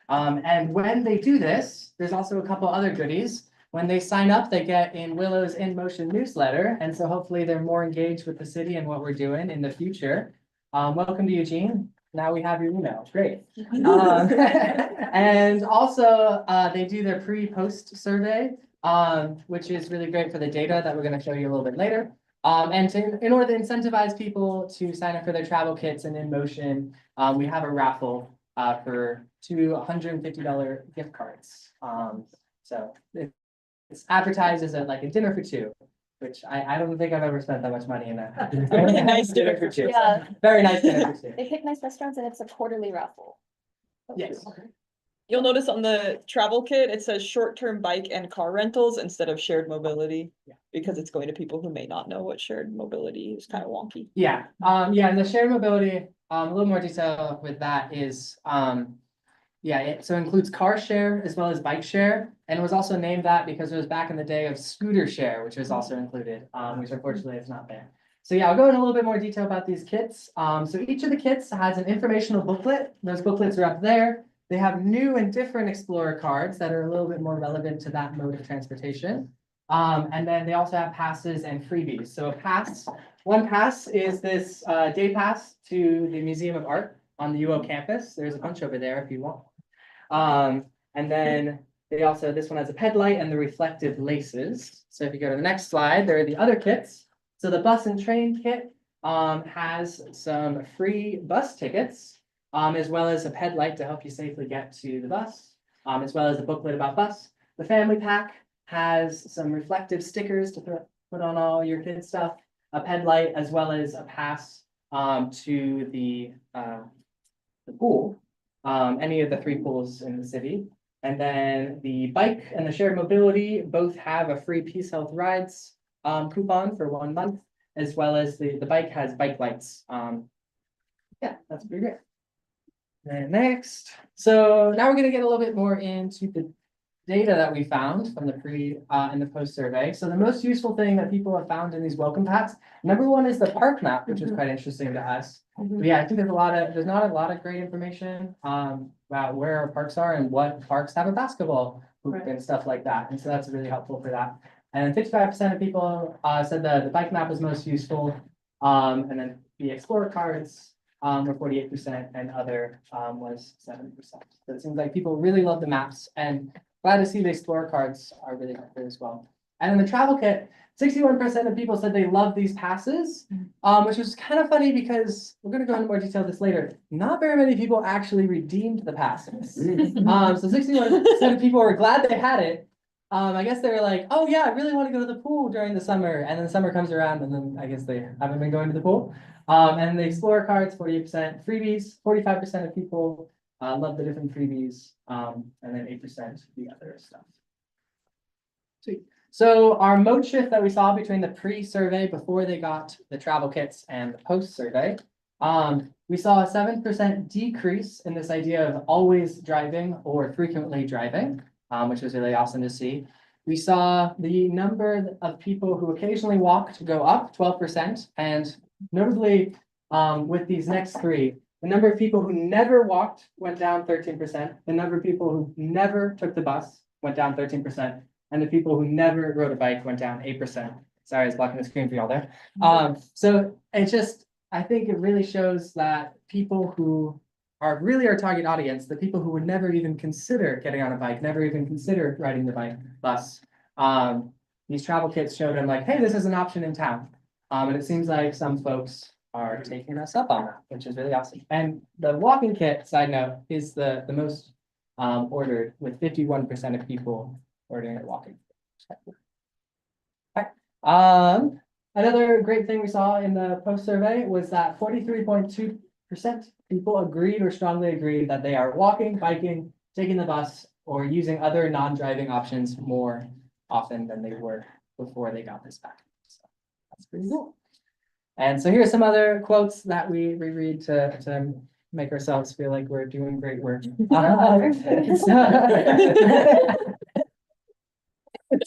[SPEAKER 6] And when they do this, there's also a couple other goodies. When they sign up, they get in Willow's In Motion newsletter. And so hopefully they're more engaged with the city and what we're doing in the future. Welcome to Eugene. Now we have your email. Great. And also they do their pre-post survey, which is really great for the data that we're going to show you a little bit later. And in order to incentivize people to sign up for their travel kits and In Motion, we have a raffle for two $150 gift cards. So it's advertised as like a dinner for two. which I don't think I've ever spent that much money in a.
[SPEAKER 7] Really nice dinner for two.
[SPEAKER 11] Yeah,
[SPEAKER 6] Very nice dinner for two.
[SPEAKER 11] they pick nice restaurants and it's a quarterly raffle.
[SPEAKER 6] Yes.
[SPEAKER 7] You'll notice on the travel kit, it says short-term bike and car rentals instead of shared mobility.
[SPEAKER 6] Yeah.
[SPEAKER 7] Because it's going to people who may not know what shared mobility is kind of wonky.
[SPEAKER 6] Yeah, yeah, and the shared mobility, a little more detail with that is, yeah, it so includes car share as well as bike share. And it was also named that because it was back in the day of scooter share, which was also included, which unfortunately is not there. So yeah, I'll go into a little bit more detail about these kits. So each of the kits has an informational booklet. Those booklets are up there. They have new and different Explorer cards that are a little bit more relevant to that mode of transportation. And then they also have passes and freebies. So a pass, one pass is this day pass to the Museum of Art on the UO campus. There's a bunch over there if you want. And then they also, this one has a ped light and the reflective laces. So if you go to the next slide, there are the other kits. So the bus and train kit has some free bus tickets, as well as a ped light to help you safely get to the bus, as well as a booklet about bus. The family pack has some reflective stickers to put on all your kids' stuff, a ped light, as well as a pass to the pool, any of the 3 pools in the city. And then the bike and the shared mobility both have a free Peace Health Rides coupon for 1 month, as well as the bike has bike lights. Yeah, that's pretty great. And next, so now we're gonna get a little bit more into the data that we found from the pre and the post survey. So the most useful thing that people have found in these welcome packs, number one is the park map, which is quite interesting to us. But yeah, I think there's not a lot of great information about where our parks are and what parks have a basketball hoop and stuff like that. And so that's really helpful for that. And 55% of people said the bike map was most useful. And then the Explorer cards were 48% and other was 7%. So it seems like people really love the maps, and glad to see the Explorer cards are really helpful as well. And in the travel kit, 61% of people said they love these passes, which was kind of funny because we're going to go into more detail this later. Not very many people actually redeemed the passes. So 61% of people were glad they had it. I guess they were like, oh yeah, I really want to go to the pool during the summer. And then summer comes around and then I guess they haven't been going to the pool. And the Explorer cards, 48%, freebies, 45% of people love the different freebies, and then 8% the other stuff. Sweet. So our mode shift that we saw between the pre-survey before they got the travel kits and the post-survey, we saw a 7% decrease in this idea of always driving or frequently driving, which was really awesome to see. We saw the number of people who occasionally walk to go up 12%, and notably with these next 3, the number of people who never walked went down 13%. The number of people who never took the bus went down 13%. And the people who never rode a bike went down 8%. Sorry, I was blocking the screen for y'all there. So it's just, I think it really shows that people who are really our target audience, the people who would never even consider getting on a bike, never even consider riding the bus, these travel kits show them like, hey, this is an option in town. And it seems like some folks are taking us up on that, which is really awesome. And the walking kit, side note, is the most ordered, with 51% of people ordering it walking. Another great thing we saw in the post survey was that 43.2% people agreed or strongly agreed that they are walking, biking, taking the bus, or using other non-driving options more often than they were before they got this back. So that's pretty cool. And so here's some other quotes that we reread to make ourselves feel like we're doing great work.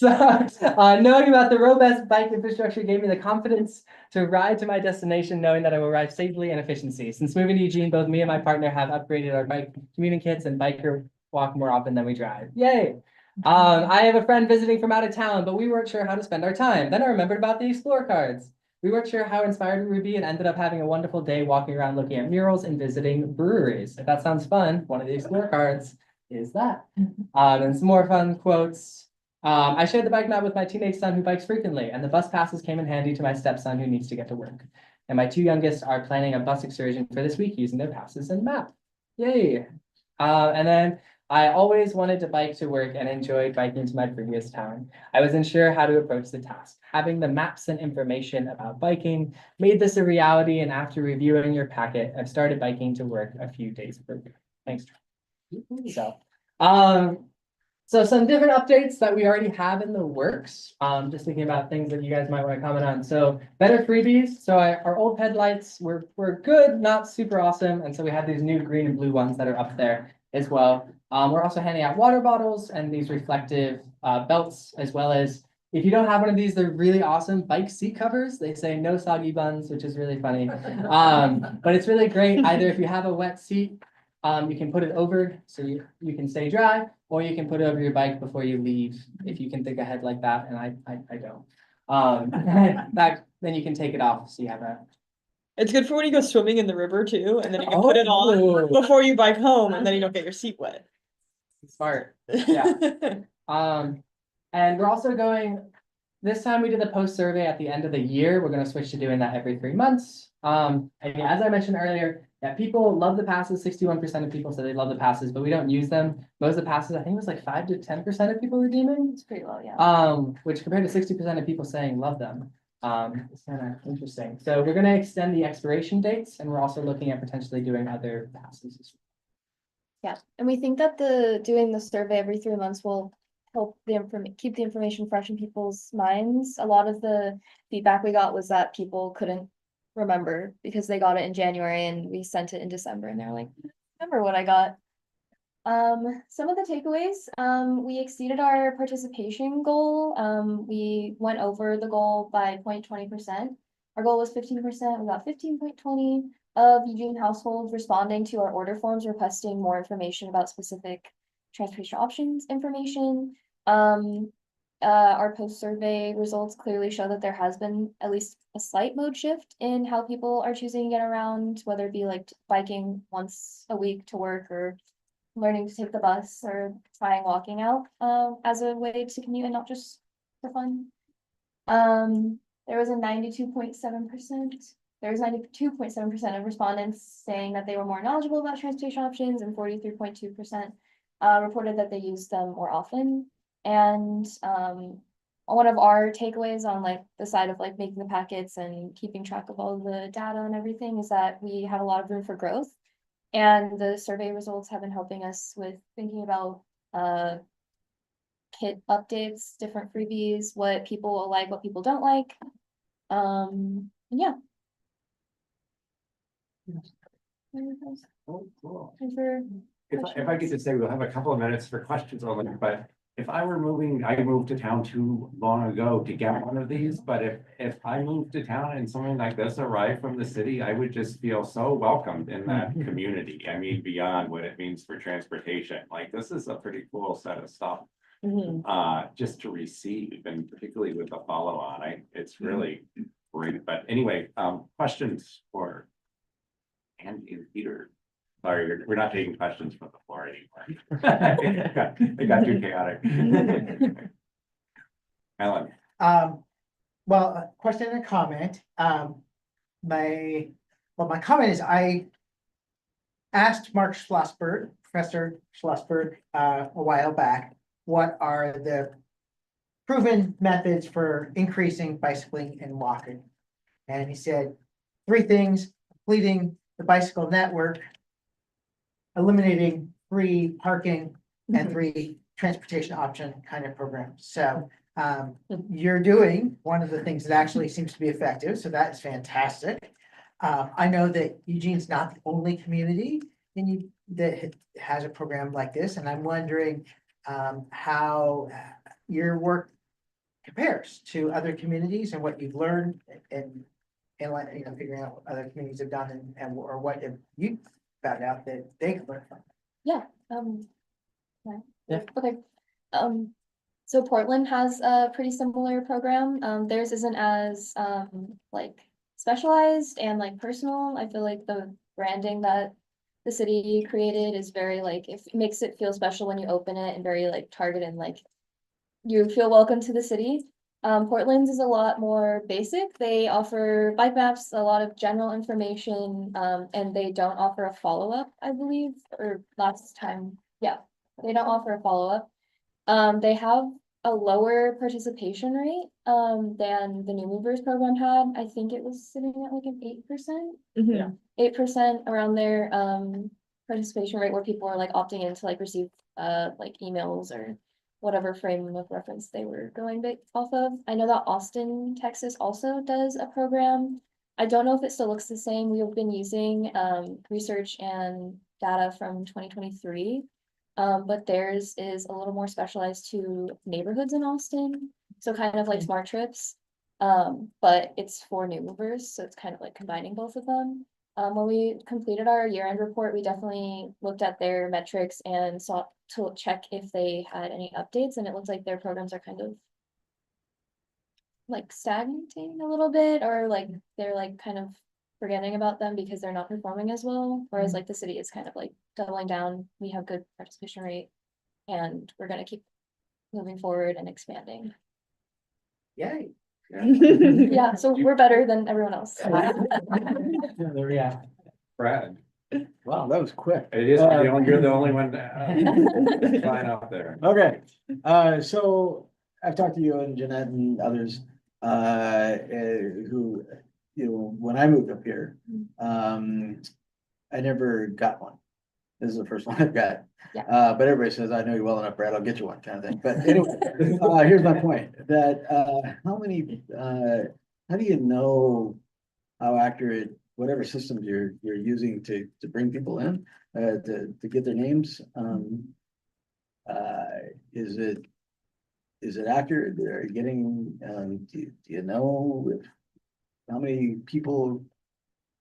[SPEAKER 6] Knowing about the robust bike infrastructure gave me the confidence to ride to my destination, knowing that I will arrive safely and efficiently. Since moving to Eugene, both me and my partner have upgraded our bike commuting kits and biker walk more often than we drive. Yay! I have a friend visiting from out of town, but we weren't sure how to spend our time. Then I remembered about the Explorer cards. We weren't sure how inspired we would be and ended up having a wonderful day walking around looking at murals and visiting breweries. If that sounds fun, one of the Explorer cards is that. And some more fun quotes. I shared the bike map with my teenage son who bikes frequently, and the bus passes came in handy to my stepson who needs to get to work. And my 2 youngest are planning a bus excursion for this week using their passes and map. Yay! And then I always wanted to bike to work and enjoyed biking to my previous town. I wasn't sure how to approach the task. Having the maps and information about biking made this a reality, and after reviewing your packet, I've started biking to work a few days per week. Thanks. So, so some different updates that we already have in the works. Just thinking about things that you guys might want to comment on. So better freebies. So our old headlights were good, not super awesome. And so we have these new green and blue ones that are up there as well. We're also handing out water bottles and these reflective belts, as well as if you don't have one of these, they're really awesome bike seat covers. They say no soggy buns, which is really funny. But it's really great. Either if you have a wet seat, you can put it over so you can stay dry, or you can put it over your bike before you leave, if you can think ahead like that, and I don't. Then you can take it off, so you have a.
[SPEAKER 7] It's good for when you go swimming in the river too, and then you can put it on before you bike home, and then you don't get your seat wet.
[SPEAKER 6] Smart, yeah. And we're also going, this time we did the post survey at the end of the year. We're gonna switch to doing that every 3 months. And as I mentioned earlier, yeah, people love the passes. 61% of people said they love the passes, but we don't use them. Most of the passes, I think it was like 5 to 10% of people redeeming.
[SPEAKER 11] It's pretty low, yeah.
[SPEAKER 6] Which compared to 60% of people saying love them. It's kind of interesting. So we're gonna extend the expiration dates, and we're also looking at potentially doing other passes as well.
[SPEAKER 11] Yeah, and we think that doing the survey every 3 months will help keep the information fresh in people's minds. A lot of the feedback we got was that people couldn't remember because they got it in January and we sent it in December, and they're like, remember what I got. Some of the takeaways, we exceeded our participation goal. We went over the goal by 0.20%. Our goal was 15%, we got 15.20 of Eugene households responding to our order forms, requesting more information about specific transportation options information. Our post-survey results clearly show that there has been at least a slight mode shift in how people are choosing to get around, whether it be like biking once a week to work, or learning to take the bus, or trying walking out as a way to commute and not just for fun. There was a 92.7%. There was 92.7% of respondents saying that they were more knowledgeable about transportation options, and 43.2% reported that they used them more often. And one of our takeaways on like the side of like making the packets and keeping track of all the data and everything is that we have a lot of room for growth. And the survey results have been helping us with thinking about kit updates, different freebies, what people like, what people don't like. Yeah.
[SPEAKER 1] Oh, cool.
[SPEAKER 11] Time for
[SPEAKER 1] If I could just say, we'll have a couple of minutes for questions only, but if I were moving, I moved to town too long ago to get one of these, but if I moved to town and something like this arrived from the city, I would just feel so welcomed in that community. I mean, beyond what it means for transportation, like this is a pretty cool set of stuff. Just to receive, and particularly with the follow-on, it's really great. But anyway, questions for Andy and Peter? Sorry, we're not taking questions from the floor anymore. It got too chaotic. Ellen.
[SPEAKER 4] Well, a question and a comment. My comment is I asked Mark Schlossberg, Professor Schlossberg, a while back, what are the proven methods for increasing bicycling and walking? And he said 3 things: completing the bicycle network, eliminating free parking, and 3 transportation option kind of programs. So you're doing one of the things that actually seems to be effective, so that is fantastic. I know that Eugene's not the only community that has a program like this, and I'm wondering how your work compares to other communities and what you've learned, and figuring out what other communities have done, and or what have you found out that they can learn from.
[SPEAKER 11] Yeah. Okay. So Portland has a pretty similar program. Theirs isn't as like specialized and like personal. I feel like the branding that the city created is very like, it makes it feel special when you open it, and very like targeted, and like you feel welcome to the city. Portland's is a lot more basic. They offer bike maps, a lot of general information, and they don't offer a follow-up, I believe, or last time They don't offer a follow-up. They have a lower participation rate, than the New Movers program had. I think it was sitting at like an 8%.
[SPEAKER 7] Yeah.
[SPEAKER 11] 8% around their, participation rate where people are like opting in to like receive, like emails or whatever frame of reference they were going based off of. I know that Austin, Texas also does a program. I don't know if it still looks the same. We've been using, research and data from 2023. But theirs is a little more specialized to neighborhoods in Austin, so kind of like Smart Trips. But it's for new movers, so it's kind of like combining both of them. When we completed our year-end report, we definitely looked at their metrics and sought to check if they had any updates, and it looks like their programs are kind of like stagnating a little bit, or like they're like kind of forgetting about them because they're not performing as well, whereas like the city is kind of like doubling down. We have good participation rate, and we're gonna keep moving forward and expanding.
[SPEAKER 4] Yay.
[SPEAKER 11] Yeah, so we're better than everyone else.
[SPEAKER 6] Yeah.
[SPEAKER 1] Brad,
[SPEAKER 12] Wow, that was quick.
[SPEAKER 1] it is, you're the only one flying out there.
[SPEAKER 12] Okay, so I've talked to you and Jeanette and others, who, when I moved up here, I never got one. This is the first one I've got.
[SPEAKER 11] Yeah.
[SPEAKER 12] But everybody says, I know you well enough, Brad, I'll get you one kind of thing. But anyway, here's my point, that, how do you know how accurate, whatever systems you're using to bring people in, to get their names? Is it accurate? Are you getting, do you know how many people,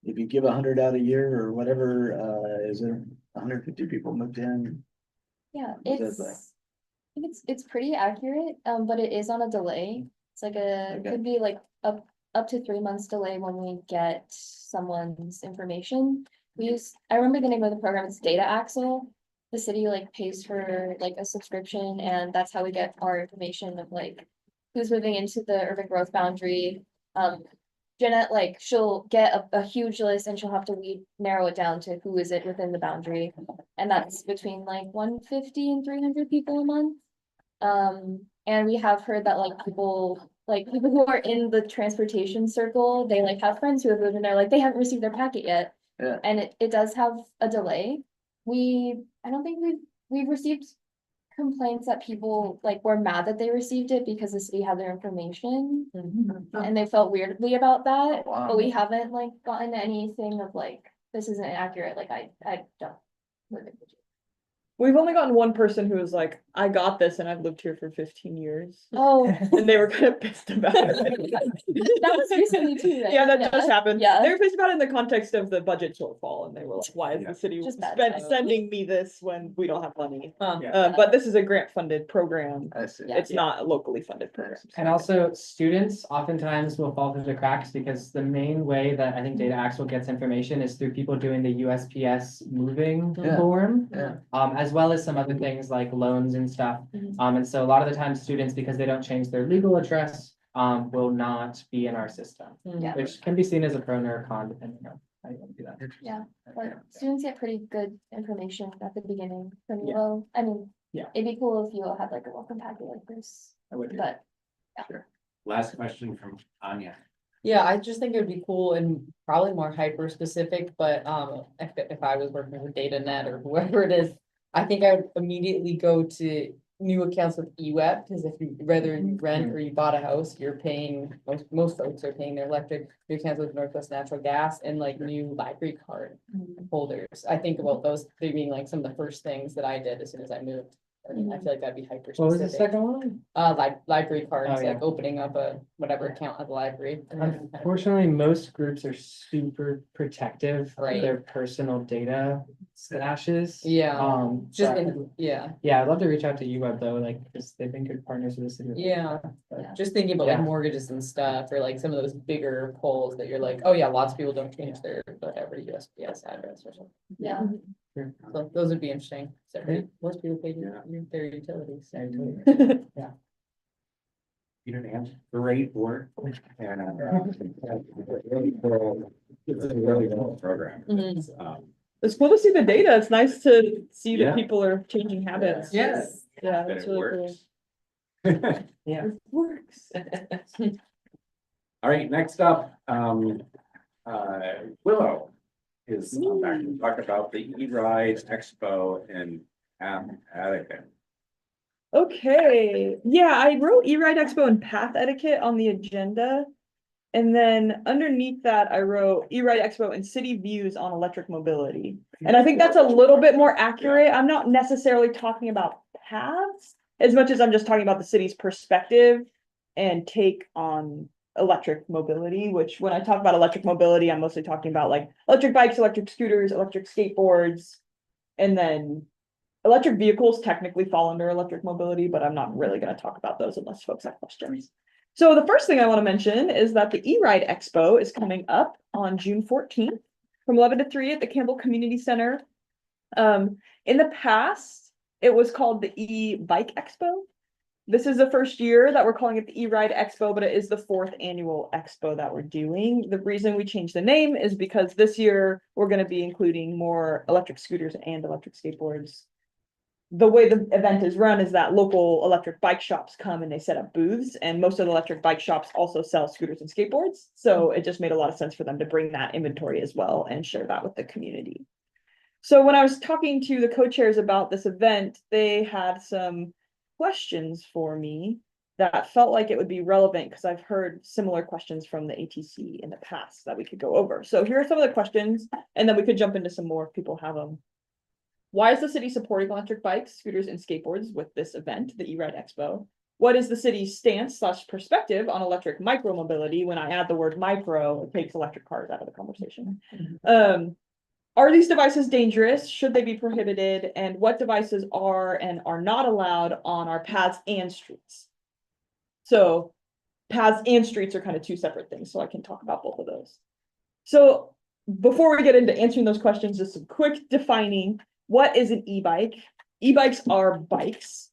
[SPEAKER 12] if you give 100 out a year or whatever, is there 150 people moved in?
[SPEAKER 11] Yeah,
[SPEAKER 12] Is that
[SPEAKER 11] it's,
[SPEAKER 12] like-
[SPEAKER 11] I think it's pretty accurate, but it is on a delay. It's like
[SPEAKER 12] Okay.
[SPEAKER 11] could be like up to 3 months delay when we get someone's information. I remember the name of the program, it's Data Axle. The city like pays for like a subscription, and that's how we get our information of like who's moving into the urban growth boundary. Jeanette, like, she'll get a huge list and she'll have to narrow it down to who is it within the boundary. And that's between like 150 and 300 people a month. And we have heard that like people who are in the transportation circle, they like have friends who have moved and they're like, they haven't received their packet yet.
[SPEAKER 12] Yeah.
[SPEAKER 11] And it does have a delay. I don't think we've received complaints that people like were mad that they received it because the city had their information and they felt weirdly about that.
[SPEAKER 12] Wow.
[SPEAKER 11] But we haven't like gotten anything of like, this isn't accurate, like I don't.
[SPEAKER 7] We've only gotten one person who was like, I got this and I've lived here for 15 years.
[SPEAKER 11] Oh,
[SPEAKER 7] And they were kind of pissed about it.
[SPEAKER 11] that was recently too, right?
[SPEAKER 7] Yeah, that just happened.
[SPEAKER 11] Yeah.
[SPEAKER 7] They were pissed about it in the context of the budget shortfall, and they were like, why is the city
[SPEAKER 11] Just bad timing.
[SPEAKER 7] sending me this when we don't have money?
[SPEAKER 6] Yeah.
[SPEAKER 7] But this is a grant funded program.
[SPEAKER 12] I see.
[SPEAKER 11] Yeah.
[SPEAKER 7] It's not a locally funded program.
[SPEAKER 6] And also, students oftentimes will fall through the cracks because the main way that I think Data Axle gets information is through people doing the USPS moving
[SPEAKER 12] Yeah.
[SPEAKER 6] form.
[SPEAKER 12] Yeah.
[SPEAKER 6] As well as some other things like loans and stuff.
[SPEAKER 11] Mhm.
[SPEAKER 6] And so a lot of the time, students, because they don't change their legal address, will not be in our system.
[SPEAKER 11] Yeah.
[SPEAKER 6] Which can be seen as a pro or a con, depending on how you want to do that.
[SPEAKER 11] Yeah, but students get pretty good information at the beginning from
[SPEAKER 6] Yeah.
[SPEAKER 11] UO. I mean,
[SPEAKER 6] Yeah.
[SPEAKER 11] it'd be cool if UO had like a welcome packet like this,
[SPEAKER 6] I would do
[SPEAKER 11] but
[SPEAKER 1] Last question from Anya.
[SPEAKER 14] Yeah, I just think it would be cool and probably more hyper specific, but if I was working with DataNet or whoever it is, I think I would immediately go to new accounts with eWeb, because if you, whether you rent or you bought a house, you're paying, most folks are paying their electric, new accounts with Northwest Natural Gas and like new library card holders. I think about those, they being like some of the first things that I did as soon as I moved. I mean, I feel like that'd be hyper
[SPEAKER 6] What was the
[SPEAKER 14] specific.
[SPEAKER 6] second one?
[SPEAKER 14] Library cards,
[SPEAKER 6] Oh, yeah.
[SPEAKER 14] like opening up a whatever account at the library.
[SPEAKER 6] Unfortunately, most groups are super protective of
[SPEAKER 14] Right.
[SPEAKER 6] their personal data stashes.
[SPEAKER 14] Yeah, just,
[SPEAKER 6] but-
[SPEAKER 14] yeah.
[SPEAKER 6] Yeah, I'd love to reach out to UWeb though, like, because they've been good partners with the city.
[SPEAKER 14] Yeah,
[SPEAKER 6] But-
[SPEAKER 14] just thinking about like
[SPEAKER 6] Yeah.
[SPEAKER 14] mortgages and stuff, or like some of those bigger polls that you're like, oh yeah, lots of people don't change their whatever USPS address or something.
[SPEAKER 11] yeah.
[SPEAKER 14] So those would be interesting. So
[SPEAKER 6] Yeah.
[SPEAKER 14] most people pay their utilities.
[SPEAKER 6] Yeah, totally.
[SPEAKER 1] Peter and great work. And it's a really cool program.
[SPEAKER 14] Mhm.
[SPEAKER 7] It's cool to see the data. It's nice to see
[SPEAKER 1] Yeah.
[SPEAKER 7] that people are changing habits.
[SPEAKER 6] Yes.
[SPEAKER 7] Yeah,
[SPEAKER 1] That
[SPEAKER 7] that's
[SPEAKER 1] it
[SPEAKER 7] really cool.
[SPEAKER 1] works.
[SPEAKER 14] Yeah.
[SPEAKER 7] It works.
[SPEAKER 1] All right, next up, Willow is back to talk about the E-Ride Expo in Attica.
[SPEAKER 7] Okay, yeah, I wrote E-Ride Expo and Path Etiquette on the agenda. And then underneath that, I wrote E-Ride Expo and City Views on Electric Mobility. And I think that's a little bit more accurate. I'm not necessarily talking about paths as much as I'm just talking about the city's perspective and take on electric mobility, which when I talk about electric mobility, I'm mostly talking about like electric bikes, electric scooters, electric skateboards, and then electric vehicles technically fall under electric mobility, but I'm not really going to talk about those unless folks have questions. So the first thing I want to mention is that the E-Ride Expo is coming up on June 14th from 11 to 3 at the Campbell Community Center. In the past, it was called the E-Bike Expo. This is the first year that we're calling it the E-Ride Expo, but it is the 4th annual expo that we're doing. The reason we changed the name is because this year we're going to be including more electric scooters and electric skateboards. The way the event is run is that local electric bike shops come and they set up booths, and most of the electric bike shops also sell scooters and skateboards. So it just made a lot of sense for them to bring that inventory as well and share that with the community. So when I was talking to the co-chairs about this event, they had some questions for me that felt like it would be relevant because I've heard similar questions from the ATC in the past that we could go over. So here are some of the questions, and then we could jump into some more if people have them. Why is the city supporting electric bikes, scooters, and skateboards with this event, the E-Ride Expo? What is the city's stance / perspective on electric micromobility? When I add the word micro, it takes electric cars out of the conversation. Are these devices dangerous? Should they be prohibited? And what devices are and are not allowed on our paths and streets? So paths and streets are kind of two separate things, so I can talk about both of those. So before we get into answering those questions, just some quick defining. What is an e-bike? E-bikes are bikes,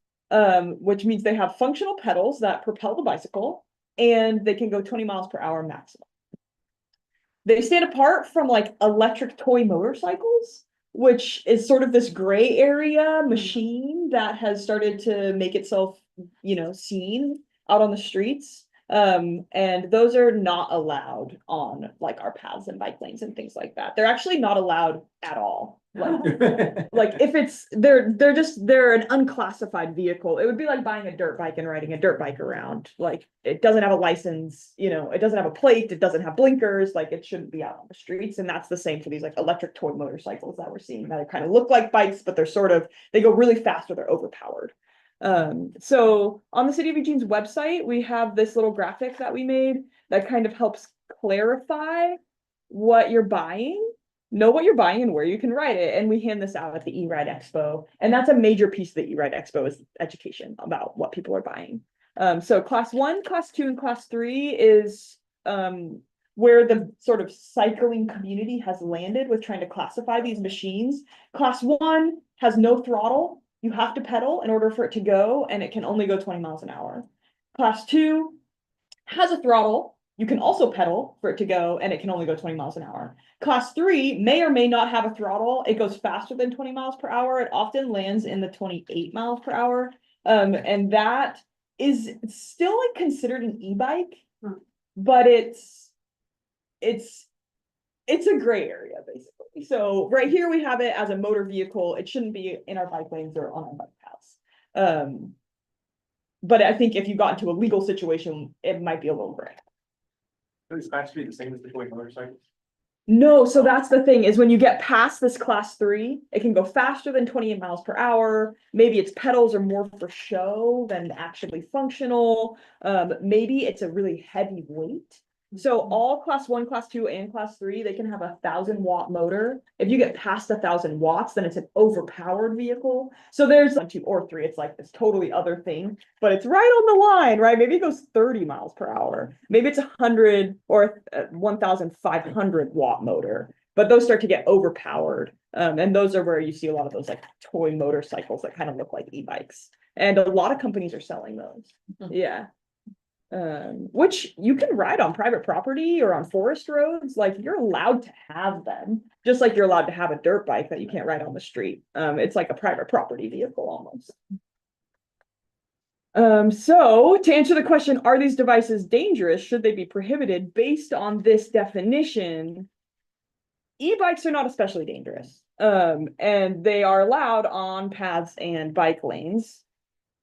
[SPEAKER 7] which means they have functional pedals that propel the bicycle, and they can go 20 miles per hour maximum. They stand apart from like electric toy motorcycles, which is sort of this gray area machine that has started to make itself, seen out on the streets. And those are not allowed on like our paths and bike lanes and things like that. They're actually not allowed at all. Like if it's they're an unclassified vehicle. It would be like buying a dirt bike and riding a dirt bike around. Like it doesn't have a license, it doesn't have a plate, it doesn't have blinkers, like it shouldn't be out on the streets. And that's the same for these like electric toy motorcycles that we're seeing that kind of look like bikes, but they go really fast or they're overpowered. So on the City of Eugene's website, we have this little graphic that we made that kind of helps clarify what you're buying, know what you're buying and where you can ride it. And we hand this out at the E-Ride Expo. And that's a major piece of the E-Ride Expo is education about what people are buying. So class 1, class 2, and class 3 is where the sort of cycling community has landed with trying to classify these machines. Class 1 has no throttle. You have to pedal in order for it to go, and it can only go 20 miles an hour. Class 2 has a throttle. You can also pedal for it to go, and it can only go 20 miles an hour. Class 3 may or may not have a throttle. It goes faster than 20 miles per hour. It often lands in the 28 miles per hour. And that is still like considered an e-bike, but it's a gray area basically. So right here we have it as a motor vehicle. It shouldn't be in our bike lanes or on our bike paths. But I think if you got into a legal situation, it might be a little gray.
[SPEAKER 9] Is class 3 the same as the toy motorcycles?
[SPEAKER 7] No, so that's the thing is when you get past this class 3, it can go faster than 28 miles per hour. Maybe its pedals are more for show than actually functional. Maybe it's a really heavy weight. So all class 1, class 2, and class 3, they can have a 1,000-watt motor. If you get past 1,000 watts, then it's an overpowered vehicle. So there's 1, 2, or 3. It's like this totally other thing, but it's right on the line, right? Maybe it goes 30 miles per hour. Maybe it's 100 or 1,500-watt motor, but those start to get overpowered. And those are where you see a lot of those like toy motorcycles that kind of look like e-bikes. And a lot of companies are selling those. Yeah. Which you can ride on private property or on forest roads, like you're allowed to have them. Just like you're allowed to have a dirt bike that you can't ride on the street. It's like a private property vehicle almost. So to answer the question, are these devices dangerous? Should they be prohibited? Based on this definition, e-bikes are not especially dangerous. And they are allowed on paths and bike lanes.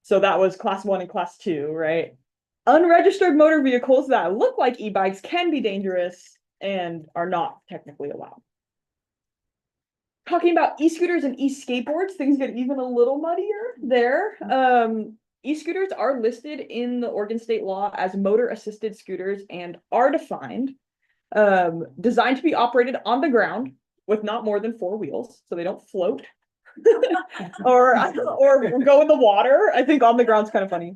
[SPEAKER 7] So that was class 1 and class 2, right? Unregistered motor vehicles that look like e-bikes can be dangerous and are not technically allowed. Talking about e-scooters and e-skateboards, things get even a little muddier there. E-scooters are listed in the Oregon state law as motor assisted scooters and are defined, designed to be operated on the ground with not more than 4 wheels, so they don't float or go in the water. I think on the ground's kind of funny.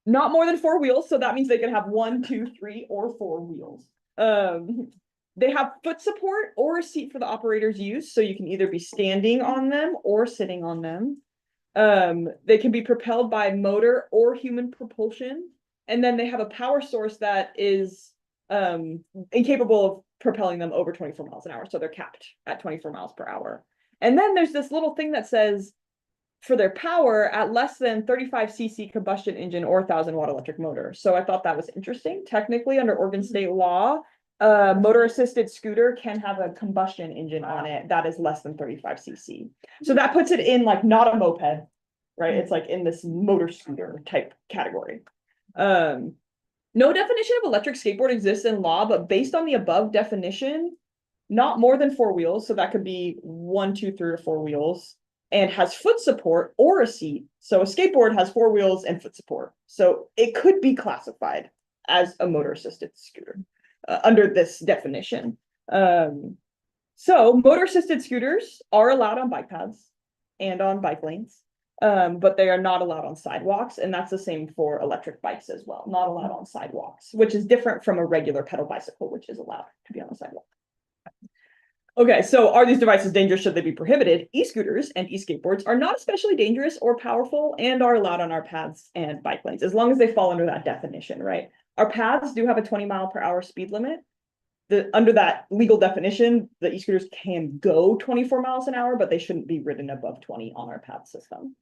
[SPEAKER 7] Not more than 4 wheels, so that means they can have 1, 2, 3, or 4 wheels. They have foot support or a seat for the operator's use, so you can either be standing on them or sitting on them. They can be propelled by motor or human propulsion, and then they have a power source that is incapable of propelling them over 24 miles an hour, so they're capped at 24 miles per hour. And then there's this little thing that says for their power at less than 35 cc combustion engine or 1,000-watt electric motor. So I thought that was interesting. Technically, under Oregon state law, motor assisted scooter can have a combustion engine on it that is less than 35 cc. So that puts it in like not a moped, right? It's like in this motor scooter type category. No definition of electric skateboard exists in law, but based on the above definition, not more than 4 wheels. So that could be 1, 2, 3, or 4 wheels, and has foot support or a seat. So a skateboard has 4 wheels and foot support. So it could be classified as a motor assisted scooter under this definition. So motor assisted scooters are allowed on bike paths and on bike lanes, but they are not allowed on sidewalks. And that's the same for electric bikes as well. Not allowed on sidewalks, which is different from a regular pedal bicycle, which is allowed to be on the sidewalk. Okay, so are these devices dangerous? Should they be prohibited? E-scooters and e-skateboards are not especially dangerous or powerful and are allowed on our paths and bike lanes, as long as they fall under that definition, right? Our paths do have a 20-mile-per-hour speed limit. Under that legal definition, the e-scooters can go 24 miles an hour, but they shouldn't be ridden above 20 on our path system.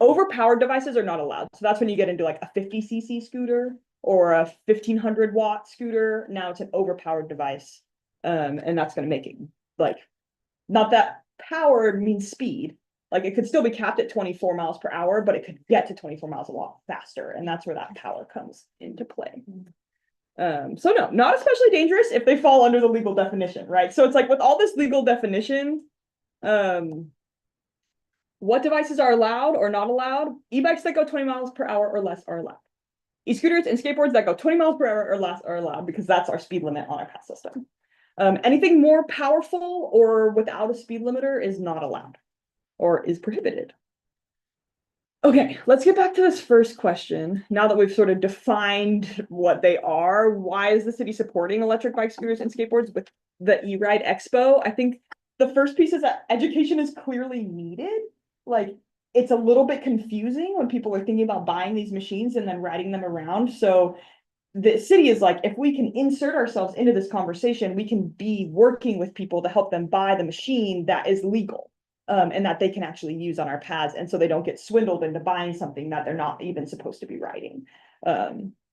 [SPEAKER 7] Overpowered devices are not allowed. So that's when you get into like a 50 cc scooter or a 1500-watt scooter. Now it's an overpowered device. And that's going to make it like not that powered means speed. Like it could still be capped at 24 miles per hour, but it could get to 24 miles a lot faster. And that's where that power comes into play. So no, not especially dangerous if they fall under the legal definition, right? So it's like with all this legal definition, what devices are allowed or not allowed? E-bikes that go 20 miles per hour or less are allowed. E-scooters and skateboards that go 20 miles per hour or less are allowed because that's our speed limit on our path system. Anything more powerful or without a speed limiter is not allowed or is prohibited. Okay, let's get back to this first question. Now that we've sort of defined what they are, why is the city supporting electric bike scooters and skateboards with the E-Ride Expo? I think the first piece is that education is clearly needed. Like, it's a little bit confusing when people are thinking about buying these machines and then riding them around. So the city is like, if we can insert ourselves into this conversation, we can be working with people to help them buy the machine that is legal. And that they can actually use on our paths, and so they don't get swindled into buying something that they're not even supposed to be riding.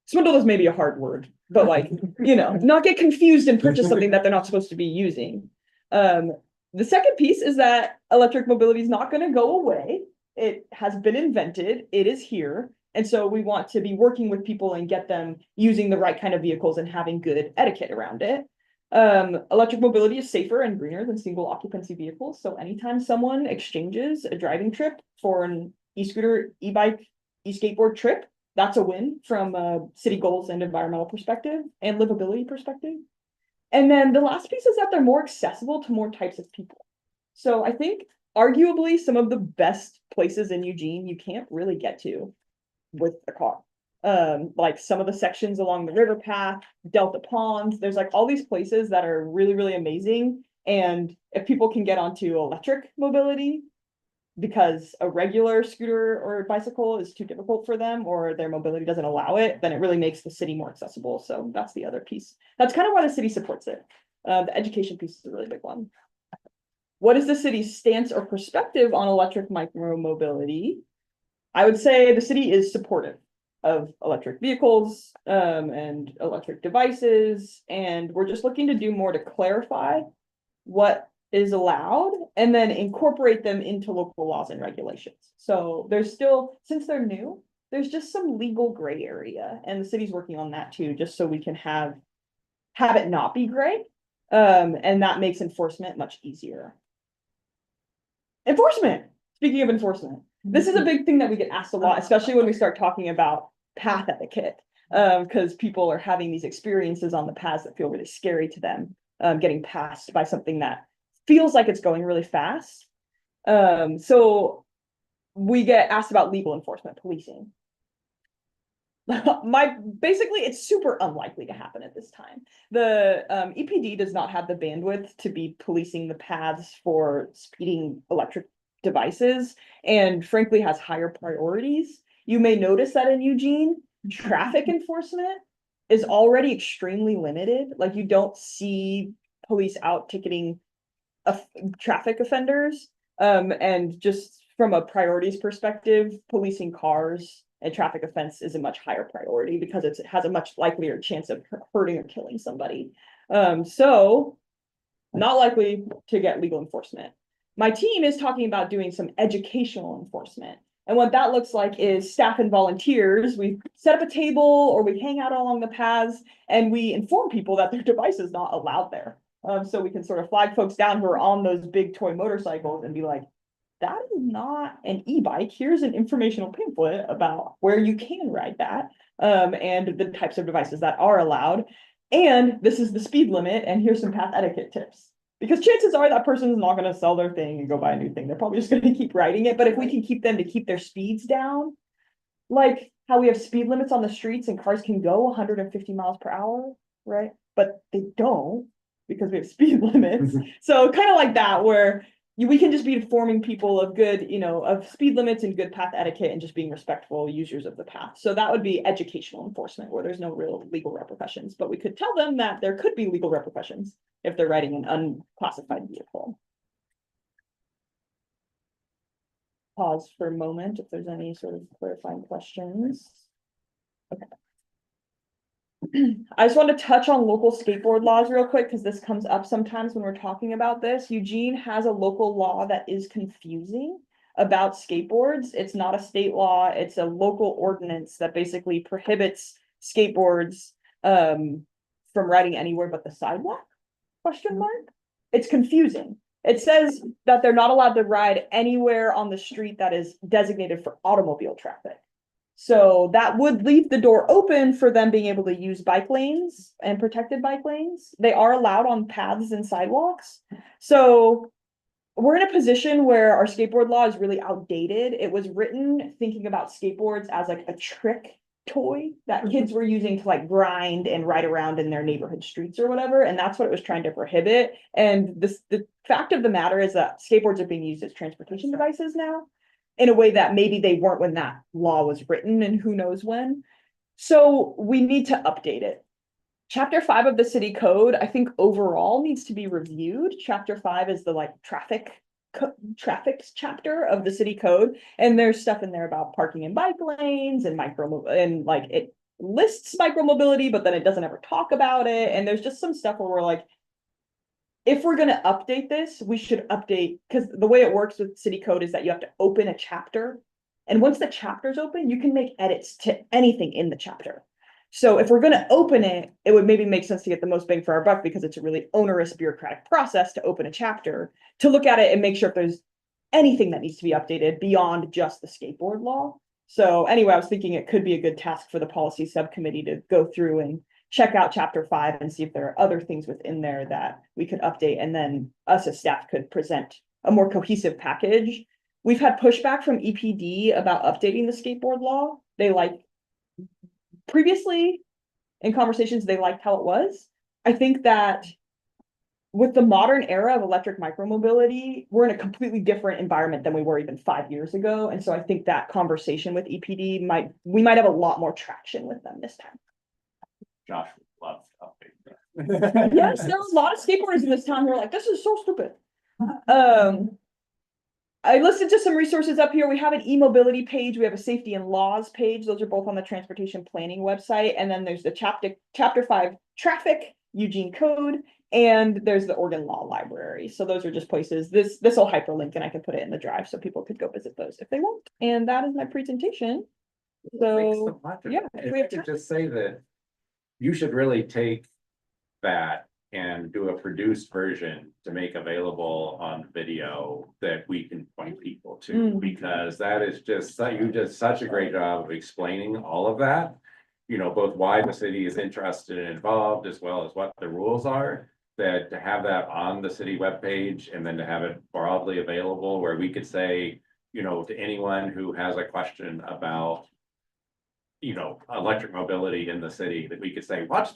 [SPEAKER 7] Swindled is maybe a hard word, but like, you know, not get confused and purchase something that they're not supposed to be using. The second piece is that electric mobility is not going to go away. It has been invented, it is here. And so we want to be working with people and get them using the right kind of vehicles and having good etiquette around it. Electric mobility is safer and greener than single occupancy vehicles. So anytime someone exchanges a driving trip for an e-scooter, e-bike, e-skateboard trip, that's a win from city goals and environmental perspective and livability perspective. And then the last piece is that they're more accessible to more types of people. So I think arguably some of the best places in Eugene you can't really get to with a car. Like some of the sections along the river path, Delta Ponds, there's like all these places that are really, really amazing. And if people can get onto electric mobility, because a regular scooter or bicycle is too difficult for them or their mobility doesn't allow it, then it really makes the city more accessible. So that's the other piece. That's kind of why the city supports it. The education piece is a really big one. What is the city's stance or perspective on electric micro mobility? I would say the city is supportive of electric vehicles and electric devices, and we're just looking to do more to clarify what is allowed and then incorporate them into local laws and regulations. So there's still, since they're new, there's just some legal gray area, and the city's working on that too, just so we can have it not be gray. And that makes enforcement much easier. Enforcement, speaking of enforcement, this is a big thing that we get asked a lot, especially when we start talking about path etiquette. Because people are having these experiences on the paths that feel really scary to them, getting passed by something that feels like it's going really fast. So we get asked about legal enforcement, policing. Basically, it's super unlikely to happen at this time. The EPD does not have the bandwidth to be policing the paths for speeding electric devices, and frankly has higher priorities. You may notice that in Eugene, traffic enforcement is already extremely limited. Like, you don't see police out ticketing traffic offenders. And just from a priorities perspective, policing cars and traffic offense is a much higher priority because it has a much likelier chance of hurting or killing somebody. So not likely to get legal enforcement. My team is talking about doing some educational enforcement. And what that looks like is staff and volunteers. We set up a table or we hang out along the paths and we inform people that their device is not allowed there. So we can sort of flag folks down who are on those big toy motorcycles and be like, that is not an e-bike. Here's an informational pamphlet about where you can ride that, and the types of devices that are allowed. And this is the speed limit, and here's some path etiquette tips. Because chances are that person's not going to sell their thing and go buy a new thing. They're probably just going to keep riding it. But if we can keep them to keep their speeds down, like how we have speed limits on the streets and cars can go 150 miles per hour, right? But they don't because we have speed limits. So kind of like that, where we can just be informing people of good, of speed limits and good path etiquette and just being respectful users of the path. So that would be educational enforcement where there's no real legal repercussions, but we could tell them that there could be legal repercussions if they're riding an unclassified vehicle. Pause for a moment if there's any sort of clarifying questions. Okay. I just want to touch on local skateboard laws real quick because this comes up sometimes when we're talking about this. Eugene has a local law that is confusing about skateboards. It's not a state law. It's a local ordinance that basically prohibits skateboards from riding anywhere but the sidewalk, ? It's confusing. It says that they're not allowed to ride anywhere on the street that is designated for automobile traffic. So that would leave the door open for them being able to use bike lanes and protected bike lanes. They are allowed on paths and sidewalks. So we're in a position where our skateboard law is really outdated. It was written thinking about skateboards as like a trick toy that kids were using to like grind and ride around in their neighborhood streets or whatever. And that's what it was trying to prohibit. And the fact of the matter is that skateboards are being used as transportation devices now, in a way that maybe they weren't when that law was written and who knows when. So we need to update it. Chapter 5 of the city code, I think overall needs to be reviewed. Chapter 5 is the like traffic chapter of the city code. And there's stuff in there about parking in bike lanes and like it lists micromobility, but then it doesn't ever talk about it. And there's just some stuff where we're like, if we're going to update this, we should update, because the way it works with city code is that you have to open a chapter. And once the chapter's open, you can make edits to anything in the chapter. So if we're going to open it, it would maybe make sense to get the most bang for our buck because it's a really onerous bureaucratic process to open a chapter, to look at it and make sure if there's anything that needs to be updated beyond just the skateboard law. So anyway, I was thinking it could be a good task for the policy subcommittee to go through and check out chapter 5 and see if there are other things within there that we could update. And then us as staff could present a more cohesive package. We've had pushback from EPD about updating the skateboard law. They previously in conversations, they liked how it was. I think that with the modern era of electric micromobility, we're in a completely different environment than we were even 5 years ago. And so I think that conversation with EPD we might have a lot more traction with them this time.
[SPEAKER 1] Josh loves updating.
[SPEAKER 7] Yes, there are a lot of skateboarders in this town who are like, this is so stupid. I listed just some resources up here. We have an e-mobility page. We have a safety and laws page. Those are both on the transportation planning website. And then there's the chapter 5 traffic, Eugene code, and there's the Oregon Law Library. So those are just places. This will hyperlink and I can put it in the drive so people could go visit those if they want. And that is my presentation. So yeah,
[SPEAKER 1] If
[SPEAKER 7] we
[SPEAKER 1] I
[SPEAKER 7] have
[SPEAKER 1] could
[SPEAKER 7] time.
[SPEAKER 1] just say that you should really take that and do a produced version to make available on video that we can point people to,
[SPEAKER 7] Mm.
[SPEAKER 1] because that is just, you did such a great job of explaining all of that. You know, both why the city is interested and involved, as well as what the rules are, that to have that on the city webpage and then to have it broadly available where we could say, you know, to anyone who has a question about, you know, electric mobility in the city, that we could say, watch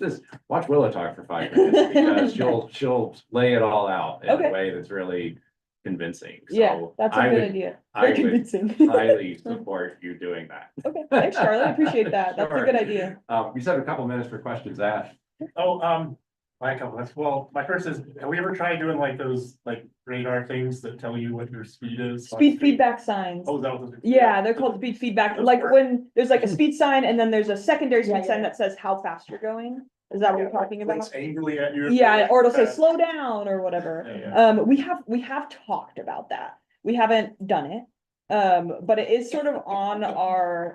[SPEAKER 1] Willow talk for 5 minutes, because she'll lay it all out in
[SPEAKER 7] Okay.
[SPEAKER 1] a way that's really convincing.
[SPEAKER 7] Yeah,
[SPEAKER 1] So
[SPEAKER 7] that's a
[SPEAKER 1] I
[SPEAKER 7] good
[SPEAKER 1] would
[SPEAKER 7] idea.
[SPEAKER 1] I
[SPEAKER 7] Very
[SPEAKER 1] would
[SPEAKER 7] convincing.
[SPEAKER 1] highly support you doing that.
[SPEAKER 7] Okay, thanks, Charlie. I appreciate that. That's a
[SPEAKER 1] Sure.
[SPEAKER 7] good idea.
[SPEAKER 1] We just have a couple minutes for questions, Ash.
[SPEAKER 9] Oh, my couple, well, my first is, have we ever tried doing like those, like radar things that tell you what your speed is? on the
[SPEAKER 7] Speed
[SPEAKER 9] street?
[SPEAKER 7] feedback signs.
[SPEAKER 9] Oh, is that what those are?
[SPEAKER 7] Yeah, they're called speed feedback,
[SPEAKER 9] Those
[SPEAKER 7] like
[SPEAKER 9] work?
[SPEAKER 7] when there's like a speed sign and then there's a secondary
[SPEAKER 2] Yeah,
[SPEAKER 7] speed sign
[SPEAKER 2] yeah.
[SPEAKER 7] that says how fast you're going. Is that what you're talking about?
[SPEAKER 9] Points angrily at you.
[SPEAKER 7] Yeah, or it'll say
[SPEAKER 9] Fast.
[SPEAKER 7] slow down or whatever.
[SPEAKER 9] Yeah, yeah.
[SPEAKER 7] We have talked about that. We haven't done it. But it is sort of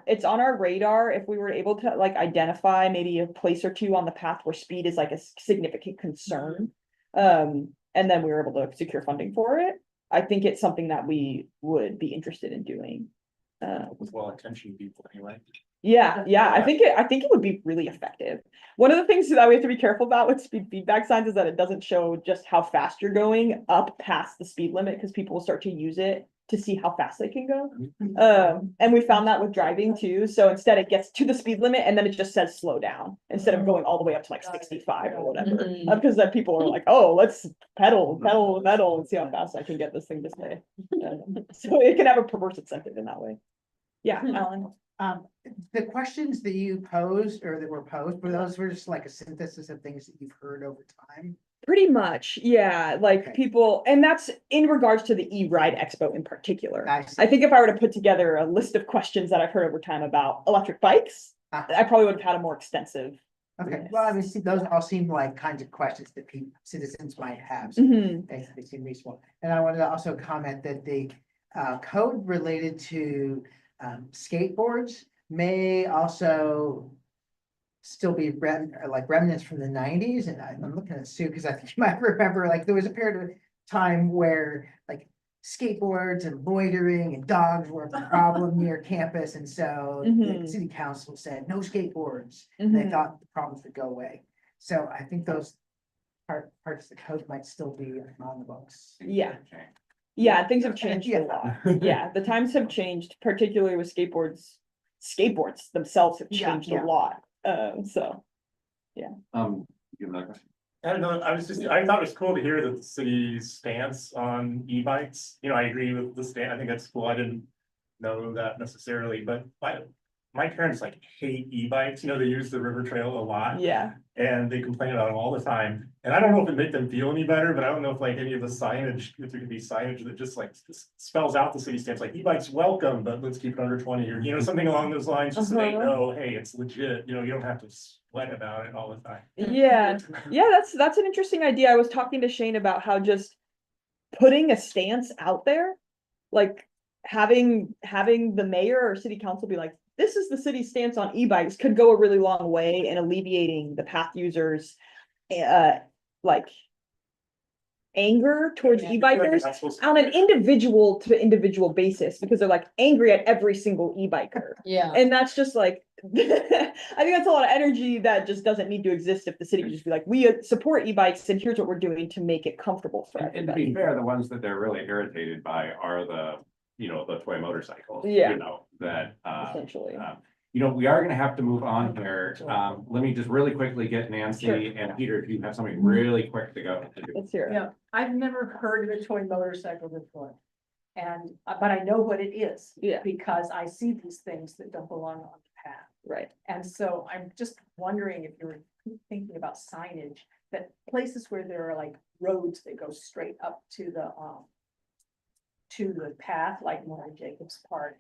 [SPEAKER 7] it's on our radar if we were able to like identify maybe a place or two on the path where speed is like a significant concern. And then we were able to secure funding for it. I think it's something that we would be interested in doing.
[SPEAKER 9] With well-intentioned people anyway.
[SPEAKER 7] Yeah, I think it would be really effective. One of the things that we have to be careful about with speed feedback signs is that it doesn't show just how fast you're going up past the speed limit, because people will start to use it to see how fast they can go. And we found that with driving too. So instead it gets to the speed limit and then it just says slow down instead of going all the way up to like 65 or whatever.
[SPEAKER 14] Mhm.
[SPEAKER 7] Because then people are like, oh, let's pedal and see how fast I can get this thing to stay. So it can have a perverse incentive in that way. Yeah, Alan.
[SPEAKER 4] The questions that you posed or that were posed, were those were just like a synthesis of things that you've heard over time?
[SPEAKER 7] Pretty much, yeah, like
[SPEAKER 4] Okay.
[SPEAKER 7] people, and that's in regards to the E-Ride Expo in particular.
[SPEAKER 4] I see.
[SPEAKER 7] I think if I were to put together a list of questions that I've heard over time about electric bikes, I probably would have had a more extensive.
[SPEAKER 4] Okay, well, I mean, see, those all seem like kinds of questions that citizens might have. So
[SPEAKER 7] Mhm.
[SPEAKER 4] they seem reasonable. And I wanted to also comment that the code related to skateboards may also still be remnants from the 90s, and I'm looking at Sue because I think you might remember, like, there was a period of time where like skateboards and loitering and dogs were a problem near campus, and so the
[SPEAKER 7] Mhm.
[SPEAKER 4] city council said no skateboards. And they
[SPEAKER 7] Mhm.
[SPEAKER 4] thought the problems would go away. So I think those parts of the code might still be on the books.
[SPEAKER 7] Yeah. Yeah, things have changed a
[SPEAKER 4] Yeah.
[SPEAKER 7] lot. Yeah, the times have changed, particularly with skateboards. Skateboards themselves have
[SPEAKER 4] Yeah,
[SPEAKER 7] changed
[SPEAKER 4] yeah.
[SPEAKER 7] a lot. So,
[SPEAKER 1] You have another question?
[SPEAKER 9] I don't know, I thought it was cool to hear that the city's stance on e-bikes, you know, I agree with the stand, I think that's cool, I didn't know that necessarily, but my parents like hate e-bikes, you know, they use the river trail a lot.
[SPEAKER 7] yeah.
[SPEAKER 9] And they complain about them all the time, and I don't know if it made them feel any better, but I don't know if like any of the signage, if there could be signage that just like spells out the city stance, like e-bikes welcome, but let's keep it under 20, or, you know, something along those lines, just so they
[SPEAKER 7] Uh-huh.
[SPEAKER 9] know, hey, it's legit, you know, you don't have to sweat about it all the time.
[SPEAKER 7] Yeah, that's an interesting idea. I was talking to Shane about how just putting a stance out there, like having the mayor or city council be like, this is the city's stance on e-bikes, could go a really long way in alleviating the path users like anger towards
[SPEAKER 9] I feel like you're
[SPEAKER 7] e-bikers
[SPEAKER 9] not supposed to-
[SPEAKER 7] on an individual to individual basis, because they're like angry at every single e-biker.
[SPEAKER 14] Yeah.
[SPEAKER 7] And that's just like, I think that's a lot of energy that just doesn't need to exist if the city could just be like, we support e-bikes and here's what we're doing to make it comfortable for
[SPEAKER 1] And to
[SPEAKER 7] everybody.
[SPEAKER 1] be fair, the ones that they're really irritated by are the, you know, the toy motorcycles.
[SPEAKER 7] Yeah.
[SPEAKER 1] You know, that,
[SPEAKER 7] Essentially.
[SPEAKER 1] You know, we are gonna have to move on here. Let me just really quickly get Nancy
[SPEAKER 7] Sure.
[SPEAKER 1] and Peter, if you have something really quick to go to do.
[SPEAKER 7] Let's hear it.
[SPEAKER 3] Yeah, I've never heard of a toy motorcycle before. And, but I know what it is.
[SPEAKER 7] Yeah.
[SPEAKER 3] Because I see these things that don't belong on the path.
[SPEAKER 7] Right.
[SPEAKER 3] And so I'm just wondering if you're thinking about signage, that places where there are like roads that go straight up to the path, like Maury Jacobs Park,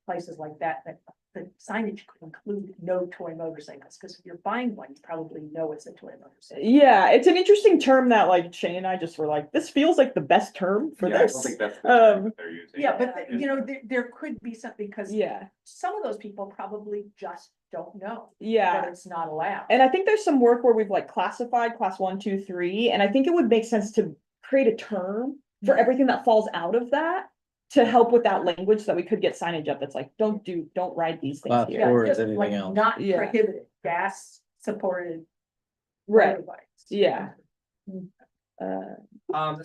[SPEAKER 3] places like that, that the signage could include no toy motorcycles, because if you're buying one, you probably know it's a toy motorcycle.
[SPEAKER 7] Yeah, it's an interesting term that like Shane and I just were like, this feels like the best term for
[SPEAKER 1] Yeah, I don't
[SPEAKER 7] this.
[SPEAKER 1] think that's the term that they're using.
[SPEAKER 3] Yeah, but you know, there could be something, because
[SPEAKER 7] Yeah,
[SPEAKER 3] some of those people probably just don't know that
[SPEAKER 7] yeah.
[SPEAKER 3] it's not allowed.
[SPEAKER 7] And I think there's some work where we've like classified class 1, 2, 3, and I think it would make sense to create a term for everything that falls out of that to help with that language so that we could get signage up that's like, don't ride these things
[SPEAKER 10] Class
[SPEAKER 7] here.
[SPEAKER 3] Yeah,
[SPEAKER 10] four is
[SPEAKER 3] just
[SPEAKER 10] anything
[SPEAKER 3] like
[SPEAKER 10] else.
[SPEAKER 3] not
[SPEAKER 7] Yeah.
[SPEAKER 3] prohibited, gas supported.
[SPEAKER 7] Right,
[SPEAKER 3] motorbikes.
[SPEAKER 7] yeah.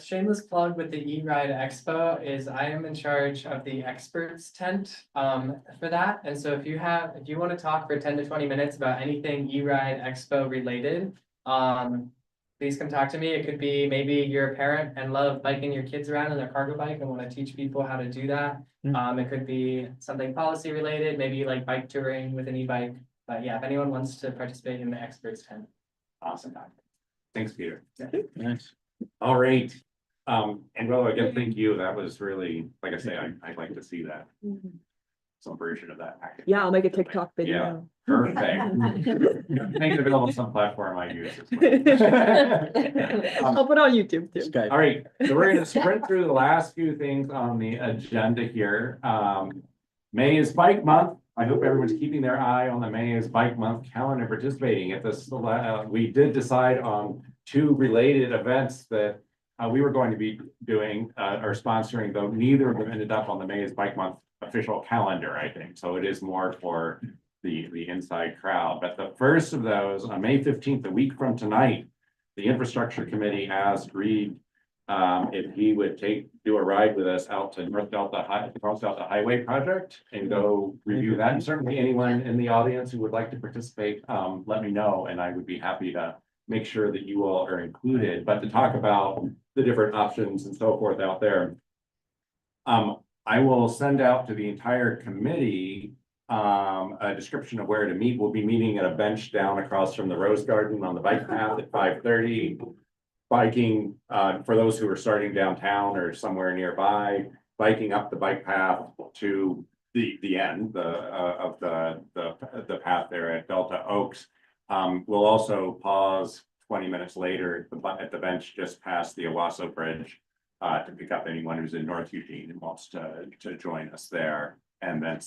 [SPEAKER 6] Shameless plug with the E-Ride Expo is I am in charge of the experts tent for that. And so if you want to talk for 10 to 20 minutes about anything E-Ride Expo related, please come talk to me. It could be maybe you're a parent and love biking your kids around in their cargo bike and want to teach people how to do that. It could be something policy related, maybe you like bike touring with an e-bike. But yeah, if anyone wants to participate in the experts tent.
[SPEAKER 1] Awesome. Thanks, Peter.
[SPEAKER 10] Nice.
[SPEAKER 1] All right. And well, again, thank you. That was really, like I say, I'd like to see that. Some version of that package.
[SPEAKER 7] Yeah, I'll make a TikTok video.
[SPEAKER 1] Perfect. Make it available on some platform I use.
[SPEAKER 7] I'll put it on YouTube too.
[SPEAKER 10] Skype.
[SPEAKER 1] All right, so we're gonna sprint through the last few things on the agenda here. May is Bike Month. I hope everyone's keeping their eye on the May is Bike Month calendar, participating at this. We did decide on 2 related events that we were going to be doing or sponsoring, though neither of them ended up on the May is Bike Month official calendar, I think. So it is more for the inside crowd. But the first of those, on May 15th, a week from tonight, the Infrastructure Committee asked Reed if he would do a ride with us out to North Delta Highway Project and go review that. And certainly anyone in the audience who would like to participate, let me know, and I would be happy to make sure that you all are included. But to talk about the different options and so forth out there, I will send out to the entire committee a description of where to meet. We'll be meeting at a bench down across from the Rose Garden on the bike path at 5:30. Biking, for those who are starting downtown or somewhere nearby, biking up the bike path to the end of the path there at Delta Oaks. We'll also pause 20 minutes later at the bench just past the Owasso Bridge to pick up anyone who's in North Eugene and wants to join us there, and then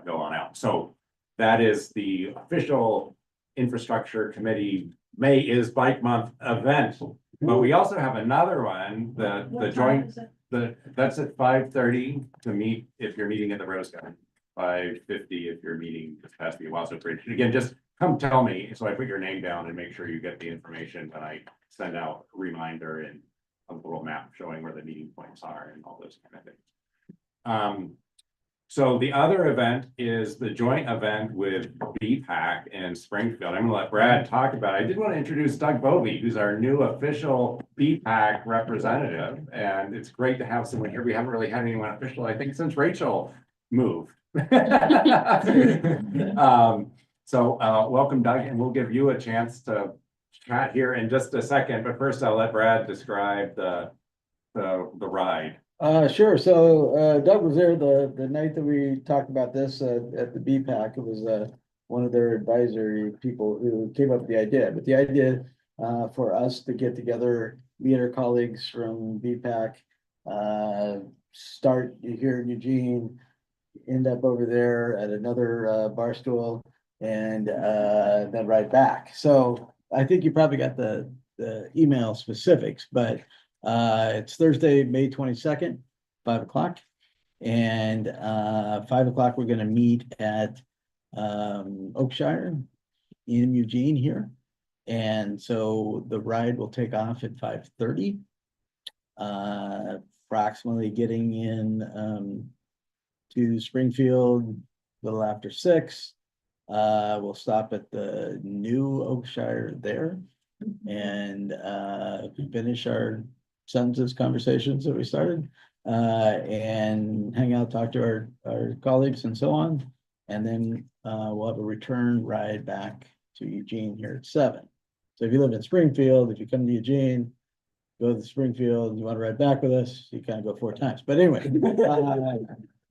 [SPEAKER 1] go on out. So that is the official Infrastructure Committee May is Bike Month event. But we also have another one, the joint, that's at 5:30 to meet if you're meeting at the Rose Garden. 5:50 if you're meeting just past the Owasso Bridge. And again, just come tell me, so I put your name down and make sure you get the information when I send out a reminder and a little map showing where the meeting points are and all those kind of things. So the other event is the joint event with BPAC in Springfield. I'm gonna let Brad talk about it. I did want to introduce Doug Bovee, who's our new official BPAC representative, and it's great to have someone here. We haven't really had anyone official, I think, since Rachel moved. Welcome, Doug, and we'll give you a chance to chat here in just a second, but first I'll let Brad describe the ride.
[SPEAKER 10] Sure. So, Doug was there the night that we talked about this, at the BPAC. It was, one of their advisory people who came up with the idea, but the idea, for us to get together, meet our colleagues from BPAC, start here in Eugene, end up over there at another, bar stool, and, then ride back. So I think you probably got the email specifics, but it's Thursday, May 22nd, 5:00. And 5:00, we're gonna meet at Oakshire in Eugene here. And so the ride will take off at 5:30. Approximately getting in to Springfield
[SPEAKER 15] little after 6. We'll stop at the new Oakshire there. And finish our census conversations that we started. And hang out, talk to our colleagues and so on. And then we'll have a return ride back to Eugene here at 7. So if you live in Springfield, if you come to Eugene, go to Springfield, and you want to ride back with us, you kind of go 4 times. But anyway,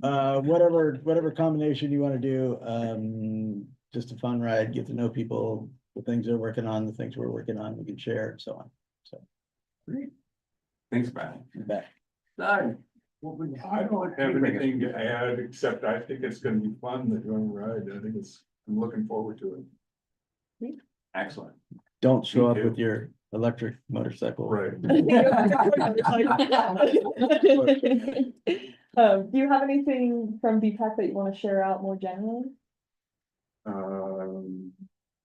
[SPEAKER 15] whatever combination you want to do, just a fun ride, get to know people, the things they're working on, the things we're working on, we can share and so on. So.
[SPEAKER 1] Great. Thanks, Brian.
[SPEAKER 15] You're back.
[SPEAKER 1] Done.
[SPEAKER 16] I don't have anything to add, except I think it's gonna be fun, the young ride. I'm looking forward to it.
[SPEAKER 1] Excellent.
[SPEAKER 15] Don't show up
[SPEAKER 16] too.
[SPEAKER 15] with your electric motorcycle.
[SPEAKER 16] Right.
[SPEAKER 2] Do you have anything from BPAC that you want to share out more generally?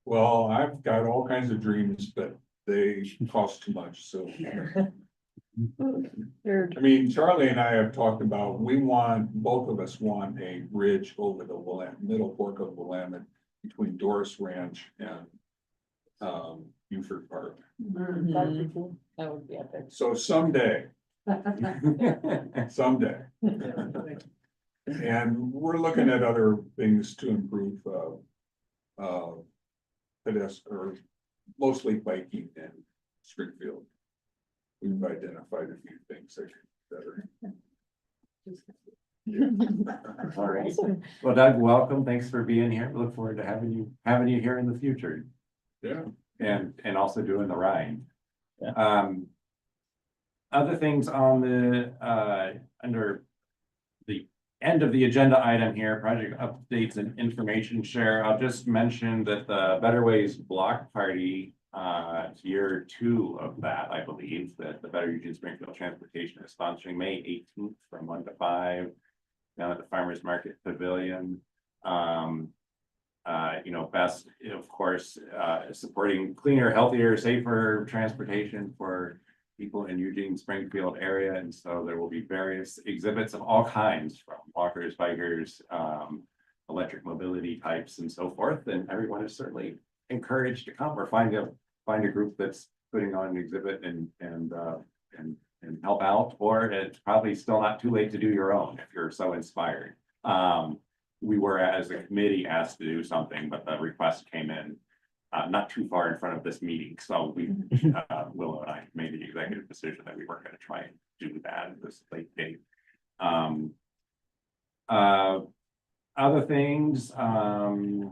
[SPEAKER 16] Well, I've got all kinds of dreams, but they cost too much, so. I mean, Charlie and I have talked about, both of us want a bridge over the Willamette, middle fork of Willamette between Doris Ranch and Buford Park.
[SPEAKER 14] That would be epic.
[SPEAKER 16] So someday, someday. And we're looking at other things to improve, or mostly biking in Springfield. We've identified a few things that are better.
[SPEAKER 1] All right. Well, Doug, welcome. Thanks for being here. Look forward to having you here in the future.
[SPEAKER 16] Yeah.
[SPEAKER 1] And also doing the ride.
[SPEAKER 15] Yeah.
[SPEAKER 1] Other things on the under the end of the agenda item here, project updates and information share. I'll just mention that the Better Ways Block Party, year 2 of that, I believe, that the Better Eugene Springfield Transportation is sponsoring May 18th from 1 to 5 down at the Farmers Market Pavilion. Best, of course, supporting cleaner, healthier, safer transportation for people in Eugene, Springfield area. And so there will be various exhibits of all kinds, from walkers, bikers, electric mobility types and so forth. And everyone is certainly encouraged to come or find a group that's putting on an exhibit and help out, or it's probably still not too late to do your own if you're so inspired. We were, as a committee, asked to do something, but the request came in not too far in front of this meeting. So Willow and I made the executive decision that we weren't going to try and do that at this late date. Other things, the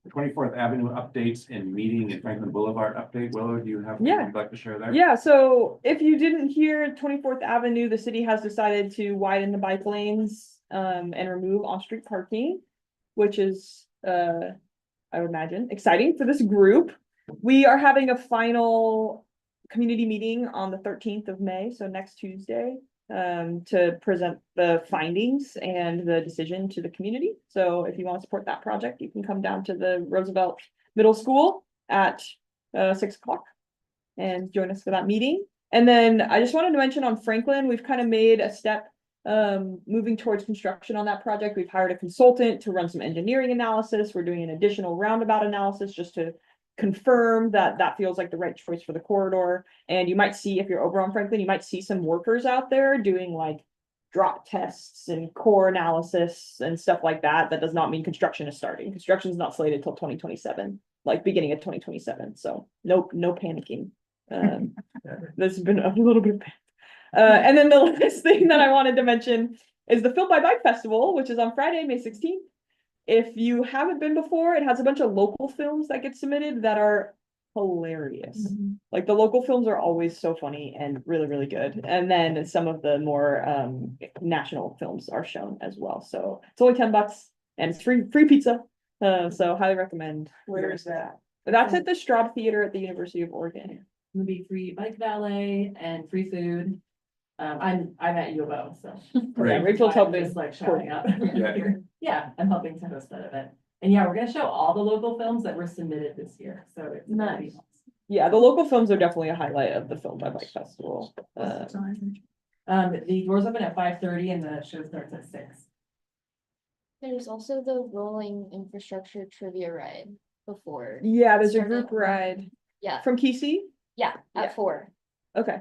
[SPEAKER 1] 24th Avenue updates and meeting and Franklin Boulevard update. Willow, do you have anything you'd like to share there?
[SPEAKER 2] Yeah, so if you didn't hear, 24th Avenue, the city has decided to widen the bike lanes and remove off-street parking, which is, I would imagine, exciting for this group. We are having a final community meeting on the 13th of May, so next Tuesday, to present the findings and the decision to the community. So if you want to support that project, you can come down to the Roosevelt Middle School at 6 o'clock and join us for that meeting. And then I just wanted to mention on Franklin, we've kind of made a step moving towards construction on that project. We've hired a consultant to run some engineering analysis. We're doing an additional roundabout analysis just to confirm that that feels like the right choice for the corridor. And you might see, if you're over on Franklin, you might see some workers out there doing like drop tests and core analysis and stuff like that. That does not mean construction is starting. Construction is not slated till 2027, like beginning of 2027. So no panicking. There's been a little bit of and then the last thing that I wanted to mention is the Film by Bike Festival, which is on Friday, May 16th. If you haven't been before, it has a bunch of local films that get submitted that are hilarious. Like the local films are always so funny and really, really good. And then some of the more national films are shown as well. So it's only $10 and it's free pizza. So highly recommend.
[SPEAKER 7] Where is that?
[SPEAKER 2] That's at the Straub Theater at the University of Oregon.
[SPEAKER 3] It'll be free bike valet and free food. I'm at U of O, so.
[SPEAKER 2] Yeah, Rachel's helping.
[SPEAKER 3] Just like showing up.
[SPEAKER 1] Yeah.
[SPEAKER 3] Yeah, I'm helping to host that event. And yeah, we're gonna show all the local films that were submitted this year, so it's gonna be
[SPEAKER 2] Nice. Yeah, the local films are definitely a highlight of the Film by Bike Festival.
[SPEAKER 3] The doors open at 5:30 and the show starts at 6.
[SPEAKER 11] There's also the rolling infrastructure trivia ride before.
[SPEAKER 7] Yeah, there's a
[SPEAKER 11] Started.
[SPEAKER 7] group ride
[SPEAKER 11] Yeah,
[SPEAKER 7] from Kesey.
[SPEAKER 11] yeah,
[SPEAKER 7] Yeah.
[SPEAKER 11] at 4.
[SPEAKER 7] Okay.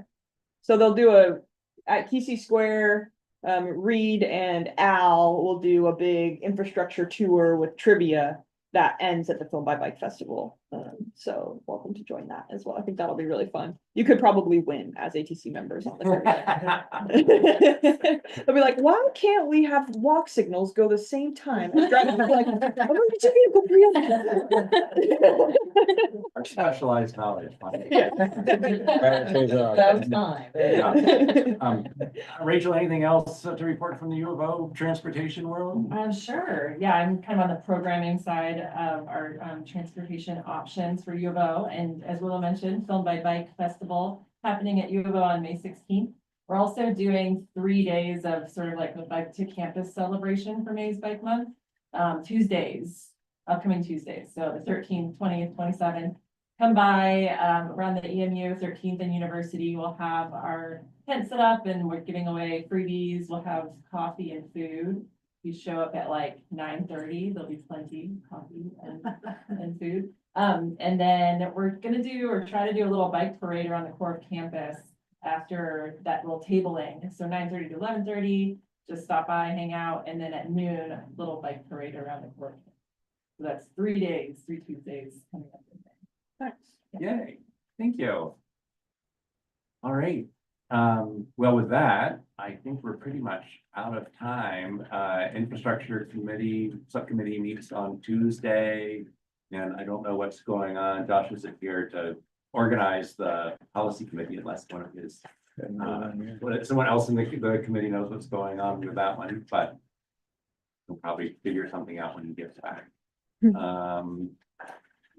[SPEAKER 7] So they'll do at Kesey Square, Reed and Al will do a big infrastructure tour with trivia that ends at the Film by Bike Festival. So welcome to join that as well. I think that'll be really fun. You could probably win as ATC members on the trivia. They'll be like, why can't we have walk signals go the same time? as driving?" I'm like, "I'm gonna give you a good
[SPEAKER 1] Our specialized knowledge.
[SPEAKER 7] Yeah.
[SPEAKER 14] That was fine.
[SPEAKER 1] Rachel, anything else to report from the U of O transportation world?
[SPEAKER 13] Sure. Yeah, I'm kind of on the programming side of our transportation options for U of O. And as Willow mentioned, Film by Bike Festival happening at U of O on May 16th. We're also doing 3 days of sort of like the Bike to Campus celebration for May's Bike Month. Tuesdays, upcoming Tuesdays. So the 13th, 20th, 27th. Come by around the EMU 13th and University. We'll have our tent set up and we're giving away freebies. We'll have coffee and food. You show up at like 9:30, there'll be plenty of coffee and food. And then we're gonna try to do a little bike parade around the core of campus after that little tabling. So 9:30 to 11:30, just stop by, hang out, and then at noon, a little bike parade around the core. So that's 3 days, 3 Tuesdays coming up.
[SPEAKER 1] Yay, thank you. All right, well, with that, I think we're pretty much out of time. Infrastructure Committee, Subcommittee meets on Tuesday. And I don't know what's going on. Josh isn't here to organize the policy committee unless one of his, someone else in the committee knows what's going on with that one, but we'll probably figure something out when he gets back.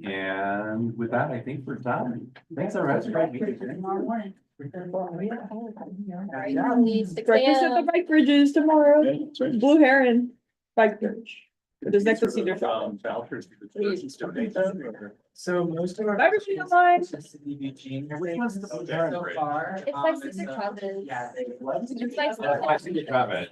[SPEAKER 1] And with that, I think we're done. Thanks, everyone. It's a great meeting.
[SPEAKER 11] Tomorrow morning.
[SPEAKER 7] Breakfast at the bike bridges tomorrow. Blue Heron Bike Bridge. There's next to Cedar Shop.
[SPEAKER 6] So most of our.
[SPEAKER 7] Everything online.
[SPEAKER 6] Which one's the so far?
[SPEAKER 11] It's by Cedar Chavez.
[SPEAKER 6] Yeah.
[SPEAKER 11] It's by Cedar Chavez.